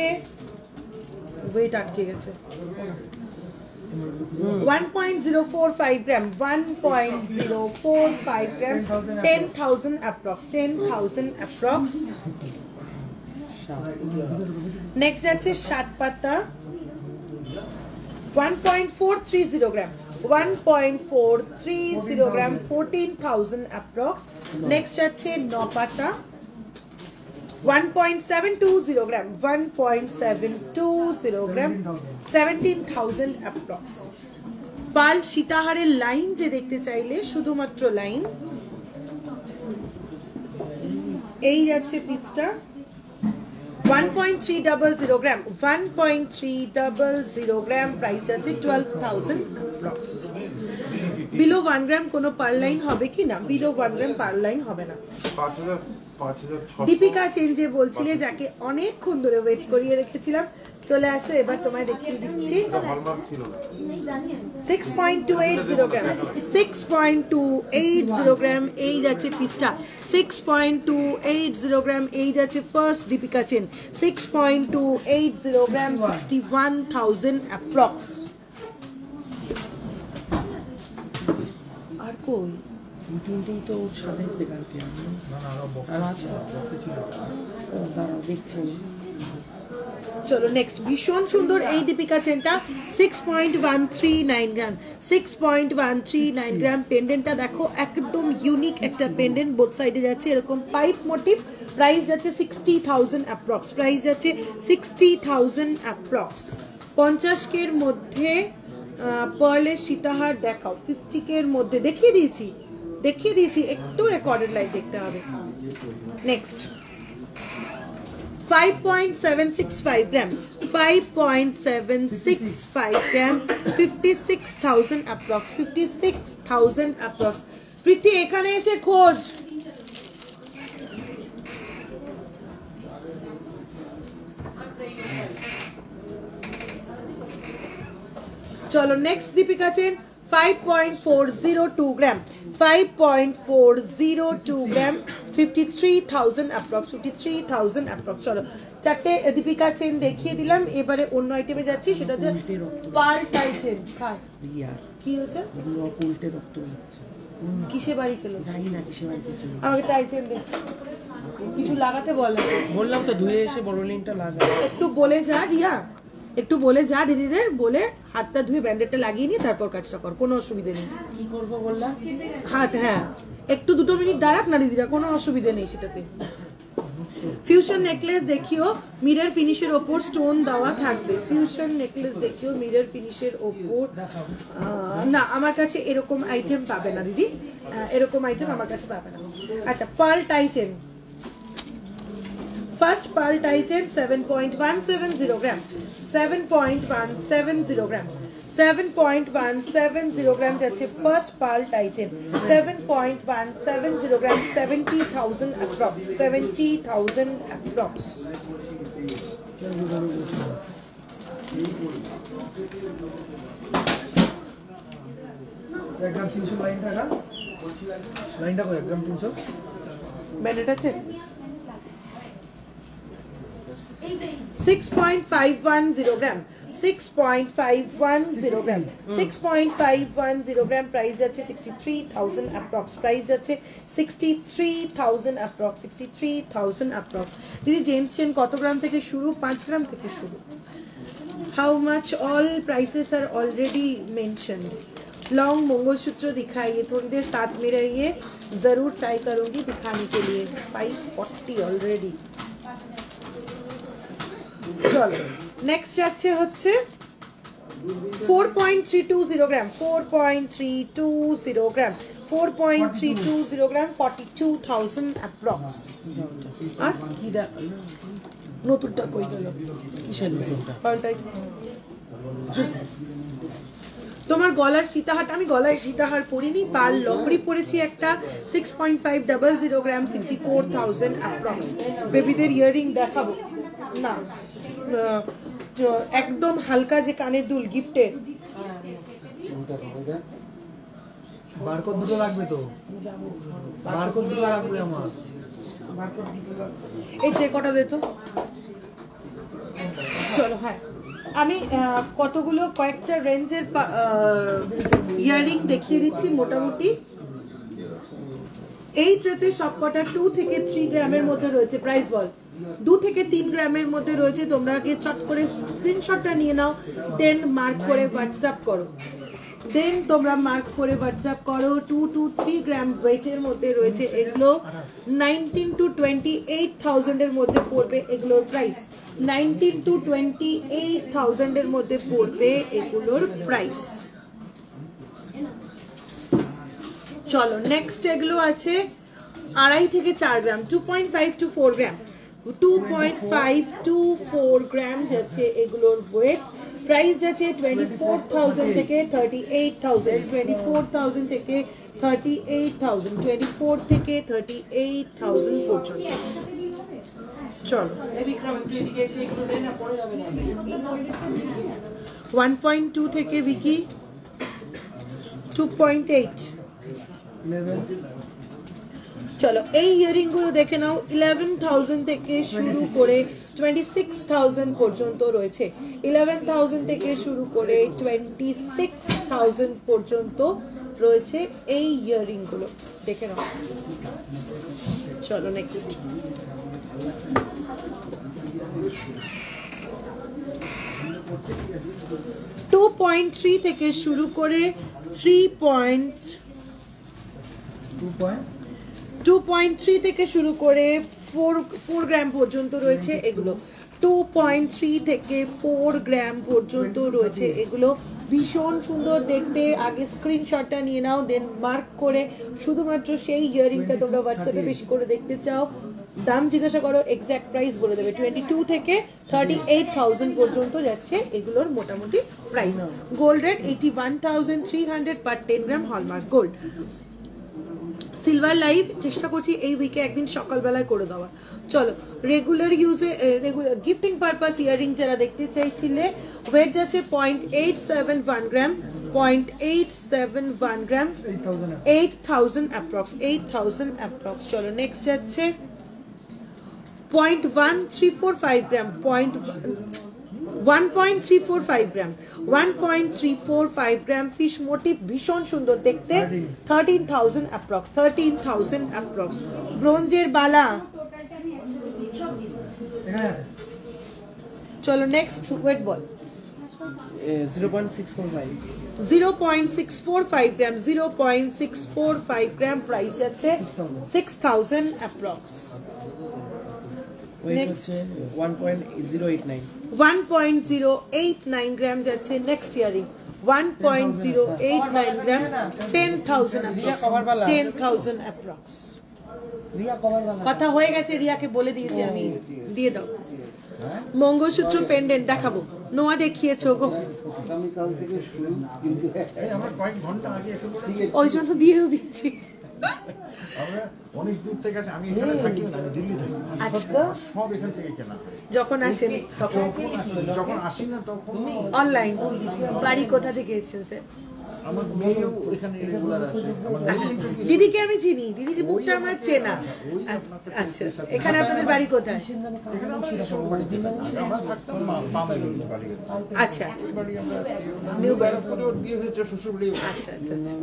Speaker 1: ওয়েট আটকে গেছে, 1.045 গ্রাম, 1.045 গ্রাম, 10,000 অ্যাপ্রক্স, 10,000 অ্যাপ্রক্স। নেক্সট যাচ্ছে 7 পাতা, 1.430 গ্রাম, 1.430 গ্রাম, 14,000 অ্যাপ্রক্স। নেক্সট যাচ্ছে 9 পাতা, 1.720 গ্রাম, 1.720 গ্রাম, 17,000 অ্যাপ্রক্স। পাল সীতাহারের লাইন যে দেখতে চাইলে শুধুমাত্র লাইন এই যাচ্ছে পিসটা, 1.300 গ্রাম, 1.300 গ্রাম। প্রাইস আছে 12,000 অ্যাপ্রক্স। বিলো 1 গ্রাম কোনো পার লাইন হবে কি না? বিলো 1 গ্রাম পার লাইন হবে না।
Speaker 3: 5,000
Speaker 1: দীপিকা চেঞ্জে বলছিলে, যাকে অনেকক্ষণ ধরে ওয়েট করিয়ে রেখেছিলাম, চলে আসো, এবার তোমায় দেখিয়ে দিচ্ছি। 6.280 গ্রাম, 6.280 গ্রাম এই যাচ্ছে পিসটা, 6.280 গ্রাম এই যাচ্ছে ফার্স্ট দীপিকা চেন, 6.280 গ্রাম, 61,000 অ্যাপ্রক্স।
Speaker 2: আর কই তিনটেই তো সাজাইতে কালকে আর আছে, দাঁড়াও দেখছি।
Speaker 1: চলো নেক্সট, ভীষণ সুন্দর এই দীপিকা চেনটা, 6.139 গ্রাম, 6.139 গ্রাম। পেন্ডেন্টটা দেখো, একদম ইউনিক একটা পেন্ডেন্ট, বোথ সাইডে যাচ্ছে এরকম পাইপ মোটিভ। প্রাইস যাচ্ছে 60,000 অ্যাপ্রক্স, প্রাইস যাচ্ছে 60,000 অ্যাপ্রক্স। 50K এর মধ্যে পার্লের সীতাহার দেখাও, 50K এর মধ্যে দেখিয়ে দিয়েছি, একটু রেকর্ডেড লাইভ দেখতে হবে। নেক্সট 5.765 গ্রাম, 5.765 গ্রাম, 56,000 অ্যাপ্রক্স, 56,000 অ্যাপ্রক্স। প্রীতি এখানে এসে খোঁজ। চলো নেক্সট দীপিকা চেন, 5.402 গ্রাম, 5.402 গ্রাম, 53,000 অ্যাপ্রক্স, 53,000 অ্যাপ্রক্স। চলো চারটে দীপিকা চেন দেখিয়ে দিলাম, এবারে অন্য আইটেমে যাচ্ছি, সেটা হচ্ছে পার্ল টাই চেন। কি হচ্ছে?
Speaker 2: উল্টে রক্ত হচ্ছে,
Speaker 1: কিসে বাড়ি খেলো
Speaker 2: জানি না কিসে বাড়ি গেছে।
Speaker 1: আমাকে টাই চেন দে, কিছু লাগাতে বলে।
Speaker 2: বললাম তো ধুয়ে এসে বড় লিনটা লাগা।
Speaker 1: একটু বলে যা রিয়া, একটু বলে যা দিদিদের, বলে হাতটা ধুয়ে ব্যান্ডেডটা লাগিয়ে নিয়ে তারপর কাজটা কর, কোনো অসুবিধা নেই।
Speaker 2: কি করবো বললাম?
Speaker 1: হাত, হ্যাঁ একটু 2 মিনিট দাঁড়াক না দিদিরা, কোনো অসুবিধা নেই সেটাতে। ফিউশন নেকলেস দেখিও, মিরর ফিনিশের ওপর স্টোন দেওয়া থাকবে। ফিউশন নেকলেস দেখিও, মিরর ফিনিশের ওপর। না আমার কাছে এরকম আইটেম পাবে না দিদি, এরকম আইটেম আমার কাছে পাবে না। আচ্ছা, pearl tie chain, first pearl tie chain 7.170 gram, 7.170 gram, 7.170 gram যাচ্ছে first pearl tie chain, 7.170 gram, 70,000 approx, 70,000 approx.
Speaker 6: এক গ্রাম 300 লাইন টাকা লাইনটা করে 1 গ্রাম 300
Speaker 1: ব্যান্ডেড আছে 6.510 গ্রাম 6.510 গ্রাম 6.510 গ্রাম প্রাইস যাচ্ছে 63,000 অ্যাপ্রক্স প্রাইস যাচ্ছে 63,000 অ্যাপ্রক্স 63,000 অ্যাপ্রক্স দিদি জেন্টস চেন কত গ্রাম থেকে শুরু 5 গ্রাম থেকে শুরু how much all prices are already mentioned long mangalsutra दिखाइए थोड़ी देर साथ में रहिए जरूर ट्राई करूंगी दिखाने के लिए 540 ऑलरेडी चलो नेक्स्ट যাচ্ছে হচ্ছে 4.320 গ্রাম 4.320 গ্রাম 4.320 গ্রাম 42,000 অ্যাপ্রক্স আর কি দা নতুনটা কই গেল
Speaker 2: কিসের নতুনটা?
Speaker 1: পাল্টাই তোমার গলার সীতাহার আমি গলায় সীতাহার পরিনি পার লংরি পরেছি একটা 6.500 গ্রাম 64,000 অ্যাপ্রক্স বেবিদের ইয়ারিং দেখাবো না একদম হালকা যে কানের দুল গিফটের
Speaker 6: বারকোড দুটো লাগবে তো বারকোড দুটো লাগবে আমার
Speaker 1: এই যে কটা দে তো চলো হ্যাঁ আমি কতগুলো কয়েকটা রেঞ্জের ইয়ারিং দেখিয়ে দিচ্ছি মোটামুটি এই ট্রেতে সবকটা 2 থেকে 3 গ্রামের মধ্যে রয়েছে প্রাইস বল 2 থেকে 3 গ্রামের মধ্যে রয়েছে তোমরা আগে চট করে স্ক্রিনশটটা নিয়ে নাও দেন মার্ক করে হোয়াটসঅ্যাপ করো দেন তোমরা মার্ক করে হোয়াটসঅ্যাপ করো 2 to 3 গ্রাম ওয়েটের মধ্যে রয়েছে এগুলো 19 to 28,000 এর মধ্যে পড়বে এগুলোর প্রাইস 19 to 28,000 এর মধ্যে পড়বে এগুলোর প্রাইস চলো নেক্সট এগুলো আছে 2.5 থেকে 4 গ্রাম 2.5 to 4 গ্রাম 2.5 to 4 গ্রাম যাচ্ছে এগুলোর ওয়েট প্রাইস যাচ্ছে 24,000 থেকে 38,000 24,000 থেকে 38,000 24 থেকে 38,000 পর্যন্ত চলো
Speaker 2: এই বিক্রম একটু এদিকে এসে একটু নে না পড়ে যাবে না
Speaker 1: 1.2 থেকে ভিকি 2.8 চলো এই ইয়ারিং গুলো দেখে নাও 11,000 থেকে শুরু করে 26,000 পর্যন্ত রয়েছে 11,000 থেকে শুরু করে 26,000 পর্যন্ত রয়েছে এই ইয়ারিং গুলো দেখে নাও চলো নেক্সট 2.3 থেকে শুরু করে 2.3 থেকে শুরু করে 4 গ্রাম পর্যন্ত রয়েছে এগুলো 2.3 থেকে 4 গ্রাম পর্যন্ত রয়েছে এগুলো ভীষণ সুন্দর দেখতে আগে স্ক্রিনশটটা নিয়ে নাও দেন মার্ক করে শুধুমাত্র সেই ইয়ারিংটা তোমরা হোয়াটসঅ্যাপে বেশি করে দেখতে চাও দাম জিজ্ঞাসা করো এক্স্যাক্ট প্রাইস বলে দেবে 22 থেকে 38,000 পর্যন্ত যাচ্ছে এগুলোর মোটামুটি price gold rate 81,300 per 10 gram hallmark gold silver live চেষ্টা করছি এই উইকে একদিন সকালবেলায় করে দেওয়া চলো রেগুলার ইউজে রেগুলার গিফটিং পারপাস ইয়ারিং যারা দেখতে চাইছিলে ওয়েট যাচ্ছে 0.871 গ্রাম 0.871 গ্রাম 8,000 অ্যাপ্রক্স 8,000 অ্যাপ্রক্স চলো নেক্সট যাচ্ছে 0.1345 গ্রাম 1.345 গ্রাম 1.345 গ্রাম ফিশ মোটিভ ভীষণ সুন্দর দেখতে 13,000 অ্যাপ্রক্স 13,000 অ্যাপ্রক্স ব্রোঞ্জের বালা চলো নেক্সট ওয়েট বল
Speaker 2: 0.645
Speaker 1: 0.645 গ্রাম 0.645 গ্রাম প্রাইস আছে 6,000 অ্যাপ্রক্স
Speaker 2: ওয়েট
Speaker 1: Next.
Speaker 2: হচ্ছে 1.089
Speaker 1: 1.089 গ্রাম যাচ্ছে নেক্সট ইয়ারিং 1.089 গ্রাম 10,000 10,000 অ্যাপ্রক্স
Speaker 2: রিয়া কভার বানা
Speaker 1: কথা হয়ে গেছে রিয়াকে বলে দিয়েছি আমি দিয়ে দাও মঙ্গলসূত্র পেন্ডেন্ট দেখাবো নোয়া দেখিয়েছো গো
Speaker 3: আগামীকাল থেকে শুরু কিন্তু
Speaker 6: আমার কয়েক ঘন্টা আগে এসে পড়ে
Speaker 1: ওই জন্য দিয়েও দিচ্ছি
Speaker 7: আমরা অনেক দূর থেকে আসি, আমি এখানে থাকি না, আমি দিল্লি থাকি।
Speaker 1: আচ্ছা।
Speaker 7: সব এখান থেকে কেনা হয়।
Speaker 1: যখন আসেন
Speaker 7: যখন আসি না তখন
Speaker 1: অনলাইন। বাড়ি কোথা থেকে এসেছেন স্যার?
Speaker 7: আমার মেয়েও এখানে রেগুলার আসে। আমার মেয়ে
Speaker 1: দিদিকে আমি চিনি, দিদির মুখটা আমার চেনা। আচ্ছা, এখানে আপনাদের বাড়ি কোথায়?
Speaker 7: এখানে আমরা সব বাড়িতে থাকি। আমরা থাকতাম বামের বাড়ি।
Speaker 1: আচ্ছা আচ্ছা
Speaker 7: বাড়ি আমরা নিউ ব্যারাকপুরে ওর বিয়ে হয়েছে, শ্বশুর বাড়ি।
Speaker 1: আচ্ছা আচ্ছা আচ্ছা।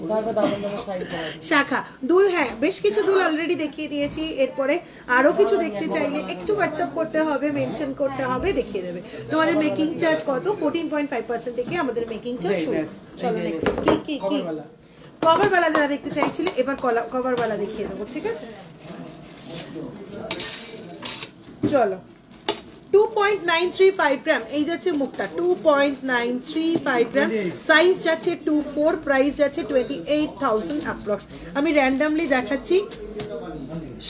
Speaker 2: তারপর দাদা দাদা সাইড করা
Speaker 1: শাখা দুল, হ্যাঁ বেশ কিছু দুল অলরেডি দেখিয়ে দিয়েছি। এরপরে আরো কিছু দেখতে চাইলে একটু হোয়াটসঅ্যাপ করতে হবে, মেনশন করতে হবে, দেখিয়ে দেবে। তোমাদের মেকিং চার্জ কত? 14.5% থেকে আমাদের মেকিং চার্জ শুরু। চলো নেক্সট কি কি কি কভার বালা যারা দেখতে চাইছিলে, এবার কভার বালা দেখিয়ে দেবো, ঠিক আছে? চলো 2.935 গ্রাম, এই যাচ্ছে মুখটা 2.935 গ্রাম, সাইজ যাচ্ছে 24, প্রাইস যাচ্ছে 28,000 অ্যাপ্রক্স। আমি র্যান্ডামলি দেখাচ্ছি,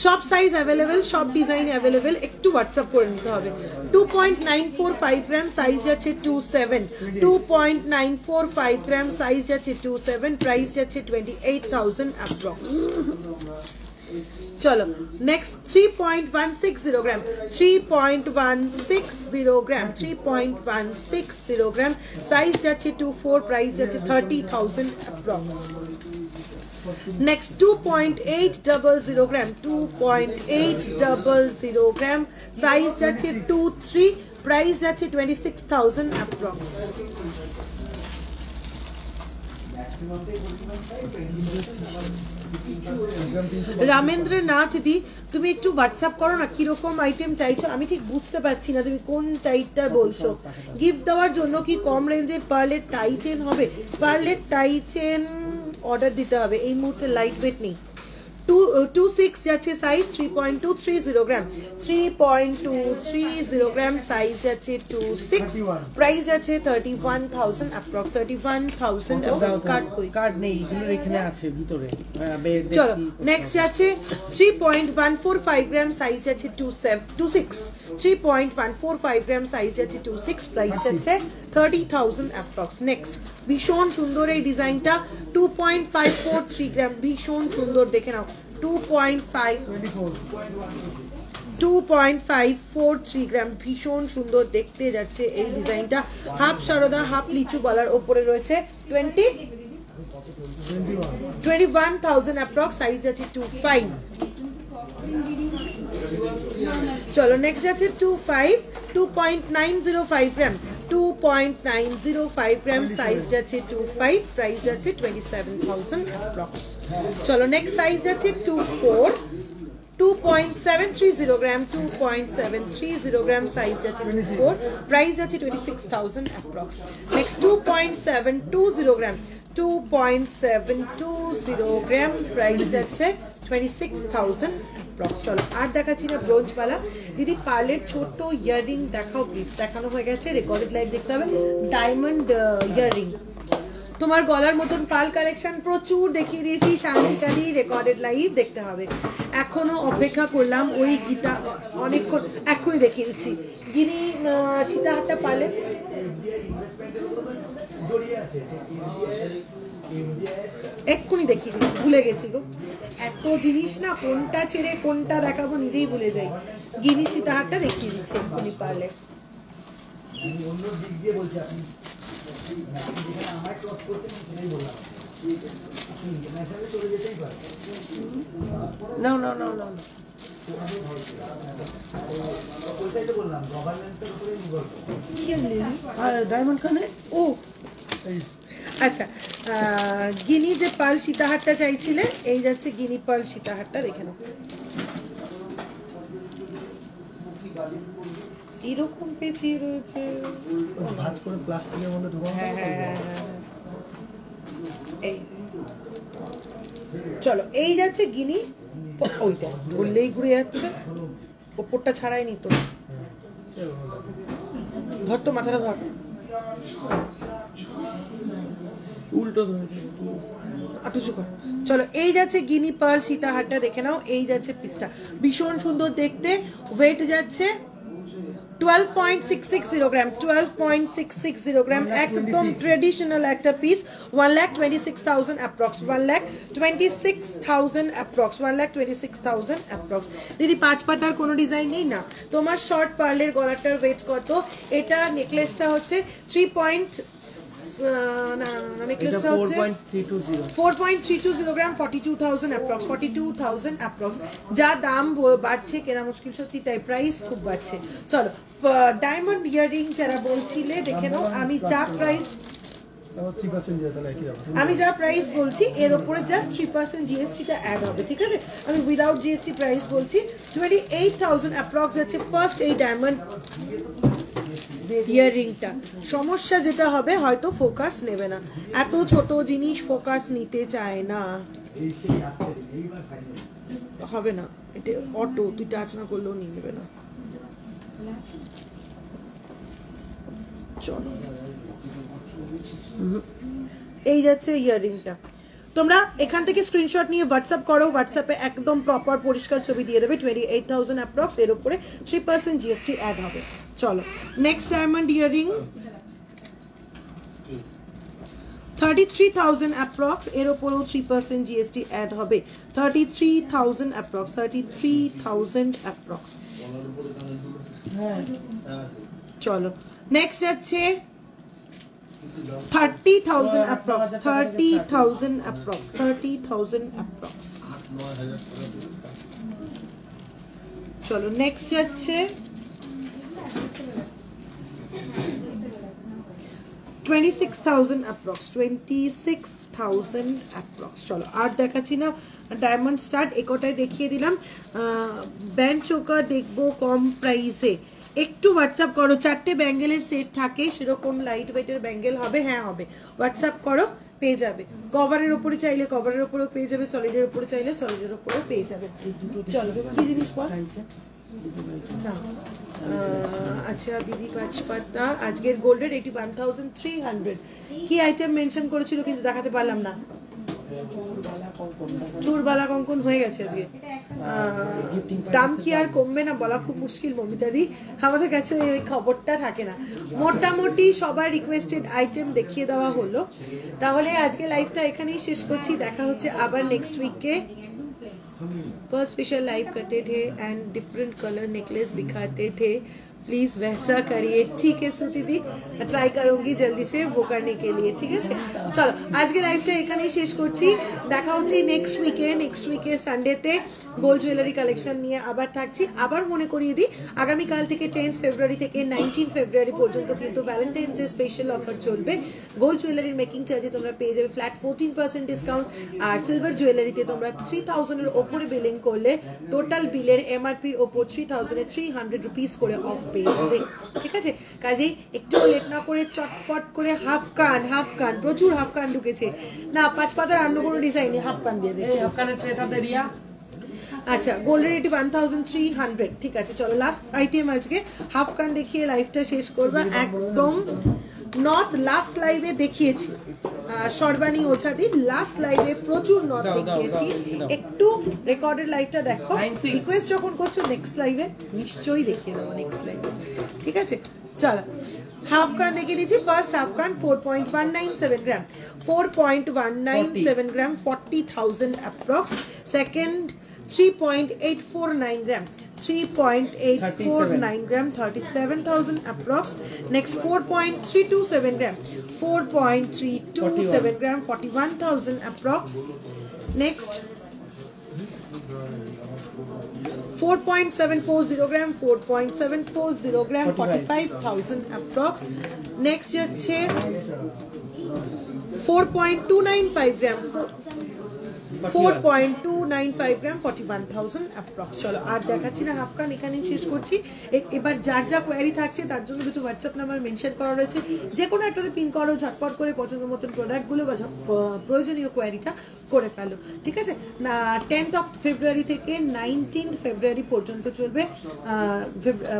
Speaker 1: সব সাইজ অ্যাভেলেবেল, সব ডিজাইন অ্যাভেলেবেল, একটু হোয়াটসঅ্যাপ করে নিতে হবে। 2.945 গ্রাম, সাইজ যাচ্ছে 27, 2.945 গ্রাম, সাইজ যাচ্ছে 27, প্রাইস যাচ্ছে 28,000 অ্যাপ্রক্স। চলো নেক্সট 3.160 গ্রাম, 3.160 গ্রাম, 3.160 গ্রাম, সাইজ যাচ্ছে 24, প্রাইস যাচ্ছে 30,000 approx. Next 2.800 gram, 2.800 gram, size যাচ্ছে 23, price যাচ্ছে 26,000 approx. রামেন্দ্রনাথ দি, তুমি একটু হোয়াটসঅ্যাপ করো না, কিরকম আইটেম চাইছো, আমি ঠিক বুঝতে পারছি না তুমি কোন টাইপটা বলছো। গিফট দেওয়ার জন্য কি কম রেঞ্জের পার্লের টাই চেন হবে? পার্লের টাই চেন অর্ডার দিতে হবে, এই মুহূর্তে লাইট ওয়েট নেই। 26 যাচ্ছে সাইজ, 3.230 গ্রাম, 3.230 গ্রাম, সাইজ যাচ্ছে 26, প্রাইস যাচ্ছে 31,000 অ্যাপ্রক্স, 31,000 অ্যাপ্রক্স। কার্ড কই?
Speaker 2: কার্ড নেই, এগুলোর এখানে আছে ভিতরে।
Speaker 1: চলো নেক্সট যাচ্ছে 3.145 গ্রাম, সাইজ যাচ্ছে 26, 3.145 গ্রাম, সাইজ যাচ্ছে 26, প্রাইস যাচ্ছে 30,000 অ্যাপ্রক্স। নেক্সট ভীষণ সুন্দর এই ডিজাইনটা, 2.543 গ্রাম, ভীষণ সুন্দর, দেখে নাও 2.543 গ্রাম, ভীষণ সুন্দর দেখতে যাচ্ছে এই ডিজাইনটা। হাফ সারদা হাফ লিচু বালার ওপরে রয়েছে 21,000 অ্যাপ্রক্স, সাইজ যাচ্ছে 25। চলো নেক্সট যাচ্ছে 2.905 গ্রাম, 2.905 গ্রাম, সাইজ যাচ্ছে 25, প্রাইস যাচ্ছে 27,000 অ্যাপ্রক্স। চলো নেক্সট সাইজ যাচ্ছে 2.730 গ্রাম, 2.730 গ্রাম, সাইজ যাচ্ছে 24, প্রাইস যাচ্ছে 26,000 অ্যাপ্রক্স। নেক্সট 2.720 গ্রাম, 2.720 গ্রাম, প্রাইস যাচ্ছে 26,000 অ্যাপ্রক্স। চলো আর দেখাচ্ছি না ব্রোঞ্জ বালা। দিদি পার্লের ছোট্ট ইয়াররিং দেখাও প্লিজ। দেখানো হয়ে গেছে, রেকর্ডেড লাইভ দেখতে হবে। ডায়মন্ড ইয়াররিং, তোমার গলার মতন পাল কালেকশন প্রচুর দেখিয়ে দিয়েছি, শান্তিকালী রেকর্ডেড লাইভ দেখতে হবে। এখনো অপেক্ষা করলাম ওই গীতা, অনেকক্ষণ, এক্ষুনি দেখিয়ে দিচ্ছি। গিনি সীতাহারটা পারলেন, এক্ষুনি দেখিয়ে দিচ্ছি, ভুলে গেছি গো, এত জিনিস না, কোনটা ছেড়ে কোনটা দেখাবো নিজেই ভুলে যাই। গিনি সীতাহারটা দেখিয়ে দিচ্ছে এক্ষুনি পারলে।
Speaker 2: না না না না, ডায়মন্ড খানে
Speaker 1: ও আচ্ছা, গিনি যে পাল সীতাহারটা চাইছিলে, এই যাচ্ছে গিনি পাল সীতাহারটা, দেখে নাও। এরকম পেঁচিয়ে রয়েছে,
Speaker 6: ভাঁজ করে প্লাস্টিকের মধ্যে ঢোকানো।
Speaker 1: হ্যাঁ হ্যাঁ হ্যাঁ হ্যাঁ। এই চলো এই যাচ্ছে গিনি, ওইটা ধরলেই ঘুরে যাচ্ছে, ওপরটা ছাড়াই নিত। ধর তো, মাথাটা ধর,
Speaker 2: উল্টো ধরেছে।
Speaker 1: আটুচু কর। চলো এই যাচ্ছে গিনি পার্ল সীতাহারটা, দেখে নাও। এই যাচ্ছে পিসটা, ভীষণ সুন্দর দেখতে, ওয়েট যাচ্ছে 12.660 গ্রাম, 12.660 গ্রাম, একদম ট্রেডিশনাল একটা পিস। 1,26,000 approx, 1,26,000 approx, 1,26,000 approx. দিদি 5 পাতার কোনো ডিজাইন নেই না? তোমার শর্ট পার্লের গলাটার ওয়েট কত? এটা নেকলেসটা হচ্ছে 4.320 গ্রাম, 42,000 অ্যাপ্রক্স, 42,000 অ্যাপ্রক্স। যা দাম বাড়ছে, কেনা মুশকিল সত্যি, তাই প্রাইস খুব বাড়ছে। চলো, ডায়মন্ড ইয়াররিং যারা বলছিলে দেখে নাও, আমি যা প্রাইস বলছি এর উপরে জাস্ট 3% জিএসটিটা অ্যাড হবে, ঠিক আছে? আমি উইদাউট জিএসটি প্রাইস বলছি 28,000 অ্যাপ্রক্স যাচ্ছে ফার্স্ট এই ডায়মন্ড ইয়াররিংটা। সমস্যা যেটা হবে, হয়তো ফোকাস নেবে না, এত ছোট জিনিস ফোকাস নিতে চায় না, হবে না, এটা অটো, তুই টাচ না করলেও নিয়ে নেবে না। চলো, এই যাচ্ছে ইয়াররিংটা। তোমরা এখান থেকে স্ক্রিনশট নিয়ে হোয়াটসঅ্যাপ করো, হোয়াটসঅ্যাপে একদম প্রপার পরিষ্কার ছবি দিয়ে দেবে। 28,000 অ্যাপ্রক্স, এর উপরে 3% জিএসটি অ্যাড হবে। চলো, নেক্সট ডায়মন্ড ইয়াররিং 33,000 অ্যাপ্রক্স, এর উপরেও 3% জিএসটি অ্যাড হবে। 33,000 অ্যাপ্রক্স, 33,000 অ্যাপ্রক্স। চলো, নেক্সট যাচ্ছে 30,000 অ্যাপ্রক্স, 30,000 অ্যাপ্রক্স, 30,000 অ্যাপ্রক্স। চলো, নেক্সট যাচ্ছে 26,000 অ্যাপ্রক্স, 26,000 অ্যাপ্রক্স। চলো, আর দেখাচ্ছি না, ডায়মন্ড স্টাড একটাই দেখিয়ে দিলাম। ব্যান্ড চোকার দেখবো কম প্রাইসে, একটু হোয়াটসঅ্যাপ করো। 4টে ব্যাঙ্গেলের সেট থাকে, সেরকম লাইট ওয়েটের ব্যাঙ্গেল হবে? হ্যাঁ হবে, হোয়াটসঅ্যাপ করো, পেয়ে যাবে। কভারের উপরে চাইলে কভারের উপরেও পেয়ে যাবে, সলিডের উপরে চাইলে সলিডের উপরেও পেয়ে যাবে। চলো, কি জিনিস বল না? আচ্ছা দিদি, 5 পাতা আজকের গোল্ডের 81,300। কি আইটেম মেনশন করেছিল কিন্তু দেখাতে পারলাম না। চুরবালা কঙ্কন হয়ে গেছে আজকে। দাম কি আর কমবে না বলা খুব মুশকিল মমিতাদি, আমাদের কাছে ওই খবরটা থাকে না। মোটামুটি সবার রিকোয়েস্টেড আইটেম দেখিয়ে দেওয়া হলো। তাহলে আজকে লাইভটা এখানেই শেষ করছি, দেখা হচ্ছে আবার নেক্সট উইকে। पर स्पेशल लाइव करते थे एंड डिफरेंट कलर नेकलेस दिखाते थे, प्लीज वैसा करिए, ठीक है सुती दी, ट्राई करूंगी जल्दी से वो करने के लिए, ठीक है। चलो, आज के लाइवটা এখানেই শেষ করছি, দেখা হচ্ছে নেক্সট উইকে সানডেতে গোল্ড জুয়েলারি কালেকশন নিয়ে আবার থাকছি। আবার মনে করিয়ে দিই, আগামী কাল থেকে 10 ফেব্রুয়ারি থেকে 19 ফেব্রুয়ারি পর্যন্ত কিন্তু ভ্যালেন্টাইন্স ডে স্পেশাল অফার চলবে। গোল্ড জুয়েলারির মেকিং চার্জে তোমরা পেয়ে যাবে ফ্ল্যাট 14% ডিসকাউন্ট, আর সিলভার জুয়েলারিতে তোমরা 3,000 এর উপরে বিলিং করলে টোটাল বিলের এমআরপির ওপর 3,300 রুপিস করে অফ পেয়ে যাবে, ঠিক আছে। কাজেই একটু লেট না করে চটপট করে হাফ কান, প্রচুর হাফ কান ঢুকেছে না, 5 পাতার অন্য কোনো ডিজাইনে হাফ কান দিয়ে দেবে।
Speaker 2: হাফ কানের ট্রেটা দে রিয়া।
Speaker 1: আচ্ছা, গোল্ডের 81,300, ঠিক আছে। চলো, লাস্ট আইটেম আজকে হাফ কান দেখিয়ে লাইভটা শেষ করবা একদম। নথ লাস্ট লাইভে দেখিয়েছি, সর্বাণী ওঝাদি লাস্ট লাইভে প্রচুর নথ দেখিয়েছি, একটু রেকর্ডেড লাইভটা দেখো। রিকোয়েস্ট যখন করছো নেক্সট লাইভে নিশ্চয়ই দেখিয়ে দেবো, নেক্সট লাইভে, ঠিক আছে। চলো, হাফ কান দেখিয়ে দিচ্ছি। ফার্স্ট হাফ কান 4.197 গ্রাম, 4.197 গ্রাম, 40,000 অ্যাপ্রক্স। সেকেন্ড 3.849 গ্রাম, 3.849 gram, 37,000 approx. Next 4.327 gram, 4.327 gram, 41,000 approx. Next 4.740 gram, 4.740 gram, 45,000 approx. Next হচ্ছে 4.295 gram, 4.295 গ্রাম, 41,000 অ্যাপ্রক্স। চলো, আর দেখাচ্ছি না, হাফ কান এখানেই শেষ করছি। এবার যার যা কোয়ারি থাকছে তার জন্য দুটো হোয়াটসঅ্যাপ নাম্বার মেনশন করা রয়েছে, যে কোনো একটাতে পিন করো, ঝটপট করে পছন্দ মতন প্রোডাক্টগুলো বা প্রয়োজনীয় কোয়ারিটা করে ফেলো, ঠিক আছে? 10th ফেব্রুয়ারি থেকে 19th ফেব্রুয়ারি পর্যন্ত চলবে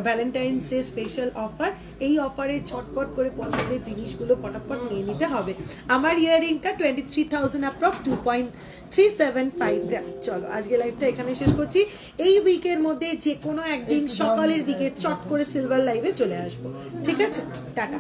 Speaker 1: ভ্যালেন্টাইন্স ডে স্পেশাল অফার। এই অফারে ছটপট করে পছন্দের জিনিসগুলো পটাপট নিয়ে নিতে হবে। আমার ইয়াররিংটা 23,000 অ্যাপ্রক্স 2.375 গ্রাম। চলো আজকে লাইভটা এখানে শেষ করছি। এই উইকের মধ্যে যে কোনো একদিন সকালের দিকে চট করে সিলভার লাইভে চলে আসবো, ঠিক আছে? টাটা।